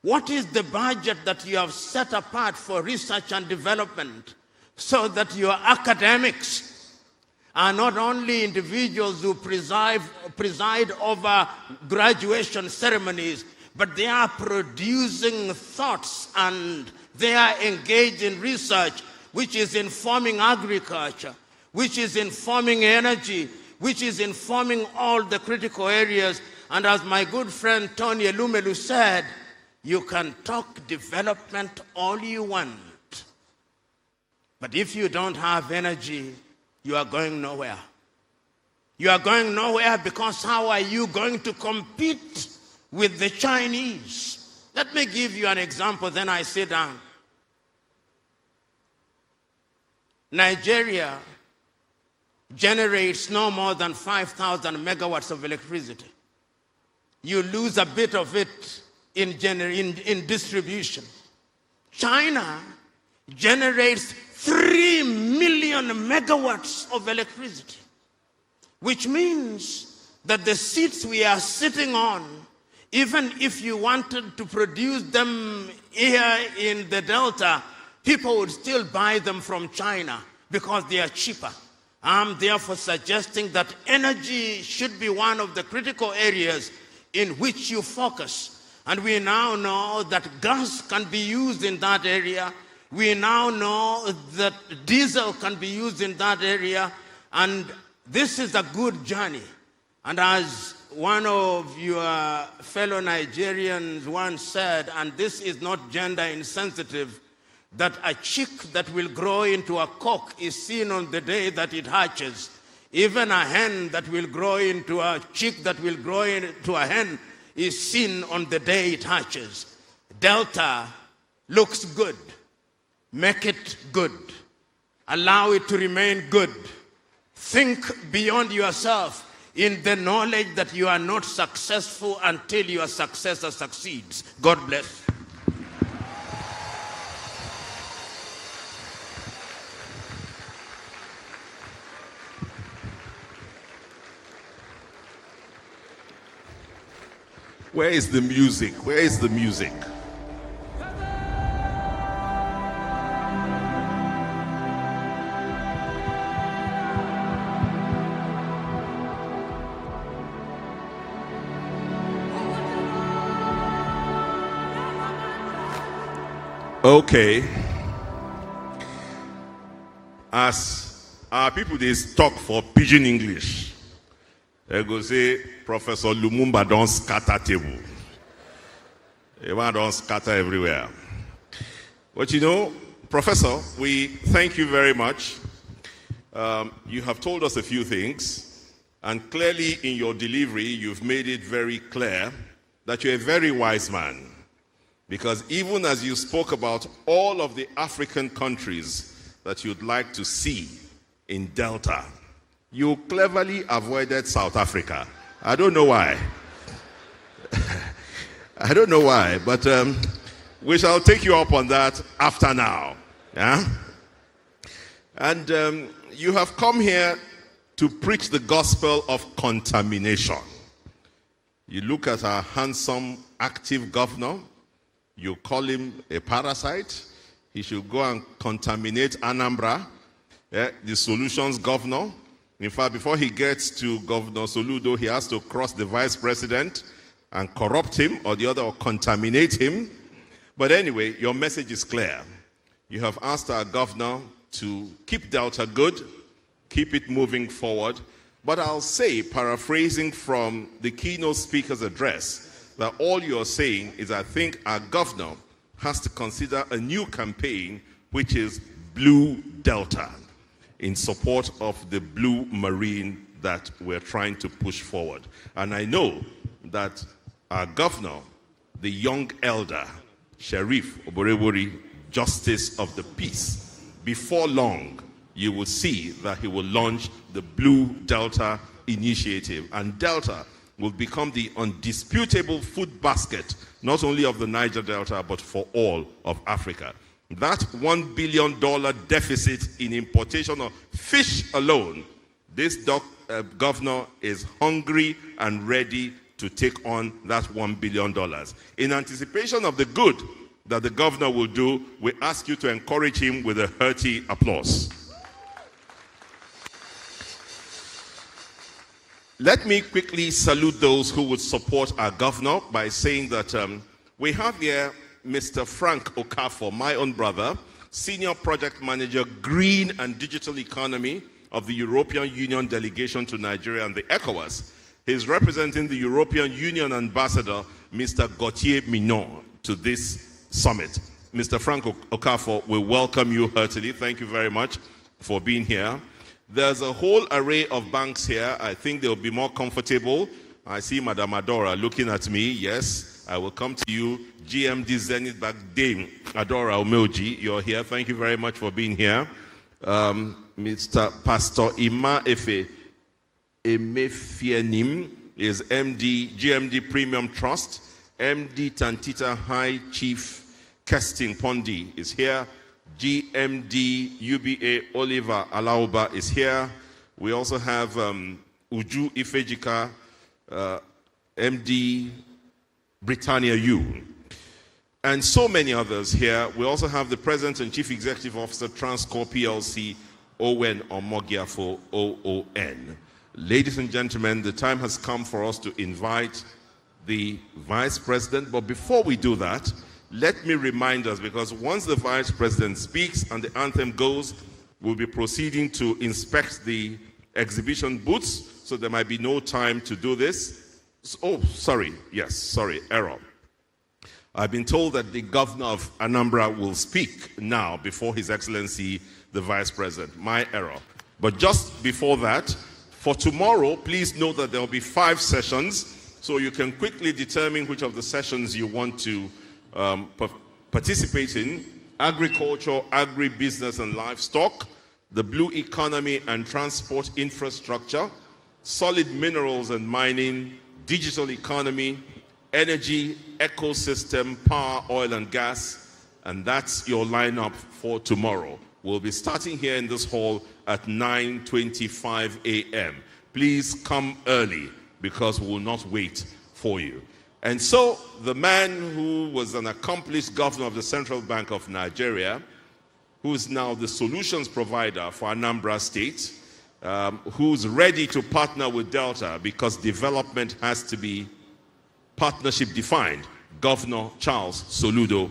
H: What is the budget that you have set apart for research and development so that your academics are not only individuals who preside over graduation ceremonies, but they are producing thoughts and they are engaged in research which is informing agriculture, which is informing energy, which is informing all the critical areas. And as my good friend Tony Elumelu said, you can talk development all you want, but if you don't have energy, you are going nowhere. You are going nowhere, because how are you going to compete with the Chinese? Let me give you an example, then I sit down. Nigeria generates no more than 5,000 megawatts of electricity. You lose a bit of it in distribution. China generates 3 million megawatts of electricity, which means that the seats we are sitting on, even if you wanted to produce them here in the Delta, people would still buy them from China because they are cheaper. I'm therefore suggesting that energy should be one of the critical areas in which you focus. And we now know that gas can be used in that area. We now know that diesel can be used in that area. And this is a good journey. And as one of your fellow Nigerians once said, and this is not gender insensitive, that a chick that will grow into a cock is seen on the day that it hatches. Even a hen that will grow into a chick that will grow into a hen is seen on the day it hatches. Delta looks good. Make it good. Allow it to remain good. Think beyond yourself in the knowledge that you are not successful until your successor succeeds. God bless.
O: Where is the music? Where is the music? Okay. As our people they talk for pidgin English, they go say Professor Lumumba don't scatter table. Everyone don't scatter everywhere. But you know, Professor, we thank you very much. You have told us a few things, and clearly in your delivery, you've made it very clear that you're a very wise man. Because even as you spoke about all of the African countries that you'd like to see in Delta, you cleverly avoided South Africa. I don't know why. I don't know why, but we shall take you up on that after now. Yeah? And you have come here to preach the gospel of contamination. You look at our handsome, active governor, you call him a parasite. He should go and contaminate Anambra, the solutions governor. In fact, before he gets to Governor Soludo, he has to cross the vice president and corrupt him or the other or contaminate him. But anyway, your message is clear. You have asked our governor to keep Delta good, keep it moving forward. But I'll say, paraphrasing from the keynote speaker's address, that all you're saying is I think our governor has to consider a new campaign, which is Blue Delta, in support of the Blue Marine that we're trying to push forward. And I know that our governor, the young elder, Sheriff Oborevwori, Justice of the Peace, before long, you will see that he will launch the Blue Delta initiative. And Delta will become the undisputable food basket, not only of the Niger Delta, but for all of Africa. That $1 billion deficit in importation of fish alone, this governor is hungry and ready to take on that $1 billion. In anticipation of the good that the governor will do, we ask you to encourage him with a hearty applause. Let me quickly salute those who would support our governor by saying that we have here Mr. Frank Okafor, my own brother, Senior Project Manager, Green and Digital Economy of the European Union Delegation to Nigeria and the ECOWAS. He's representing the European Union Ambassador, Mr. Gauthier Mignon, to this summit. Mr. Frank Okafor, we welcome you heartily. Thank you very much for being here. There's a whole array of banks here. I think they'll be more comfortable. I see Madam Adora looking at me. Yes, I will come to you. GMD Zenith Bank Dame Adora Omeoji, you're here. Thank you very much for being here. Mr. Pastor Ima Efe Emefienim is MD, GMD Premium Trust. MD Tantita High Chief Kesting Pondi is here. GMD UBA Oliver Alauba is here. We also have Uju Ifejika, MD Britannia U, and so many others here. We also have the President and Chief Executive Officer, Transcorp PLC, Owen Omogiafo, OON. Ladies and gentlemen, the time has come for us to invite the Vice President, but before we do that, let me remind us, because once the Vice President speaks and the anthem goes, we'll be proceeding to inspect the exhibition booths, so there might be no time to do this. Oh, sorry. Yes, sorry, error. I've been told that the governor of Anambra will speak now before His Excellency, the Vice President. My error. But just before that, For tomorrow, please note that there will be 5 sessions, so you can quickly determine which of the sessions you want to participate in. Agriculture, agribusiness and livestock, the blue economy and transport infrastructure, solid minerals and mining, digital economy, energy, ecosystem, power, oil and gas, and that's your lineup for tomorrow. We'll be starting here in this hall at 9:25 a.m. Please come early because we will not wait for you. And so the man who was an accomplished governor of the Central Bank of Nigeria, who is now the solutions provider for Anambra State, who's ready to partner with Delta because development has to be partnership defined, Governor Charles Soludo.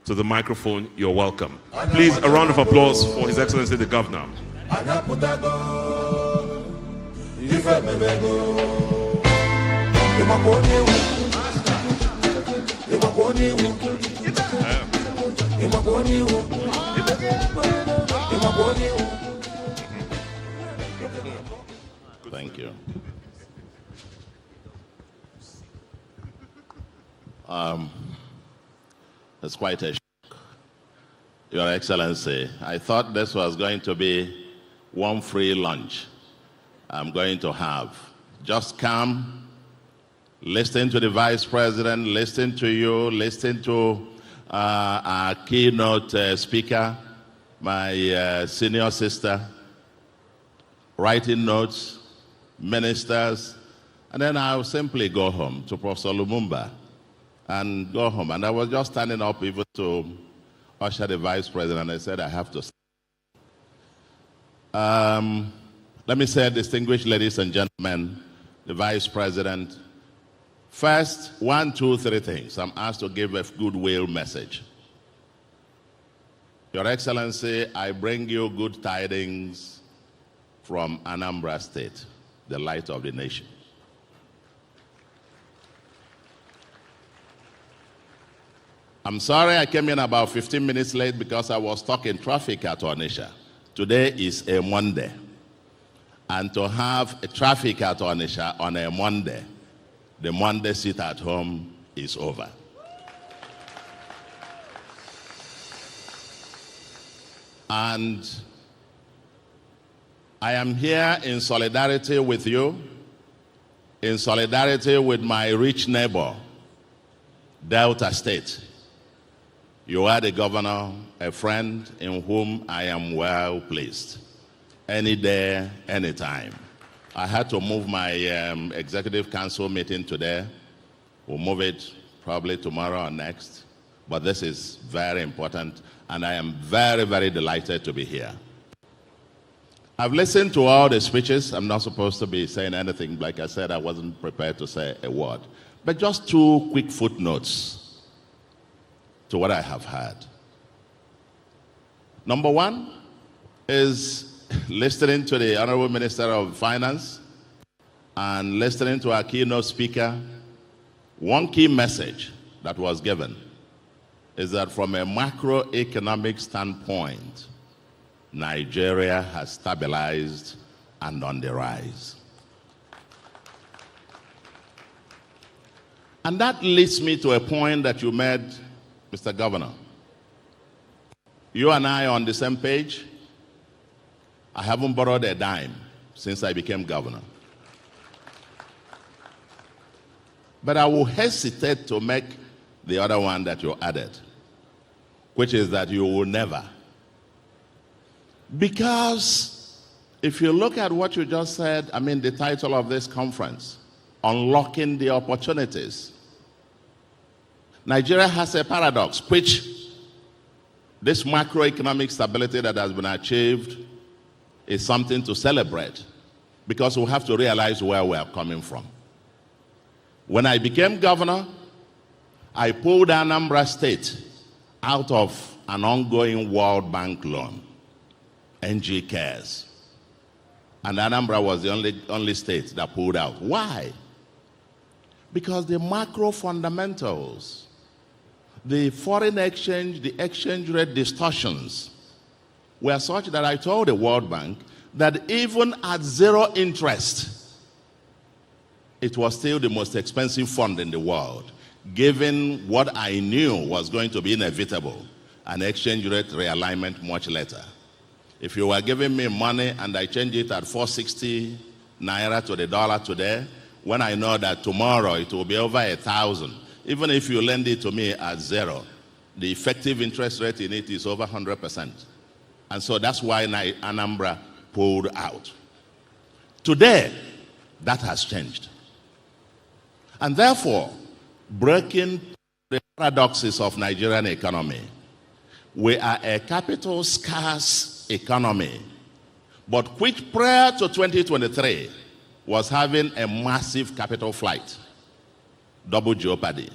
O: To the microphone, you're welcome. Please, a round of applause for His Excellency the Governor.
K: Thank you. It's quite a shock, Your Excellency. I thought this was going to be one free lunch I'm going to have. Just come, listen to the Vice President, listen to you, listen to our keynote speaker, my senior sister, writing notes, ministers, and then I'll simply go home to Professor Lumumba and go home. And I was just standing up even to usher the Vice President. I said, I have to. Let me say, distinguished ladies and gentlemen, the Vice President, first, 1, 2, 3 things. I'm asked to give a goodwill message. Your Excellency, I bring you good tidings from Anambra State, the light of the nation. I'm sorry I came in about 15 minutes late because I was stuck in traffic at Onitsha. Today is a Monday. And to have a traffic at Onitsha on a Monday, the Monday sit at home is over. And I am here in solidarity with you, in solidarity with my rich neighbor, Delta State. You are the governor, a friend in whom I am well pleased. Any day, anytime. I had to move my executive council meeting today. We'll move it probably tomorrow or next. But this is very important, and I am very, very delighted to be here. I've listened to all the speeches. I'm not supposed to be saying anything. Like I said, I wasn't prepared to say a word. But just 2 quick footnotes to what I have heard. Number 1 is listening to the Honorable Minister of Finance and listening to our keynote speaker. One key message that was given is that from a macroeconomic standpoint, Nigeria has stabilized and on the rise. And that leads me to a point that you made, Mr. Governor. You and I are on the same page. I haven't borrowed a dime since I became governor. But I will hesitate to make the other one that you added, which is that you will never. Because if you look at what you just said, I mean the title of this conference, Unlocking the Opportunities. Nigeria has a paradox, which this macroeconomic stability that has been achieved is something to celebrate, because we have to realize where we are coming from. When I became governor, I pulled Anambra State out of an ongoing World Bank loan, NG Cares. And Anambra was the only state that pulled out. Why? Because the macro fundamentals, the foreign exchange, the exchange rate distortions were such that I told the World Bank that even at zero interest, it was still the most expensive fund in the world, given what I knew was going to be inevitable, an exchange rate realignment much later. If you were giving me money and I change it at 460 naira to the dollar today, when I know that tomorrow it will be over 1,000, even if you lend it to me at zero, the effective interest rate in it is over 100%. And so that's why Anambra pulled out. Today, that has changed. And therefore, breaking the paradoxes of Nigerian economy, we are a capital scarce economy, but which prior to 2023 was having a massive capital flight, double jeopardy.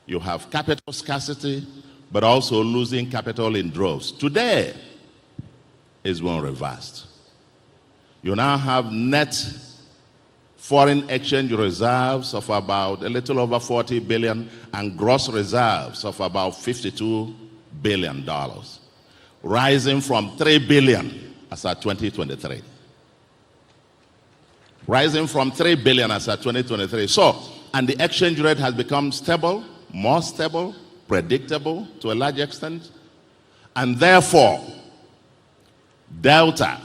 K: You have capital scarcity, but also losing capital in droves. Today is being reversed. You now have net foreign exchange reserves of about a little over 40 billion and gross reserves of about $52 billion, rising from 3 billion as at 2023. Rising from 3 billion as at 2023. So, and the exchange rate has become stable, more stable, predictable to a large extent, and therefore, Delta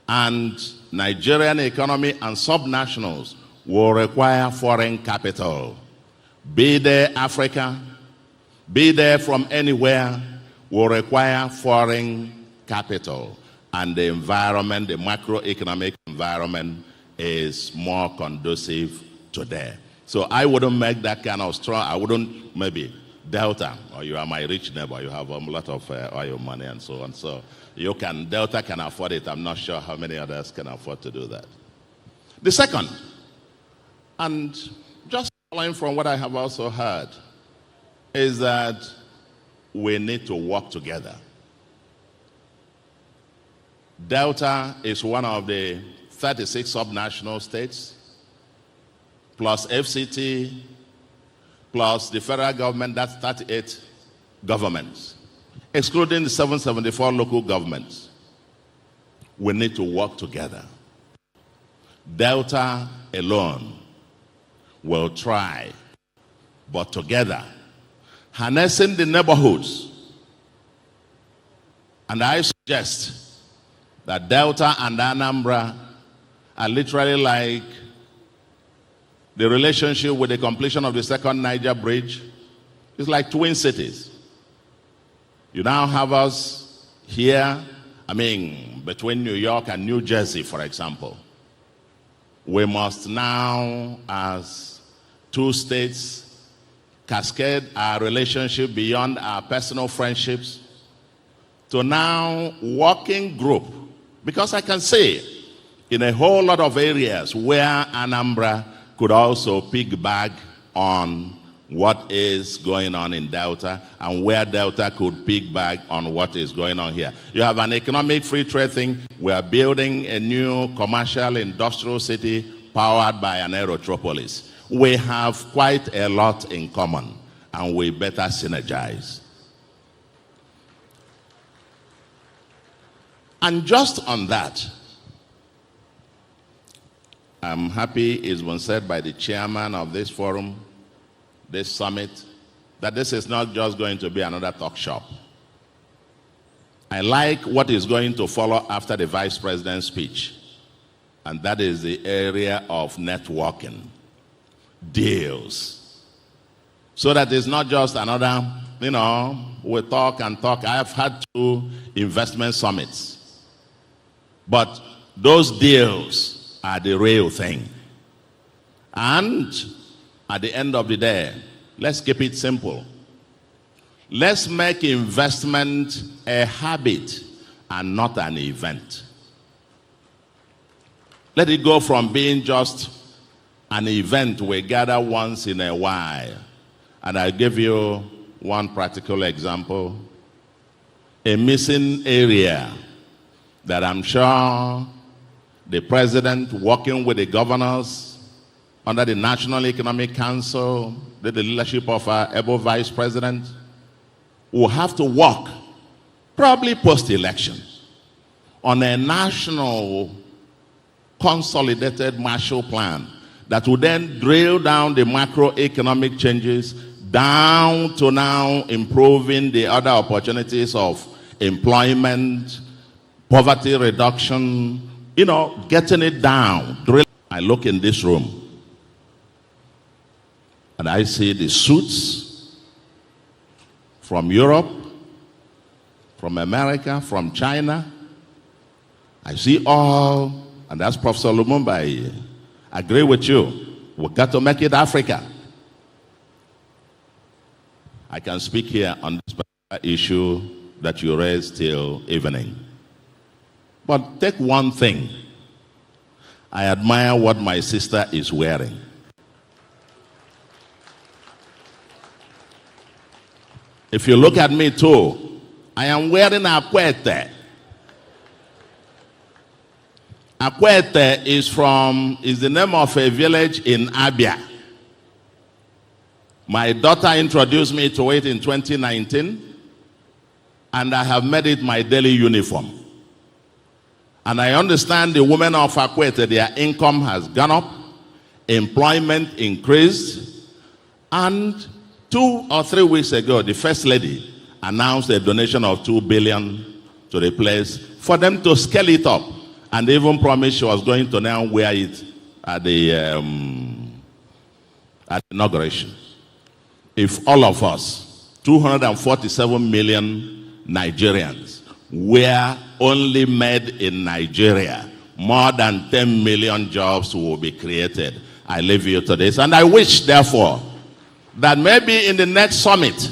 K: and Nigerian economy and subnationals will require foreign capital. Be there Africa, be there from anywhere, will require foreign capital. And the environment, the macroeconomic environment is more conducive today. So I wouldn't make that kind of strong, I wouldn't, maybe Delta, or you are my rich neighbor, you have a lot of oil money and so on. So you can, Delta can afford it. I'm not sure how many others can afford to do that. The second, and just following from what I have also heard, is that we need to work together. Delta is one of the 36 subnational states, plus FCT, plus the federal government, that's 38 governments, excluding the 774 local governments. We need to work together. Delta alone will try, but together, harnessing the neighborhoods. And I suggest that Delta and Anambra are literally like the relationship with the completion of the second Niger Bridge. It's like twin cities. You now have us here, between New York and New Jersey, for example. We must now, as two states, cascade our relationship beyond our personal friendships to now working group. Because I can say, in a whole lot of areas where Anambra could also piggyback on what is going on in Delta, and where Delta could piggyback on what is going on here. You have an economic free trade thing. We are building a new commercial industrial city powered by an aerotropolis. We have quite a lot in common, and we better synergize. And just on that, I'm happy it's been said by the chairman of this forum, this summit, that this is not just going to be another talk shop. I like what is going to follow after the vice president's speech, and that is the area of networking, deals. So that it's not just another, we talk and talk. I have had 2 investment summits. But those deals are the real thing. And at the end of the day, let's keep it simple. Let's make investment a habit and not an event. Let it go from being just an event we gather once in a while. And I'll give you one practical example. A missing area that I'm sure the president, working with the governors under the National Economic Council, with the leadership of our able vice president, will have to work, probably post-election, on a national consolidated Marshall Plan that would then drill down the macroeconomic changes down to now improving the other opportunities of employment, poverty reduction, getting it down. I look in this room and I see the suits from Europe, from America, from China. I see all, and that's Professor Lumumba. I agree with you. We've got to make it Africa. I can speak here on this issue that you raised till evening. But take one thing. I admire what my sister is wearing. If you look at me too, I am wearing a Akwete. Akwete is the name of a village in Abia. My daughter introduced me to it in 2019, and I have made it my daily uniform. And I understand the women of Akwete, their income has gone up, employment increased, and 2 or 3 weeks ago, the First Lady announced a donation of $2 billion to the place for them to scale it up, and even promised she was going to now wear it at the inauguration. If all of us, 247 million Nigerians, were only made in Nigeria, more than 10 million jobs will be created. I leave you to this. And I wish, therefore, that maybe in the next summit,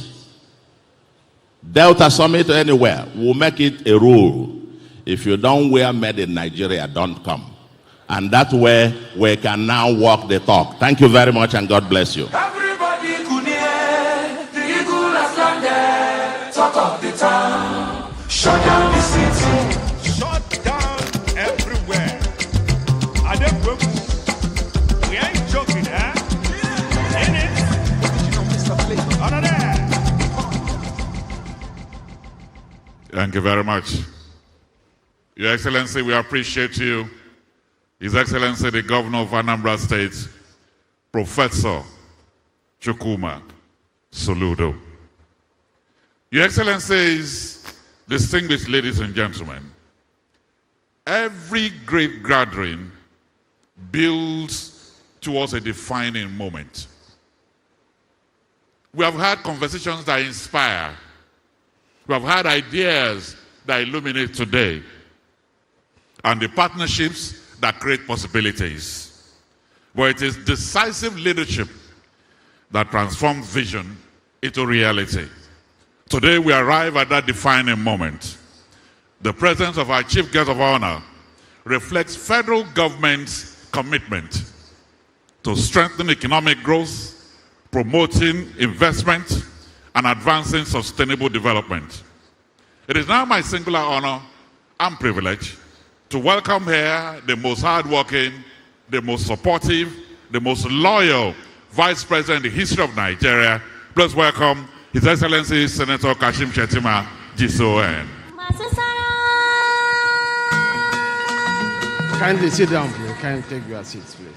K: Delta Summit or anywhere, we'll make it a rule. If you don't wear made in Nigeria, don't come. And that way, we can now walk the talk. Thank you very much, and God bless you.
J: Everybody could hear the eagle has landed, talk of the town, shut down the city.
V: Shut down everywhere. We ain't joking, eh? In it. Under there.
A: Thank you very much. Your Excellency, we appreciate you. His Excellency, the Governor of Anambra State, Professor Chukwuma Soludo. Your Excellencies, distinguished ladies and gentlemen, every great gathering builds towards a defining moment. We have had conversations that inspire. We have had ideas that illuminate today, and the partnerships that create possibilities. But it is decisive leadership that transforms vision into reality. Today we arrive at that defining moment. The presence of our Chief Guest of Honor reflects federal government's commitment to strengthen economic growth, promoting investment, and advancing sustainable development. It is now my singular honor and privilege to welcome here the most hardworking, the most supportive, the most loyal Vice President in the history of Nigeria. Please welcome His Excellency Senator Kashim Shettima, GSON.
W: Kindly sit down, please. Kindly take your seats, please.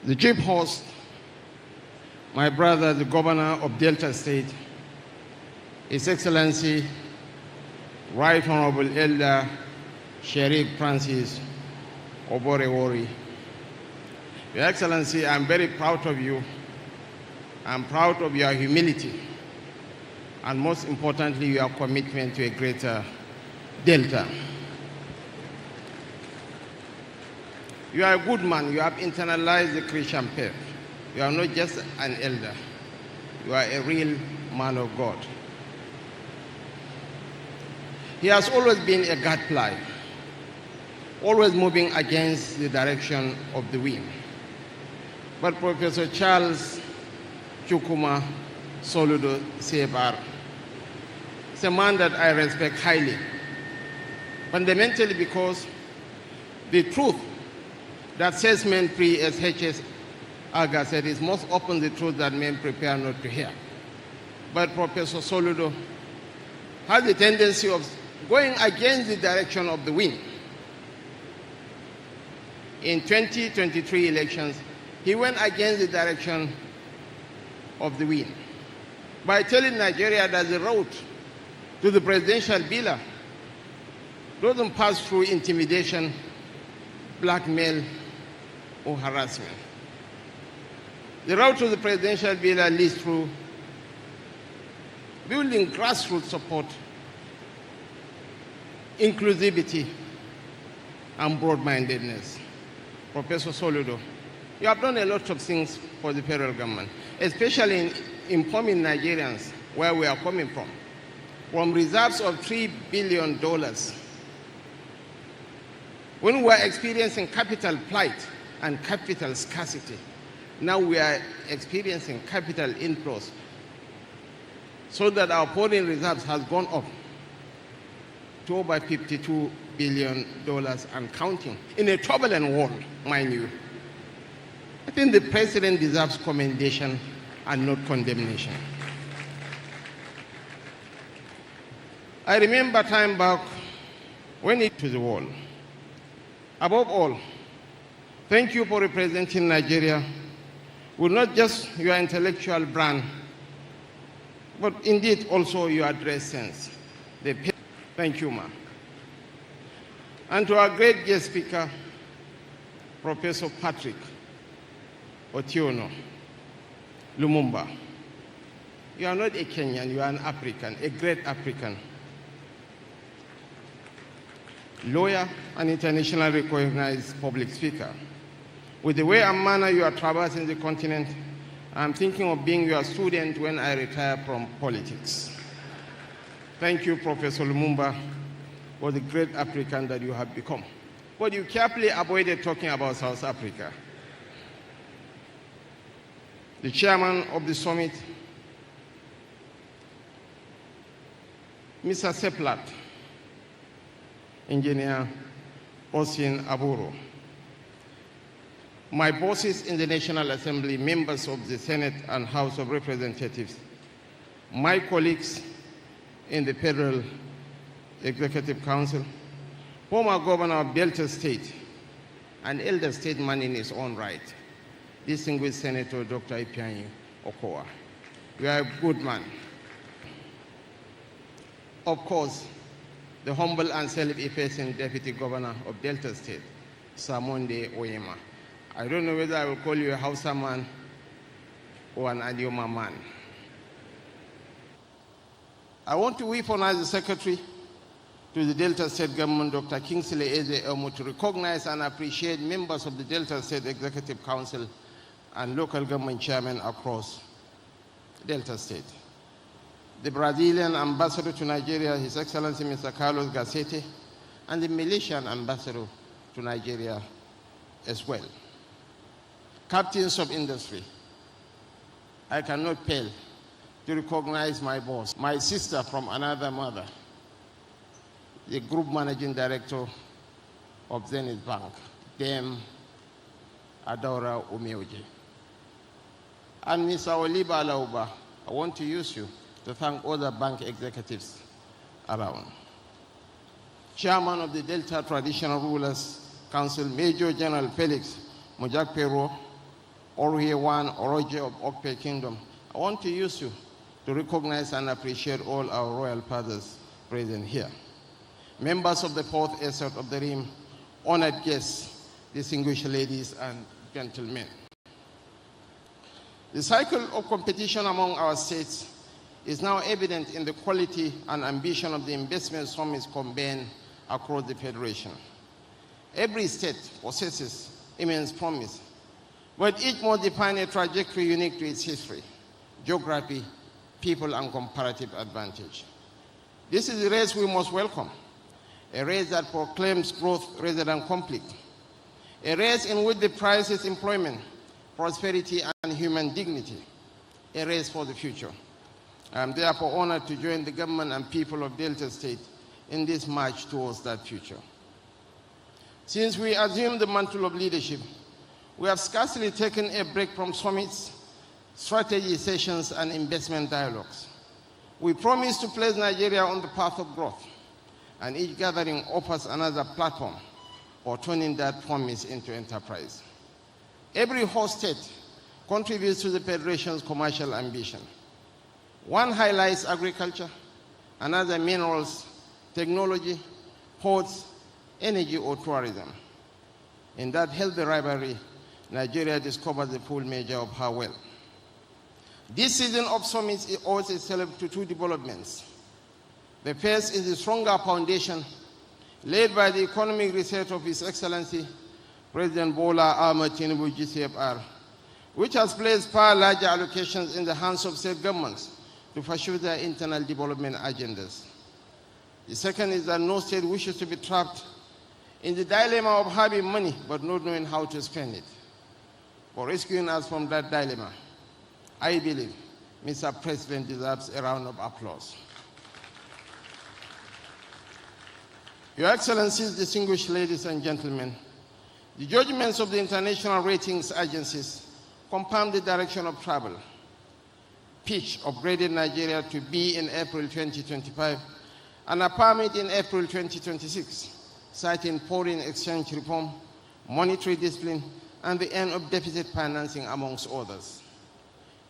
W: The chief host, my brother, the Governor of Delta State, His Excellency, Right Honorable Elder Sheriff Francis Oborewori. Your Excellency, I'm very proud of you. I'm proud of your humility, and most importantly, your commitment to a greater Delta. You are a good man. You have internalized the Christian faith. You are not just an elder. You are a real man of God. He has always been a gadfly, always moving against the direction of the wind. But Professor Charles Chukwuma Soludo Sebar is a man that I respect highly, fundamentally because the truth that sets men free, as HS Aga said, it's most often the truth that men prepare not to hear. But Professor Soludo has a tendency of going against the direction of the wind. In 2023 elections, he went against the direction of the wind by telling Nigeria that the road to the presidential villa doesn't pass through intimidation, blackmail, or harassment. The route to the presidential villa leads through building grassroots support, inclusivity, and broad-mindedness. Professor Soludo, you have done a lot of things for the federal government, especially in informing Nigerians where we are coming from reserves of $3 billion. When we were experiencing capital plight and capital scarcity, now we are experiencing capital inflows, so that our foreign reserves has gone up to over $52 billion and counting in a turbulent world, mind you. I think the president deserves commendation and not condemnation. I remember time back when it was the wall. Above all, thank you for representing Nigeria with not just your intellectual brand, but indeed also your dress sense. Thank you, ma'am. And to our great guest speaker, Professor Patrick Otiono Lumumba. You are not a Kenyan, you are an African, a great African. Lawyer and internationally recognized public speaker. With the way and manner you are traversing the continent, I'm thinking of being your student when I retire from politics. Thank you, Professor Lumumba, for the great African that you have become. But you carefully avoided talking about South Africa. The chairman of the summit, Mr. Seplat, Engineer Osin Aburo, my bosses in the National Assembly, members of the Senate and House of Representatives, my colleagues in the Federal Executive Council, former governor of Delta State, an elder statesman in his own right, distinguished Senator Dr. Ipiani Okowa. You are a good man. Of course, the humble and self-effacing Deputy Governor of Delta State, Samonde Oyema. I don't know whether I will call you a Hausa man or an Adioma man. I want to weaponize the Secretary to the Delta State Government, Dr. Kingsley Eze Elmo, to recognize and appreciate members of the Delta State Executive Council and local government chairmen across Delta State. The Brazilian ambassador to Nigeria, His Excellency Mr. Carlos Gacete, and the Malaysian ambassador to Nigeria as well. Captains of industry, I cannot fail to recognize my boss, my sister from another mother, the group managing director of Zenith Bank, Dame Adora Umioji. And Mr. Oliba Alauba, I want to use you to thank other bank executives around. Chairman of the Delta Traditional Rulers Council, Major General Felix Mojakpero, Oriewan Oroje of Okpe Kingdom, I want to use you to recognize and appreciate all our royal fathers present here. Members of the fourth escort of the Rim, honored guests, distinguished ladies and gentlemen. The cycle of competition among our states is now evident in the quality and ambition of the investment summits convened across the Federation. Every state possesses immense promise, but each must define a trajectory unique to its history, geography, people, and comparative advantage. This is a race we must welcome, a race that proclaims growth rather than conflict, a race in which the prize is employment, prosperity, and human dignity, a race for the future. I am therefore honored to join the government and people of Delta State in this march towards that future. Since we assumed the mantle of leadership, We have scarcely taken a break from summits, strategy sessions, and investment dialogues. We promise to place Nigeria on the path of growth, and each gathering offers another platform for turning that promise into enterprise. Every host state contributes to the Federation's commercial ambition. One highlights agriculture, another minerals, technology, ports, energy, or tourism. In that healthy rivalry, Nigeria discovers the full measure of her wealth. This season of summits owes itself to two developments. The first is the stronger foundation laid by the economic research of His Excellency President Bola Ahmed Tinubu GCFR, which has placed far larger allocations in the hands of state governments to pursue their internal development agendas. The second is that no state wishes to be trapped in the dilemma of having money but not knowing how to spend it. For rescuing us from that dilemma, I believe Mr. President deserves a round of applause. Your Excellencies, distinguished ladies and gentlemen, the judgments of the international ratings agencies confirm the direction of travel. Fitch upgraded Nigeria to B in April 2025 and affirmed it in April 2026, citing foreign exchange reform, monetary discipline, and the end of deficit financing, amongst others.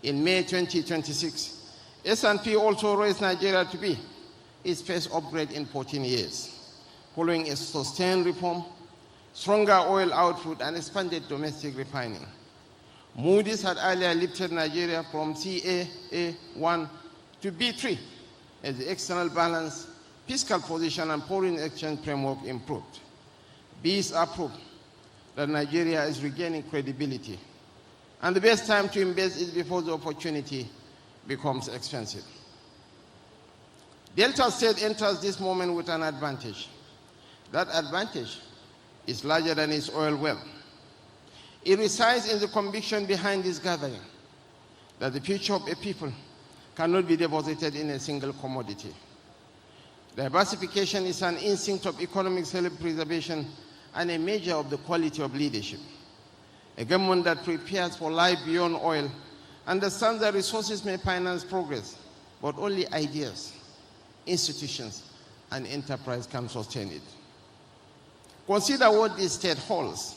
W: In May 2026, S&P also raised Nigeria to B, its first upgrade in 14 years, following a sustained reform, stronger oil output, and expanded domestic refining. Moody's had earlier lifted Nigeria from CAA1 to B3 as the external balance, fiscal position, and foreign exchange framework improved. These are proof that Nigeria is regaining credibility, and the best time to invest is before the opportunity becomes expensive. Delta State enters this moment with an advantage. That advantage is larger than its oil well. It resides in the conviction behind this gathering that the future of a people cannot be deposited in a single commodity. Diversification is an instinct of economic self-preservation and a measure of the quality of leadership. A government that prepares for life beyond oil understands that resources may finance progress, but only ideas, institutions, and enterprise can sustain it. Consider what this state holds.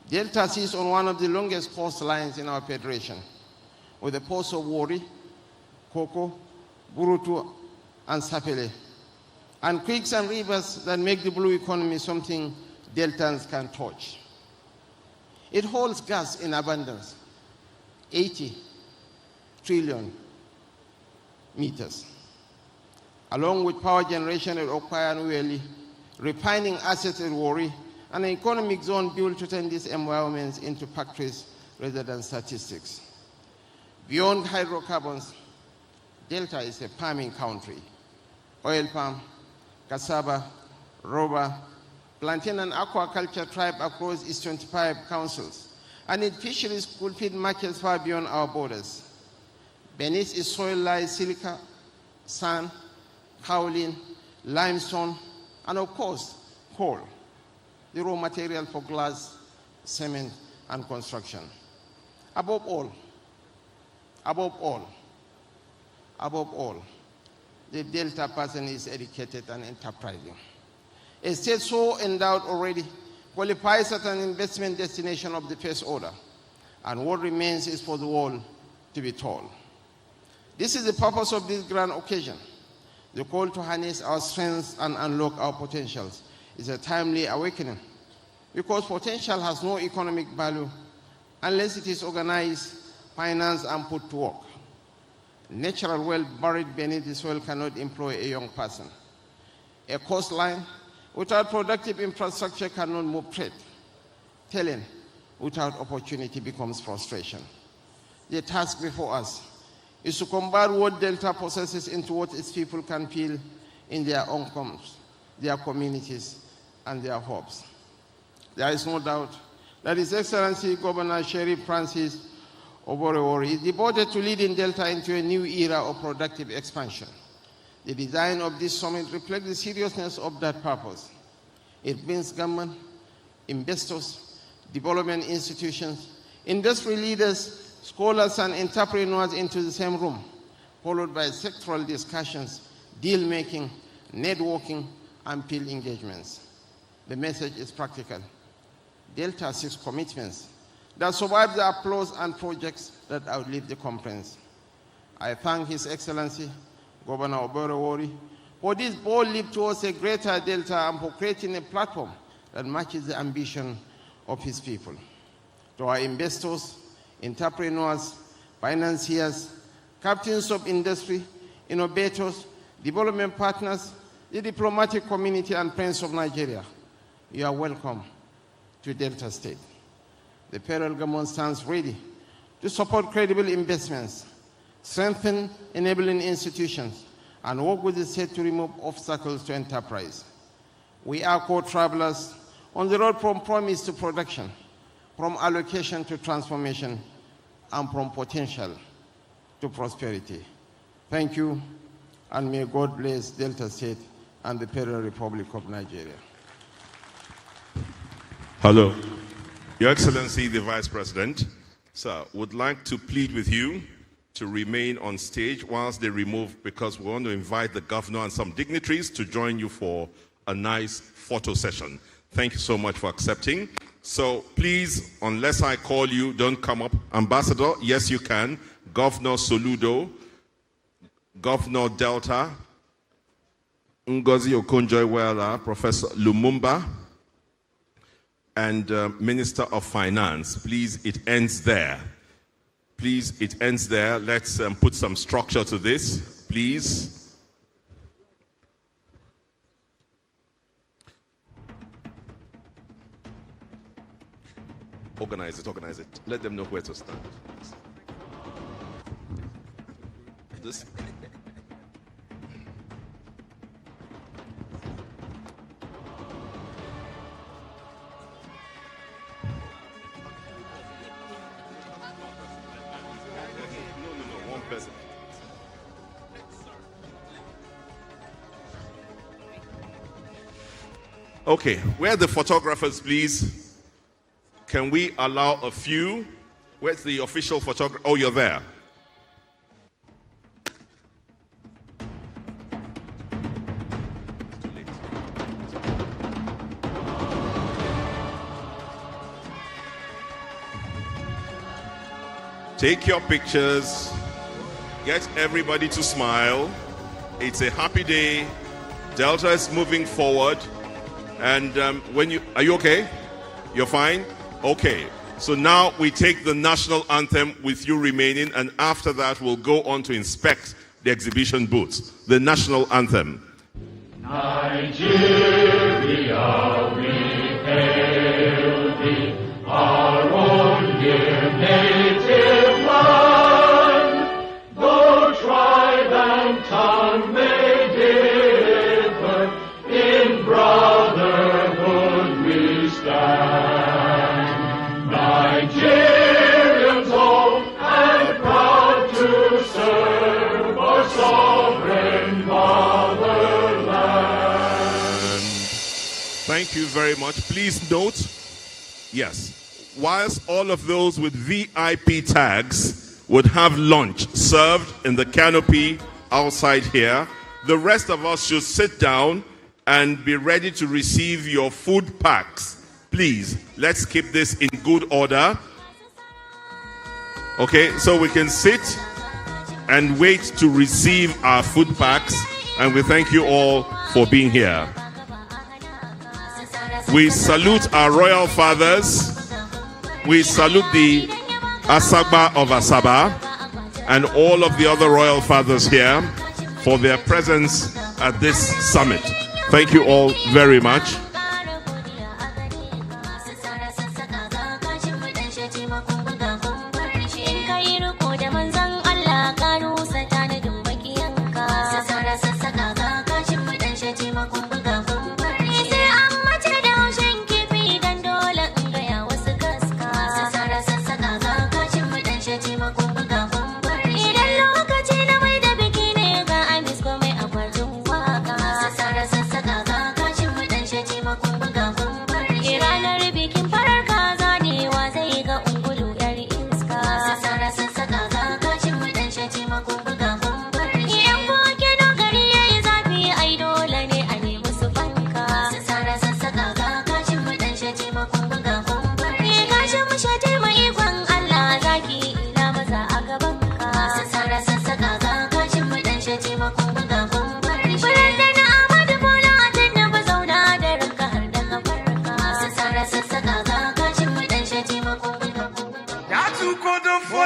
W: Delta sits on one of the longest coastlines in our federation, with the ports of Warri, Koko, Burutu, and Sapele, and creeks and rivers that make the blue economy something Deltans can touch. It holds gas in abundance, 80 trillion meters, along with power generation at Okpa and Ueli, refining assets at Warri, and an economic zone built to turn these environments into factories rather than statistics. Beyond hydrocarbons, Delta is a farming country. Oil palm, cassava, rubber, plantain and aquaculture thrive across its 25 councils, and its fisheries could feed markets far beyond our borders. Beneath its soil lies silica, sand, kaolin, limestone, and of course, coal, the raw material for glass, cement, and construction. Above all, the Delta person is educated and enterprising. A state so endowed already qualifies as an investment destination of the first order, and what remains is for the world to be told. This is the purpose of this grand occasion. The call to harness our strengths and unlock our potentials is a timely awakening, because potential has no economic value unless it is organized, financed, and put to work. Natural wealth buried beneath the soil cannot employ a young person. A coastline without productive infrastructure cannot move trade. Talent without opportunity becomes frustration. The task before us is to convert what Delta possesses into what its people can feel in their own homes, their communities, and their hopes. There is no doubt that His Excellency Governor Sheriff Francis Oborewori is devoted to leading Delta into a new era of productive expansion. The design of this summit reflects the seriousness of that purpose. It brings government, investors, development institutions, industry leaders, scholars, and entrepreneurs into the same room, followed by sectoral discussions, deal-making, networking, and field engagements. The message is practical. Delta 6 commitments that survive the applause and projects that outlive the conference. I thank His Excellency, Governor Oborowori, for this bold leap towards a greater Delta and for creating a platform that matches the ambition of his people. To our investors, entrepreneurs, financiers, captains of industry, innovators, development partners, the diplomatic community, and friends of Nigeria, you are welcome to Delta State. The federal government stands ready to support credible investments, strengthen enabling institutions, and work with the state to remove obstacles to enterprise. We are co-travelers on the road from promise to production, from allocation to transformation, and from potential to prosperity. Thank you, and may God bless Delta State and the Federal Republic of Nigeria.
O: Hello. Your Excellency, the Vice President, sir, would like to plead with you to remain on stage whilst they remove, because we want to invite the governor and some dignitaries to join you for a nice photo session. Thank you so much for accepting. So please, unless I call you, don't come up. Ambassador, yes you can. Governor Soludo, Governor Delta, Ngozi Okonjo-Iweala, Professor Lumumba, and Minister of Finance. Please, it ends there. Please, it ends there. Let's put some structure to this, please. Organize it, organize it. Let them know where to stand. This. Okay, where are the photographers, please? Can we allow a few? Where's the official photographer? Oh, you're there. Take your pictures. Get everybody to smile. It's a happy day. Delta is moving forward. And are you okay? You're fine? Okay. So now we take the national anthem with you remaining, and after that we'll go on to inspect the exhibition booths. The national anthem.
J: Nigeria, we hail thee, our own dear native land. Though tribe and tongue may differ, in brotherhood we stand. Nigerians old and proud to serve our sovereign motherland.
O: Thank you very much. Please note, yes, whilst all of those with VIP tags would have lunch served in the canopy outside here, the rest of us should sit down and be ready to receive your food packs. Please, let's keep this in good order. Okay, so we can sit and wait to receive our food packs, and we thank you all for being here. We salute our royal fathers. We salute the Asaba of Asaba and all of the other royal fathers here for their presence at this summit. Thank you all very much.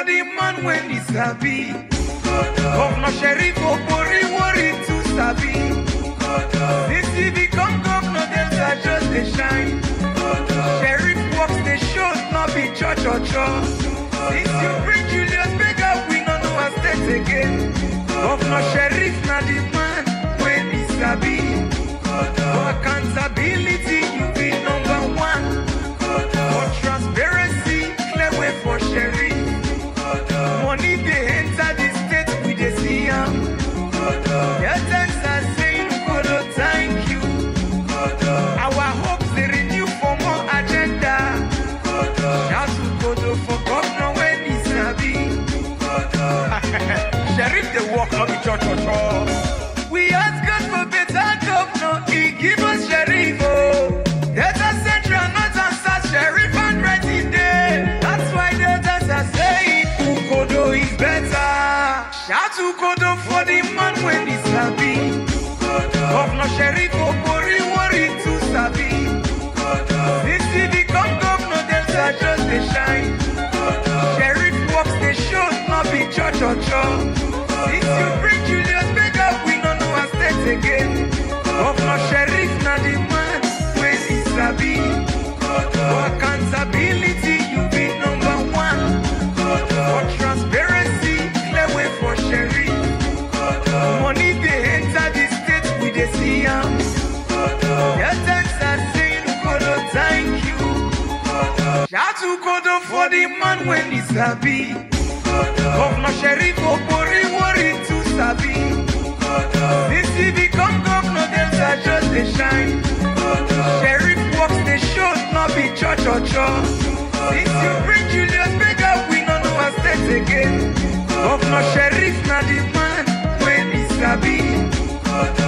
J: for the man when he sabi. Governor Sheriff Obori worry to sabi. Since he become governor, Delta just they shine. Sheriff works they show, not be church or church. Since you bring Julius Berger, we don't know our state again. Governor Sheriff not the man when he sabi. For accountability, you be number one. For transparency, clear way for Sheriff. Money they enter the state, we they see them. Your thanks are saying, Kodo, thank you. Our hopes they renew for more agenda. Shout to Kodo for governor when he's sabi. Sheriff they walk on the church. We ask God for better governor, he give us Sheriff. Delta Central, North and South, Sheriff and Ready Day. That's why Deltas are saying, Kodo is better. Shout to Kodo for the man when he's sabi. Governor Sheriff Obori worry to sabi. Since he become governor, Delta just they shine. Sheriff works they show, not be church or church. Since you bring Julius Berger, we don't know our state again. Governor Sheriff not the man when he sabi. For accountability, you be number one. For transparency, clear way for Sheriff. Money they enter the state, we they see them. Your thanks are saying, Kodo, thank you. Shout to Kodo for the man when he sabi. Governor Sheriff Obori worry to sabi. Since he become governor, Delta just they shine. Sheriff works they show, not be church or church. Since you bring Julius Berger, we don't know our state again. Governor Sheriff not the man when he sabi.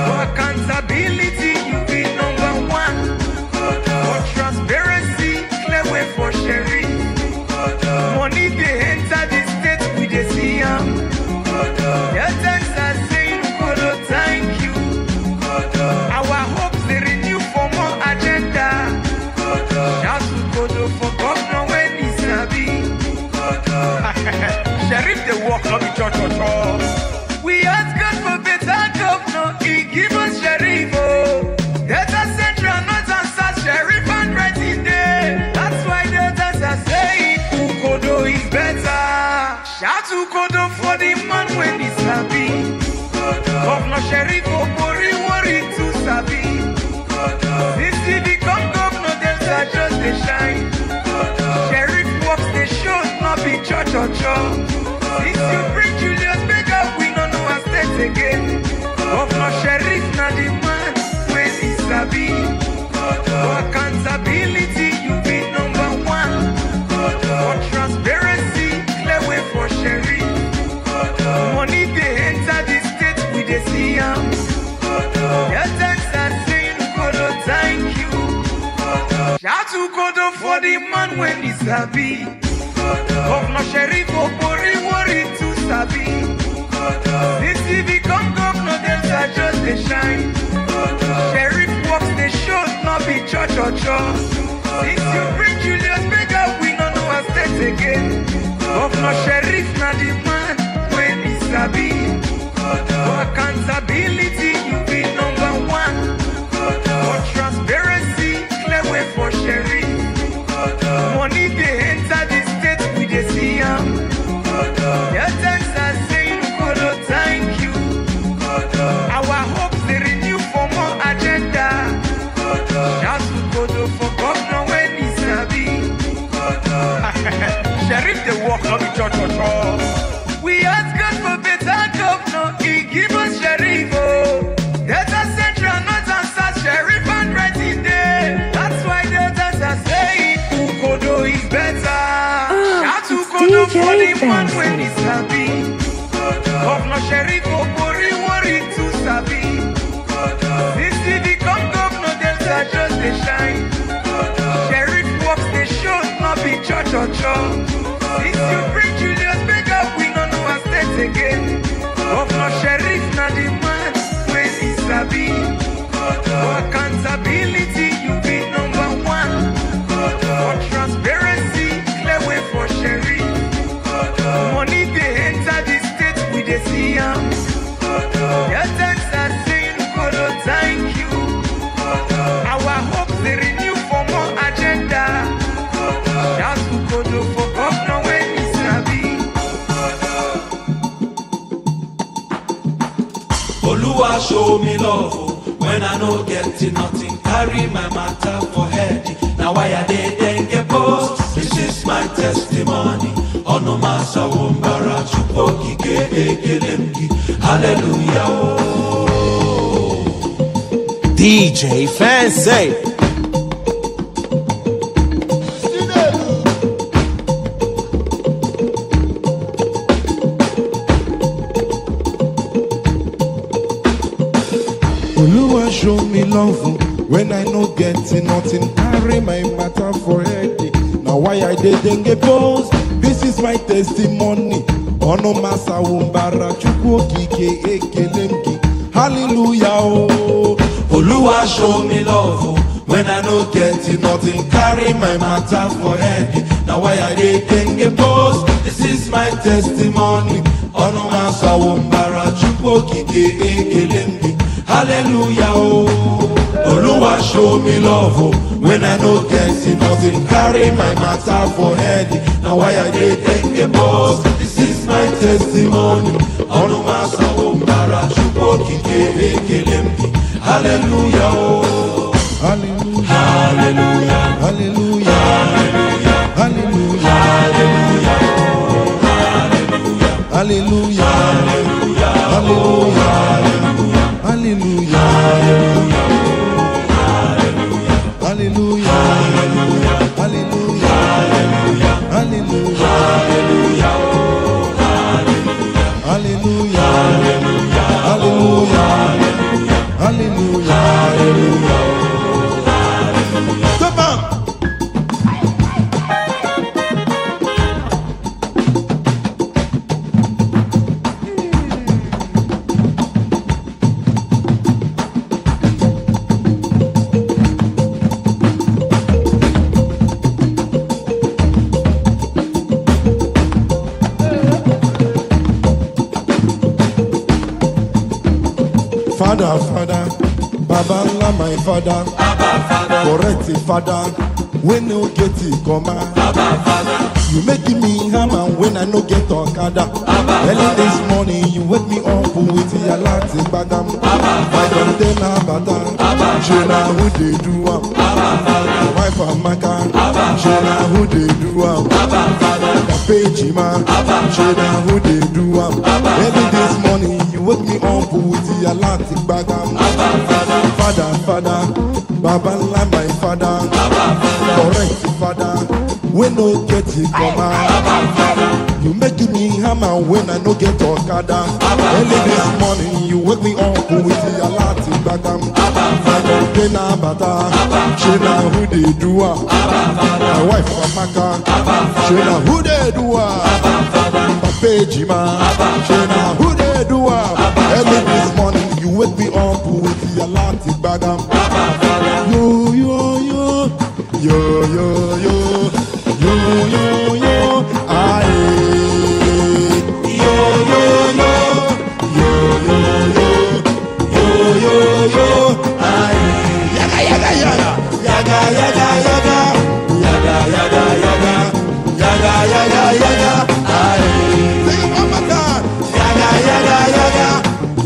J: For accountability, you be number one. For transparency, clear way for Sheriff. Money they enter the state, we they see them. Your thanks are saying, Kodo, thank you. Our hopes they renew for more agenda. Shout to Kodo for governor when he sabi. Sheriff they walk on the church. We ask God for better governor, he give us Sheriff. Delta Central, North and South, Sheriff and Ready Day. That's why Deltas are saying, Kodo is better. Shout to Kodo for the man when he sabi. Governor Sheriff Obori worry to sabi. Since he become governor, Delta just they shine. Sheriff works they show, not be church or church. Since you bring Julius Berger, we don't know our state again. Governor Sheriff not the man when he sabi. For accountability, you be number one. For transparency, clear way for Sheriff. Money they enter the state, we they see them. Your thanks are saying, Kodo, thank you. Shout to Kodo for the man when he sabi. Governor Sheriff Obori worry to sabi. Since he become governor, Delta just they shine. Sheriff works they show, not be church or church. Since you bring Julius Berger, we don't know our state again. Governor Sheriff not the man when he sabi. For accountability, you be number one. For transparency, clear way for Sheriff. Money they enter the state, we they see them. Your thanks are saying, Kodo, thank you. Our hopes they renew for more agenda. Shout to Kodo for governor when he sabi. Sheriff they walk on the church. We ask God for better governor, he give us Sheriff. Delta Central, North and South, Sheriff and Ready Day. That's why Deltas are saying, Kodo is better. Shout to Kodo for the man when he sabi. Governor Sheriff Obori worry to sabi. Since he become governor, Delta just they shine. Sheriff works they show, not be church or church. Since you bring Julius Berger, we don't know our state again. Governor Sheriff not the man when he sabi. For accountability, you be number one. For transparency, clear way for Sheriff.
I: show me love, oh, when I no get nothing, carry my matter for head. Now why I dey get post? This is my testimony. Ono masa wombara chupoki ke ekelemki. Hallelujah. Oh.
L: DJ Fancy.
N: Oluwa show me love when I no get nothing. Carry my matter for head. Now why I dey get post? This is my testimony. Ono masa wombara chupoki ke ekelemki. Hallelujah. Oh.
I: Oluwa show me love, oh, when I no get nothing, carry my matter for head. Now why I dey get post? This is my testimony. Ono masa wombara chupoki ke ekelembi. Hallelujah. Oh. Oluwa show me love, oh, when I no get nothing, carry my matter for head. Now why I dey get post? This is my testimony. Ono masa wombara chupoki ke ekelembi. Hallelujah, oh.
N: Hallelujah.
I: Hallelujah.
N: Hallelujah.
I: Hallelujah.
N: Hallelujah. Hallelujah. Hallelujah. Hallelujah. Hallelujah. Hallelujah. Hallelujah. Come on. Father, Father, Baba Allah, my Father, correct it, Father, when no get it, come on. You make me hammer when I no get Okada. Early this morning, you wake me up with your Latin badam. My container bata, Shena who they do am. My wife Amaka, Shena who they do am. The page man, Shena who they do am. Early this morning, you wake me up with your Latin badam. Father, Father, Baba Allah, my Father, correct Father, when no get it come out. You make me hammer when I no get Okada. Early this morning, you wake me up with your Latin bagam. My container bata, Shena who they do am. My wife Amaka, Shena who they do am. Page man, Shena who they do am. Early this morning, you wake me up with your Latin bagam. Yo, yo, yo, yo, yo, yo. Yo, yo, yo, aye. Yo, yo, yo, yo, yo, yo, yo, yo, yo, aye. Yaga, yaga, yaga, yaga, yaga, yaga, yaga, yaga, yaga, yaga, yaga, yaga, aye. Sing it one more time. Yaga, yaga, yaga,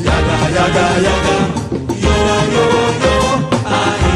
N: yaga, yaga, yaga, yo, yo, yo, aye.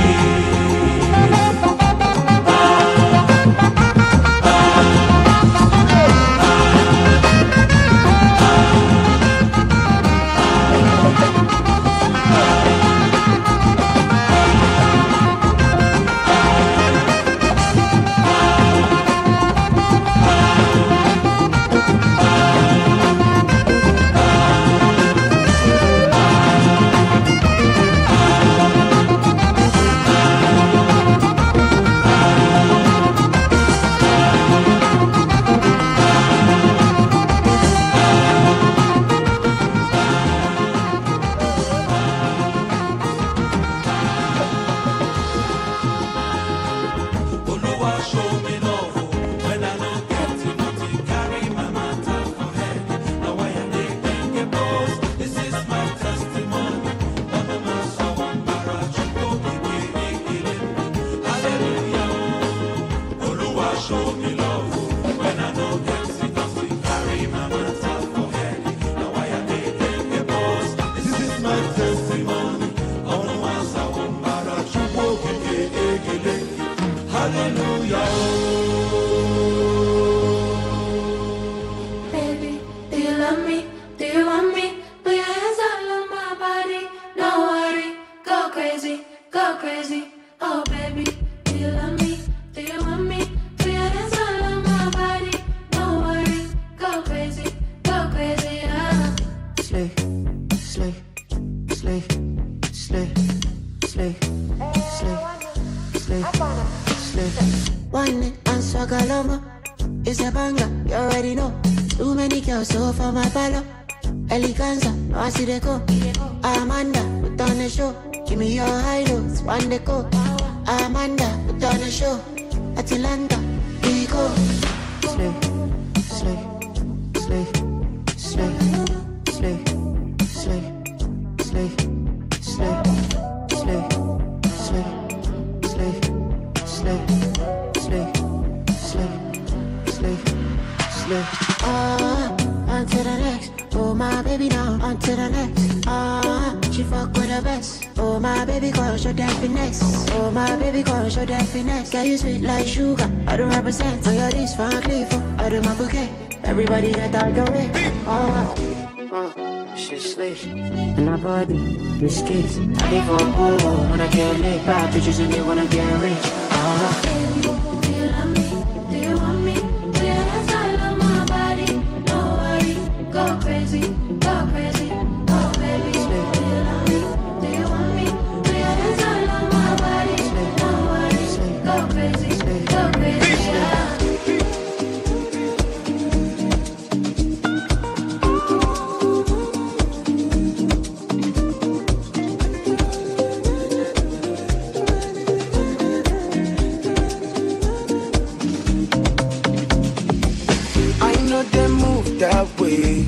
N: Show me love when I know get sick of sick, carry my matter for head. Now why I did get boss? This is my testimony.
I: hallelujah.
B: Baby, do you love me? Do you want me? Put your hands all on my body. Don't worry, go crazy, go crazy. Oh baby, do you love me? Do you want me? Put your hands all on my body. Don't worry, go crazy, go crazy.
E: Slay, slay, slay, slay, slay, slay, slay, slay. Wine it and swagaloma. It's a banger, you already know. Too many girls so for my palo. Eleganza, no I see the go. Amanda, put on the show. Give me your high notes, one the go. Amanda, put on the show. Atlanta, we go. Slay, slay, slay, slay, slay, slay, slay, slay, slay, slay, slay, slay, slay, slay. On to the next. Oh my baby now, on to the next. She fuck with the best. Oh my baby girl, show that finesse. Oh my baby girl, show that finesse. Girl, you sweet like sugar. I don't represent. So you're this fun, for I do my bouquet. Everybody get out the way. She's slick and her body, Miss Kids. I live on board when I get lit. Bad bitches and they wanna get rich.
B: Baby, do you love me? Do you want me? Put your hands all on my body. Don't worry, go crazy, go crazy. Oh baby, do you love me? Do you want me? Put your hands all on my body. Don't worry, go crazy, go crazy.
E: That way,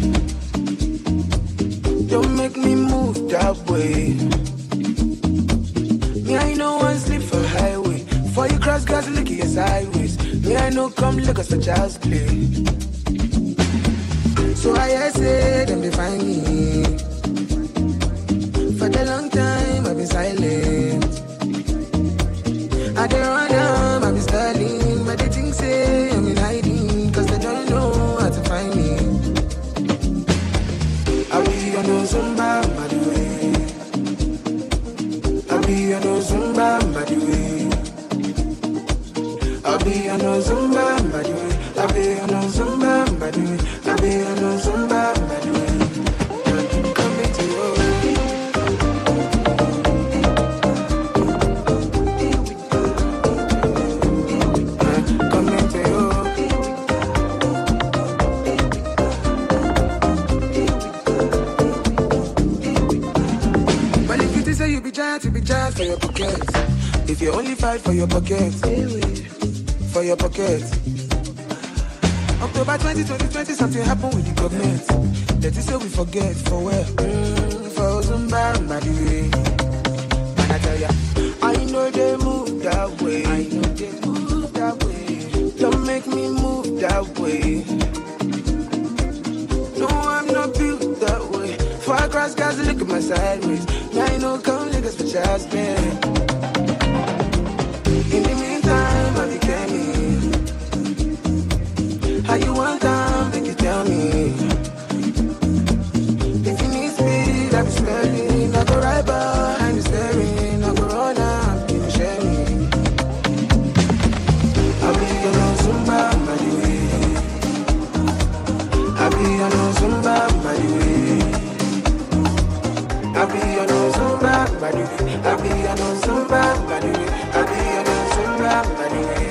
E: don't make me move that way. Me, I know one sleep for highway. For you cross grass, look at your sideways. Me, I know come look us for child's play. So I say, them define me. For the long time, I've been silent. I don't run out, I've been stalling. But they think say, I'm in hiding. Cause they don't know how to find me. I be on no Zumba, by the way. I be on no Zumba, by the way. I be on no Zumba, by the way. I be on no Zumba, by the way. I be on no Zumba, by the way. Coming to you. Coming to you. You be giant for your pocket. If you only fight for your pocket, for your pocket. October 2020, something happened with the government. That is say we forget for where? For Zumba, by the way. And I tell ya, I know they move that way. I know they move that way. Don't make me move that way. No, I'm not built that way. For I cross guys, look at my sideways. Now I know come niggas for child's play. In the meantime, I became me. How you want time, make you tell me. If you need speed, I be spelling. I go right behind the steering. I go run out, give a sharing. I be on no Zumba, by the way. I be on no Zumba, by the way. I be on no Zumba, by the way. I be on no Zumba, by the way. I be on no Zumba, by the way.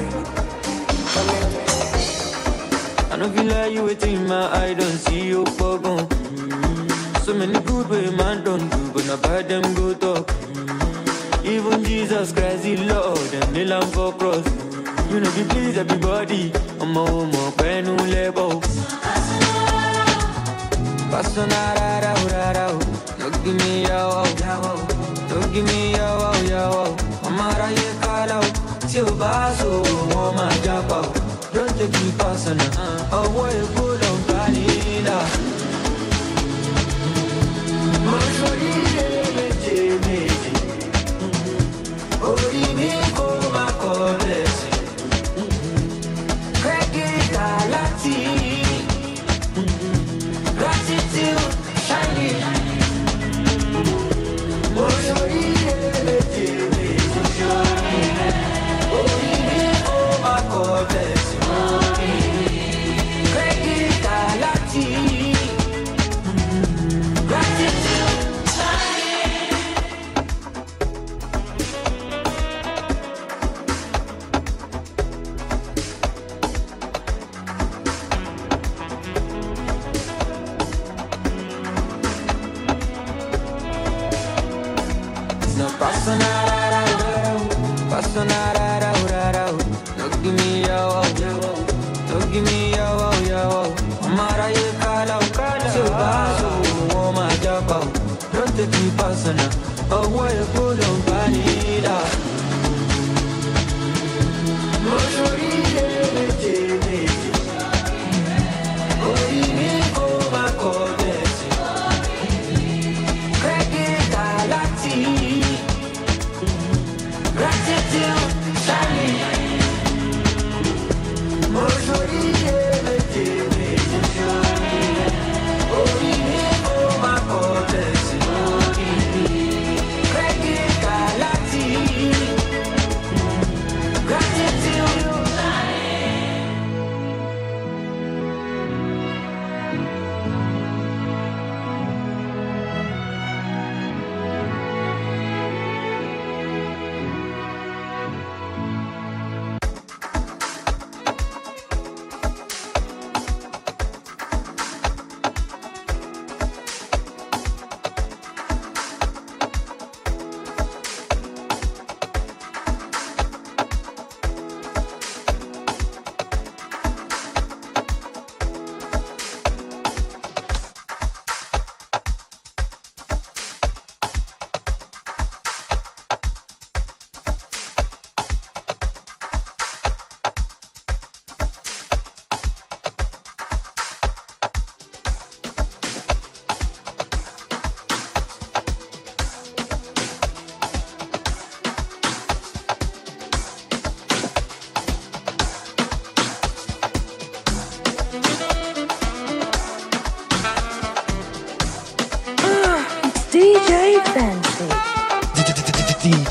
G: I don't feel like you waiting in my eye, don't see you for gone. So many good way man don't do, but not bad them go talk. Even Jesus Christ, the Lord, and the Lamb for cross. You know, be please everybody. I'm a homo, brand new label. Don't give me your don't give me your I'm a ye call Silvaso, my japa. Don't take me personal. Away, pull on Canada.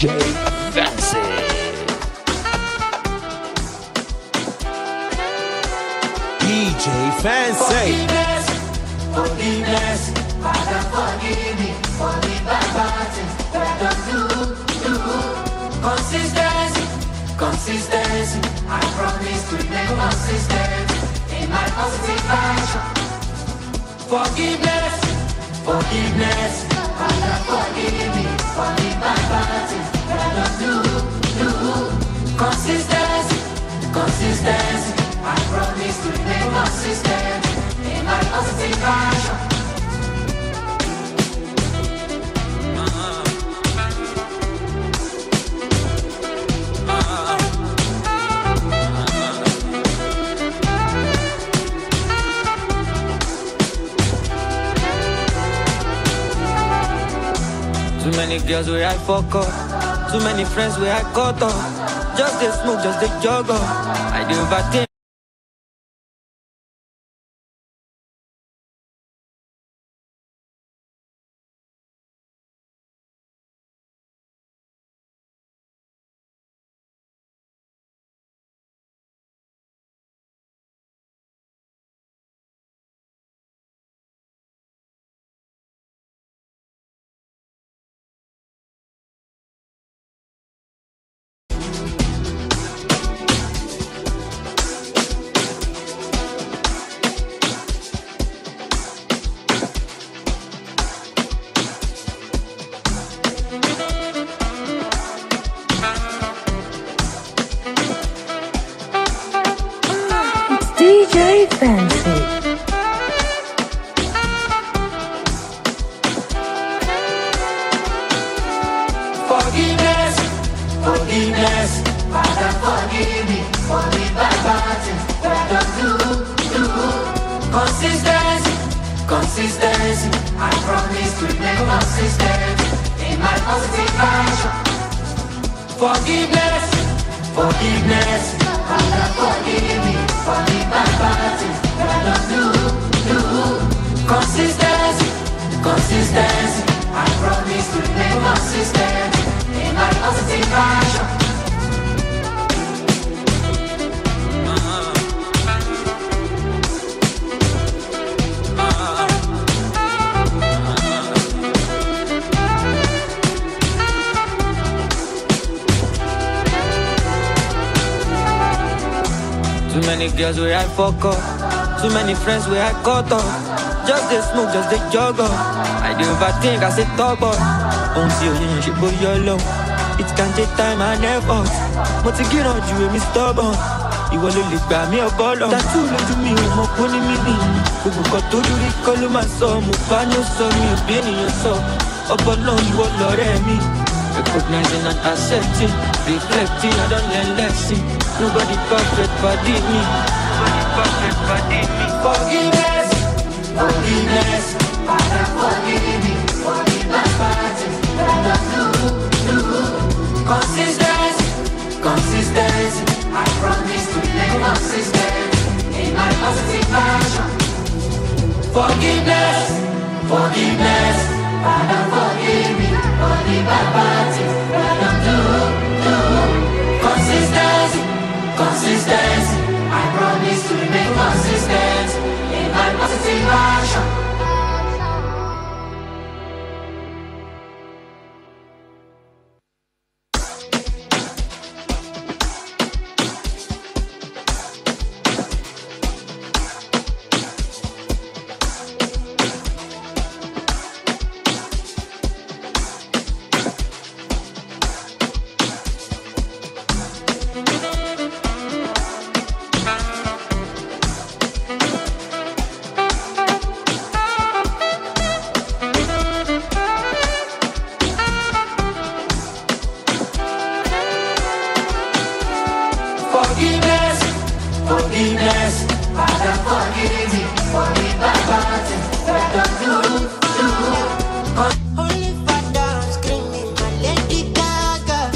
L: DJ Fancy. DJ Fancy.
J: Forgiveness, Father, forgive me for the bad things that I do. Consistency, I promise to remain consistent in my positive action. Forgiveness, Father, forgive me for the bad things that I do. Consistency, I promise to remain consistent in my positive action.
G: Too many girls where I fuck up, too many friends where I cut off. Just they smoke, just they jog up. I do overthink.
B: DJ Fancy.
J: Forgiveness, Father, forgive me for the bad things that I do. Consistency, I promise to remain consistent in my positive action. Forgiveness, Father, forgive me for the bad things that I do. Consistency, I promise to remain consistent in my positive action.
G: Too many girls where I fuck up, too many friends where I cut off. Just they smoke, just they jog up. I do overthink, I say talk up. Until you should put your low. It can take time and effort. But to get on you, me stubborn. You will only buy me a ball on. That's too late to me, I'm up on me. Who got to do it, call my son, Mufano, son, me, being your son. Up along you, Lord, me. Recognizing and accepting, reflecting, I don't learn lesson. Nobody perfect, but me. Nobody perfect, but me.
J: Forgiveness, Father, forgive me for the bad things that I do. Consistency, I promise to remain consistent in my positive action. Forgiveness, Father, forgive me for the bad things that I do. Consistency, I promise to remain consistent in my positive action. Forgiveness, Father, forgive me for the bad things that I do.
E: Holy Father, I'm screaming, my Lady Gaga.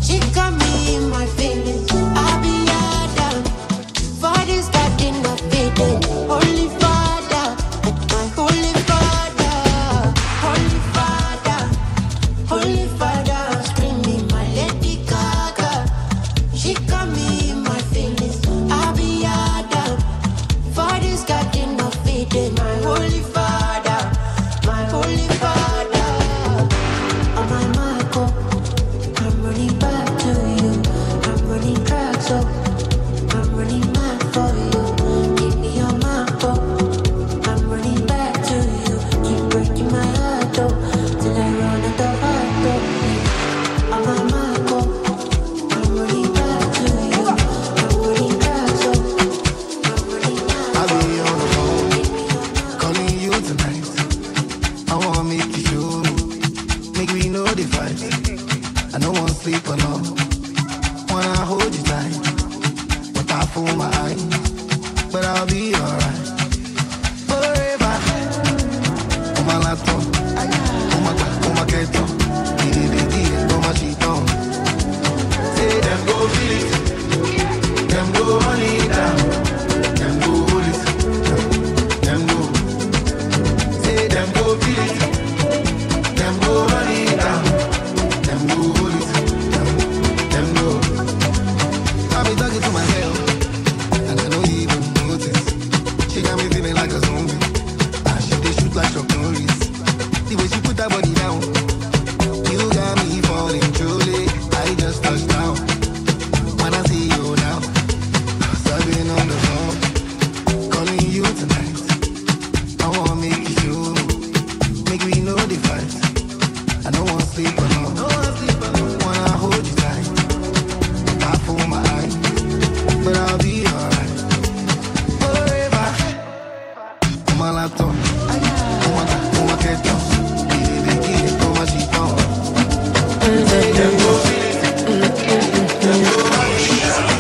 E: She got me in my feelings. I'll be Adam. Father's got enough feeling. Holy Father, my Holy Father. Holy Father, I'm screaming. I'm running mad for you. Keep me on my phone. I'm running back to you. Keep breaking my heart, though. Till I run out of heart, though. I'm on my phone. I'm running back to you. I'm running back, so
P: I'll be on the phone, calling you tonight. I wanna make you show me, make me know the vibes. I don't wanna sleep alone, wanna hold you tight. But I fool my eyes, but I'll be alright. Forever, on my laptop, on my keto, on my sheet on. Say them go feel it, them go run it down, them go hold it, them go. Say them go feel it, them go run it down, them go hold it, them go. I be talking to myself, and I don't even notice. She got me feeling like a zombie, and she dey shoot like Chuck Norris. The way she put that body down, you got me falling truly. I just touched down. When I see you now, subbing on the phone, calling you tonight. I wanna make you show me, make me know the vibes. I don't wanna sleep alone, wanna hold you tight. I fool my eyes, but I'll be alright. Forever, on my laptop, on my keto, on my sheet on. Say them go feel it, them go run it down.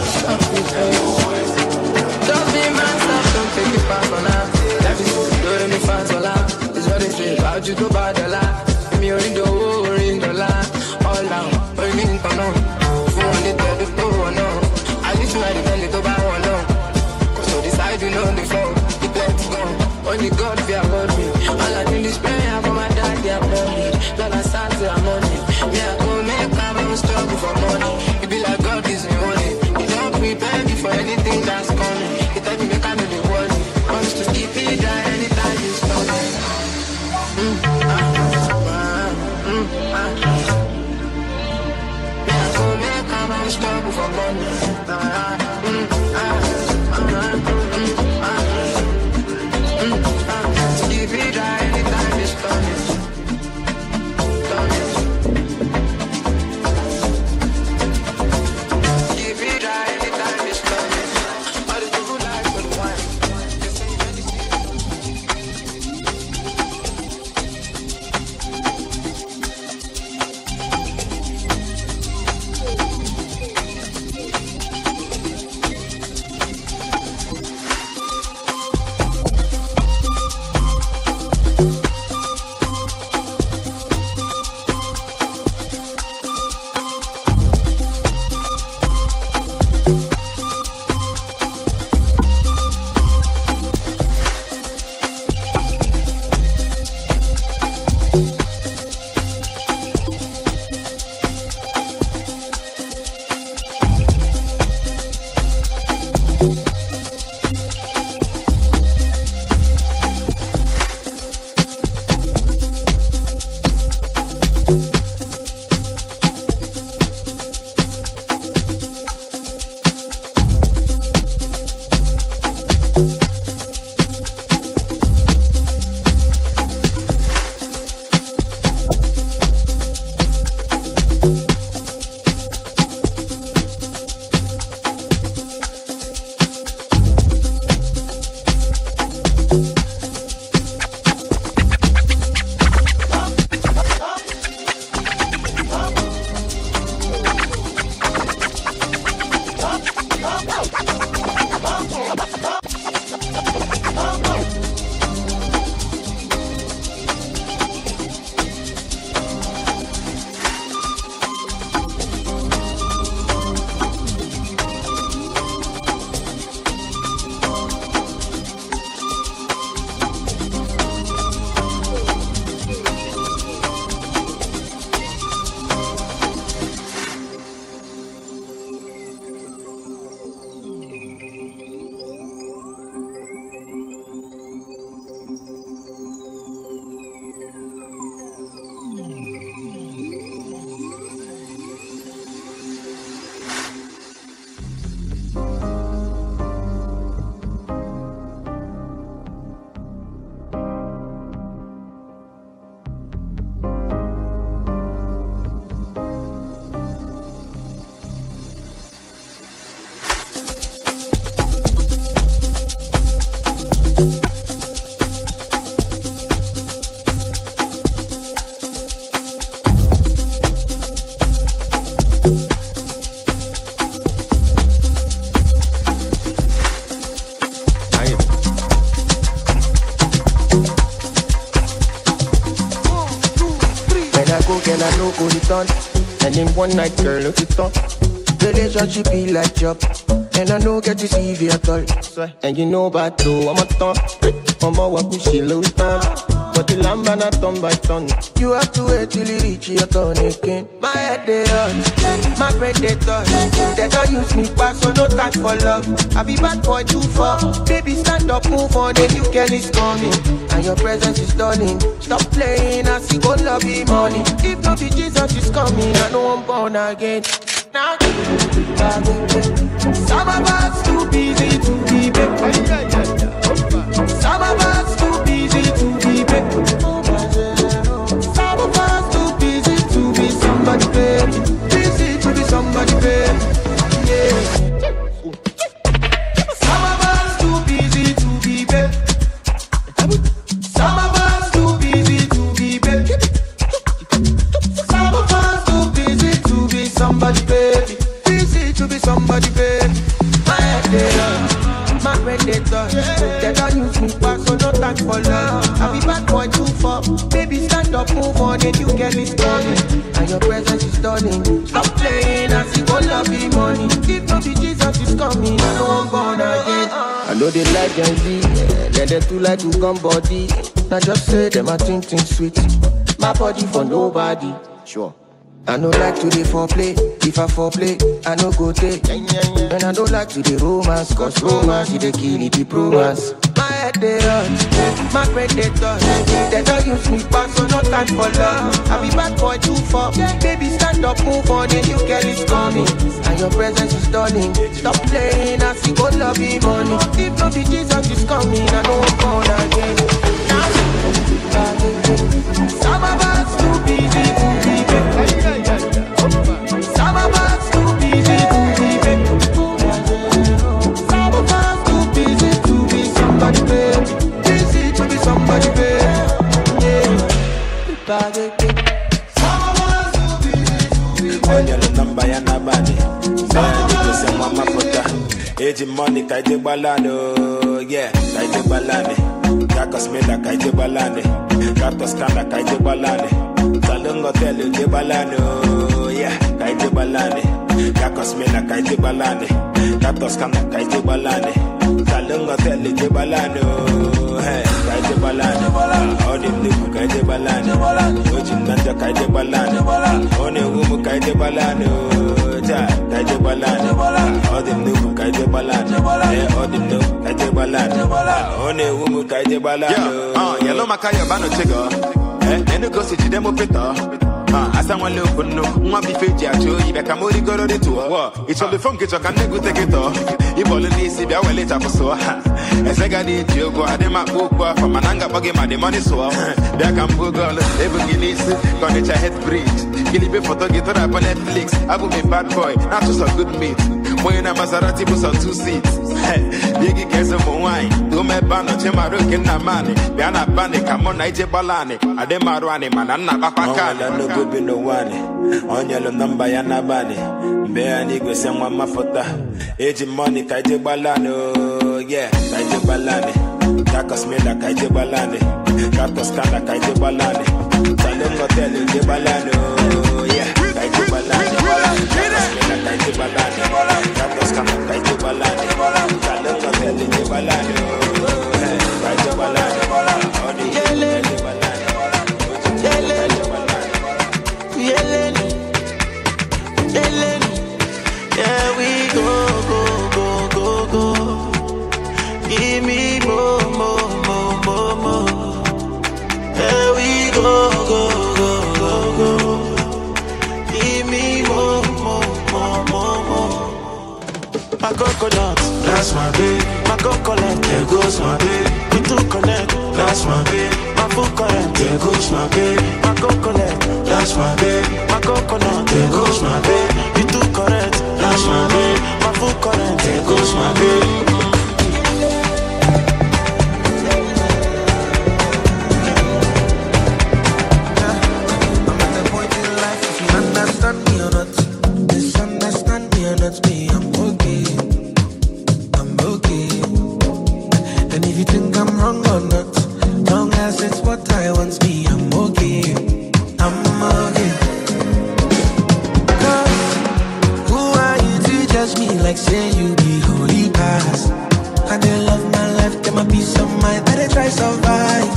Q: Don't be myself, don't take it personal. Life is doing me fast for life. It's what they say about you go bad a lot. Me only do in the line. All down, burning in town. Who want it to the door, no. I used to ride the belly to buy one, no. So decide you know the flow. The let's go. Only God fear about me. All I need is prayer for my dad, they are me. Then I start to have money. Me I go make I'm struggle for money. It be like God is your money. You don't prepare me for anything that's coming. You tell me make I know the world. Promise to keep it dry anytime you stop it. Me I go make I'm struggle for money. Keep it dry anytime it's coming. Keep it dry anytime it's coming. All the people like good wine. no girl, I no go return. And in one night, girl, look it up. Relationship be like job. And I no get to see you at all. And you know about though, I'm a ton. I'm a walk, she low down. But the lamb and a ton by ton. You have to wait till you reach your turn again. My head they hurt, my brain they touch. They don't use me back, so no time for love. I be bad boy too far. Baby stand up, move on, the new girl is coming. And your presence is stunning. Stop playing, I see God love me money. If not be Jesus is coming, I know I'm born again. Now, some of us too busy to be back. Some of us too busy to be back. Some of us too busy to be somebody, baby. Busy to be somebody, baby. Yeah. Some of us too busy to be back. Some of us too busy to be back. Some of us too busy to be somebody, baby. Busy to be somebody, baby. My head they love, my brain they touch. They don't use me back, so no time for love. I be bad boy too far. Baby stand up, move on, and you get it coming. And your presence is stunning. Stop playing, I see God love me money. If not be Jesus is coming, I know I'm born again. I know they like Gen Z, yeah. They too like to come body. Now just say them a think sweet. My body for nobody, sure. I no like to the foreplay. If I foreplay, I no go take. And I don't like to the romance, cause romance is the kill it, the romance. My head they hurt, my brain they touch. They don't use me back, so no time for love. I be bad boy too far. Baby stand up, move on, the new girl is coming. And your presence is stunning. Stop playing, I see God love me money. If not be Jesus is coming, I know I'm born again. Some of us too busy to be back. Some of us too busy to be back. Some of us too busy to be somebody, baby. Busy to be somebody, baby. Yeah. Some of us too busy to be back.
L: On your number, you're not bad. Say, mama put age money, kaije balano. Yeah, kaije balane. Kakos me la kaije balane. Kakos kana kaije balane. Salungo telu je balano. Yeah, kaije balane. Kakos me la kaije balane. Kakos kana kaije balane. Salungo telu je balano. Hey, kaije balane. Odi mniku kaije balane. Oji nanja kaije balane. One wumu kaije balano. Ja, kaije balane. Odi mniku kaije balane. Odi mniku kaije balane. One wumu kaije balano.
R: Yellow makaya bano chego. Enu go si demo peta. Asa one look no, one be fake jacho, you can only go to the tour. It's all the funk, it's a can go take it off. If all of this, if I will later for so. As I got it, you go, I did my book from an anger buggy, my money so. There can go, girl, ever Guinness, gonna try head bridge. Give me photo, get up on Netflix. I will be bad boy, not just a good meat. When a Maserati was on 2 seats. Biggie gets some wine. Do me banner, Chema Rokin, Namani. Biana Bani, come on, Naije Balani. Ademarwani, man, I'm not
L: no good be no one. On your number, yana bani. Beani go send one mafota. Age money, kaije balano. Yeah, kaije balane. Kakos me la kaije balane. Kakos kana kaije balane. Salon hotel je balano. Yeah, kaije balane. Kakos me la kaije balane. Kakos kana kaije balane. Salon hotel je balano. Kaije balane. Odi kaije balane.
S: Yeah, we go. Give me more. Yeah, we go. Give me more. My coconut, that's my babe. My coconut, there goes my babe. We do connect, that's my babe. My full current, there goes my babe. My coconut, that's my babe. My coconut, there goes my babe. We do correct, that's my babe. My full current, there goes my babe. Understand me or not? Misunderstand me or not? Me, I'm okay. And if you think I'm wrong or not, long as it's what I want, me, I'm okay. I'm okay.
P: I survive.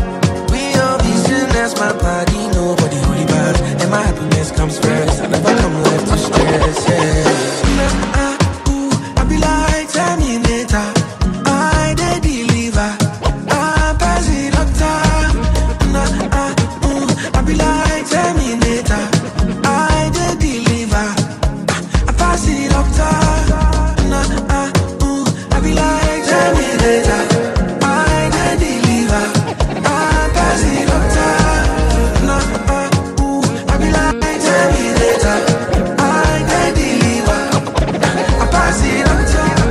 P: We all be sinners, my body, nobody holy bad. And my happiness comes first. I never come left to stress, yeah. I be like Terminator. I dey deliver. I pass it up time. I be like Terminator. I dey deliver. I pass it up time. I be like Terminator. I dey deliver. I pass it up time. I be like Terminator. I dey deliver. I pass it up time.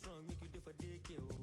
G: Strong, make you do for daycare.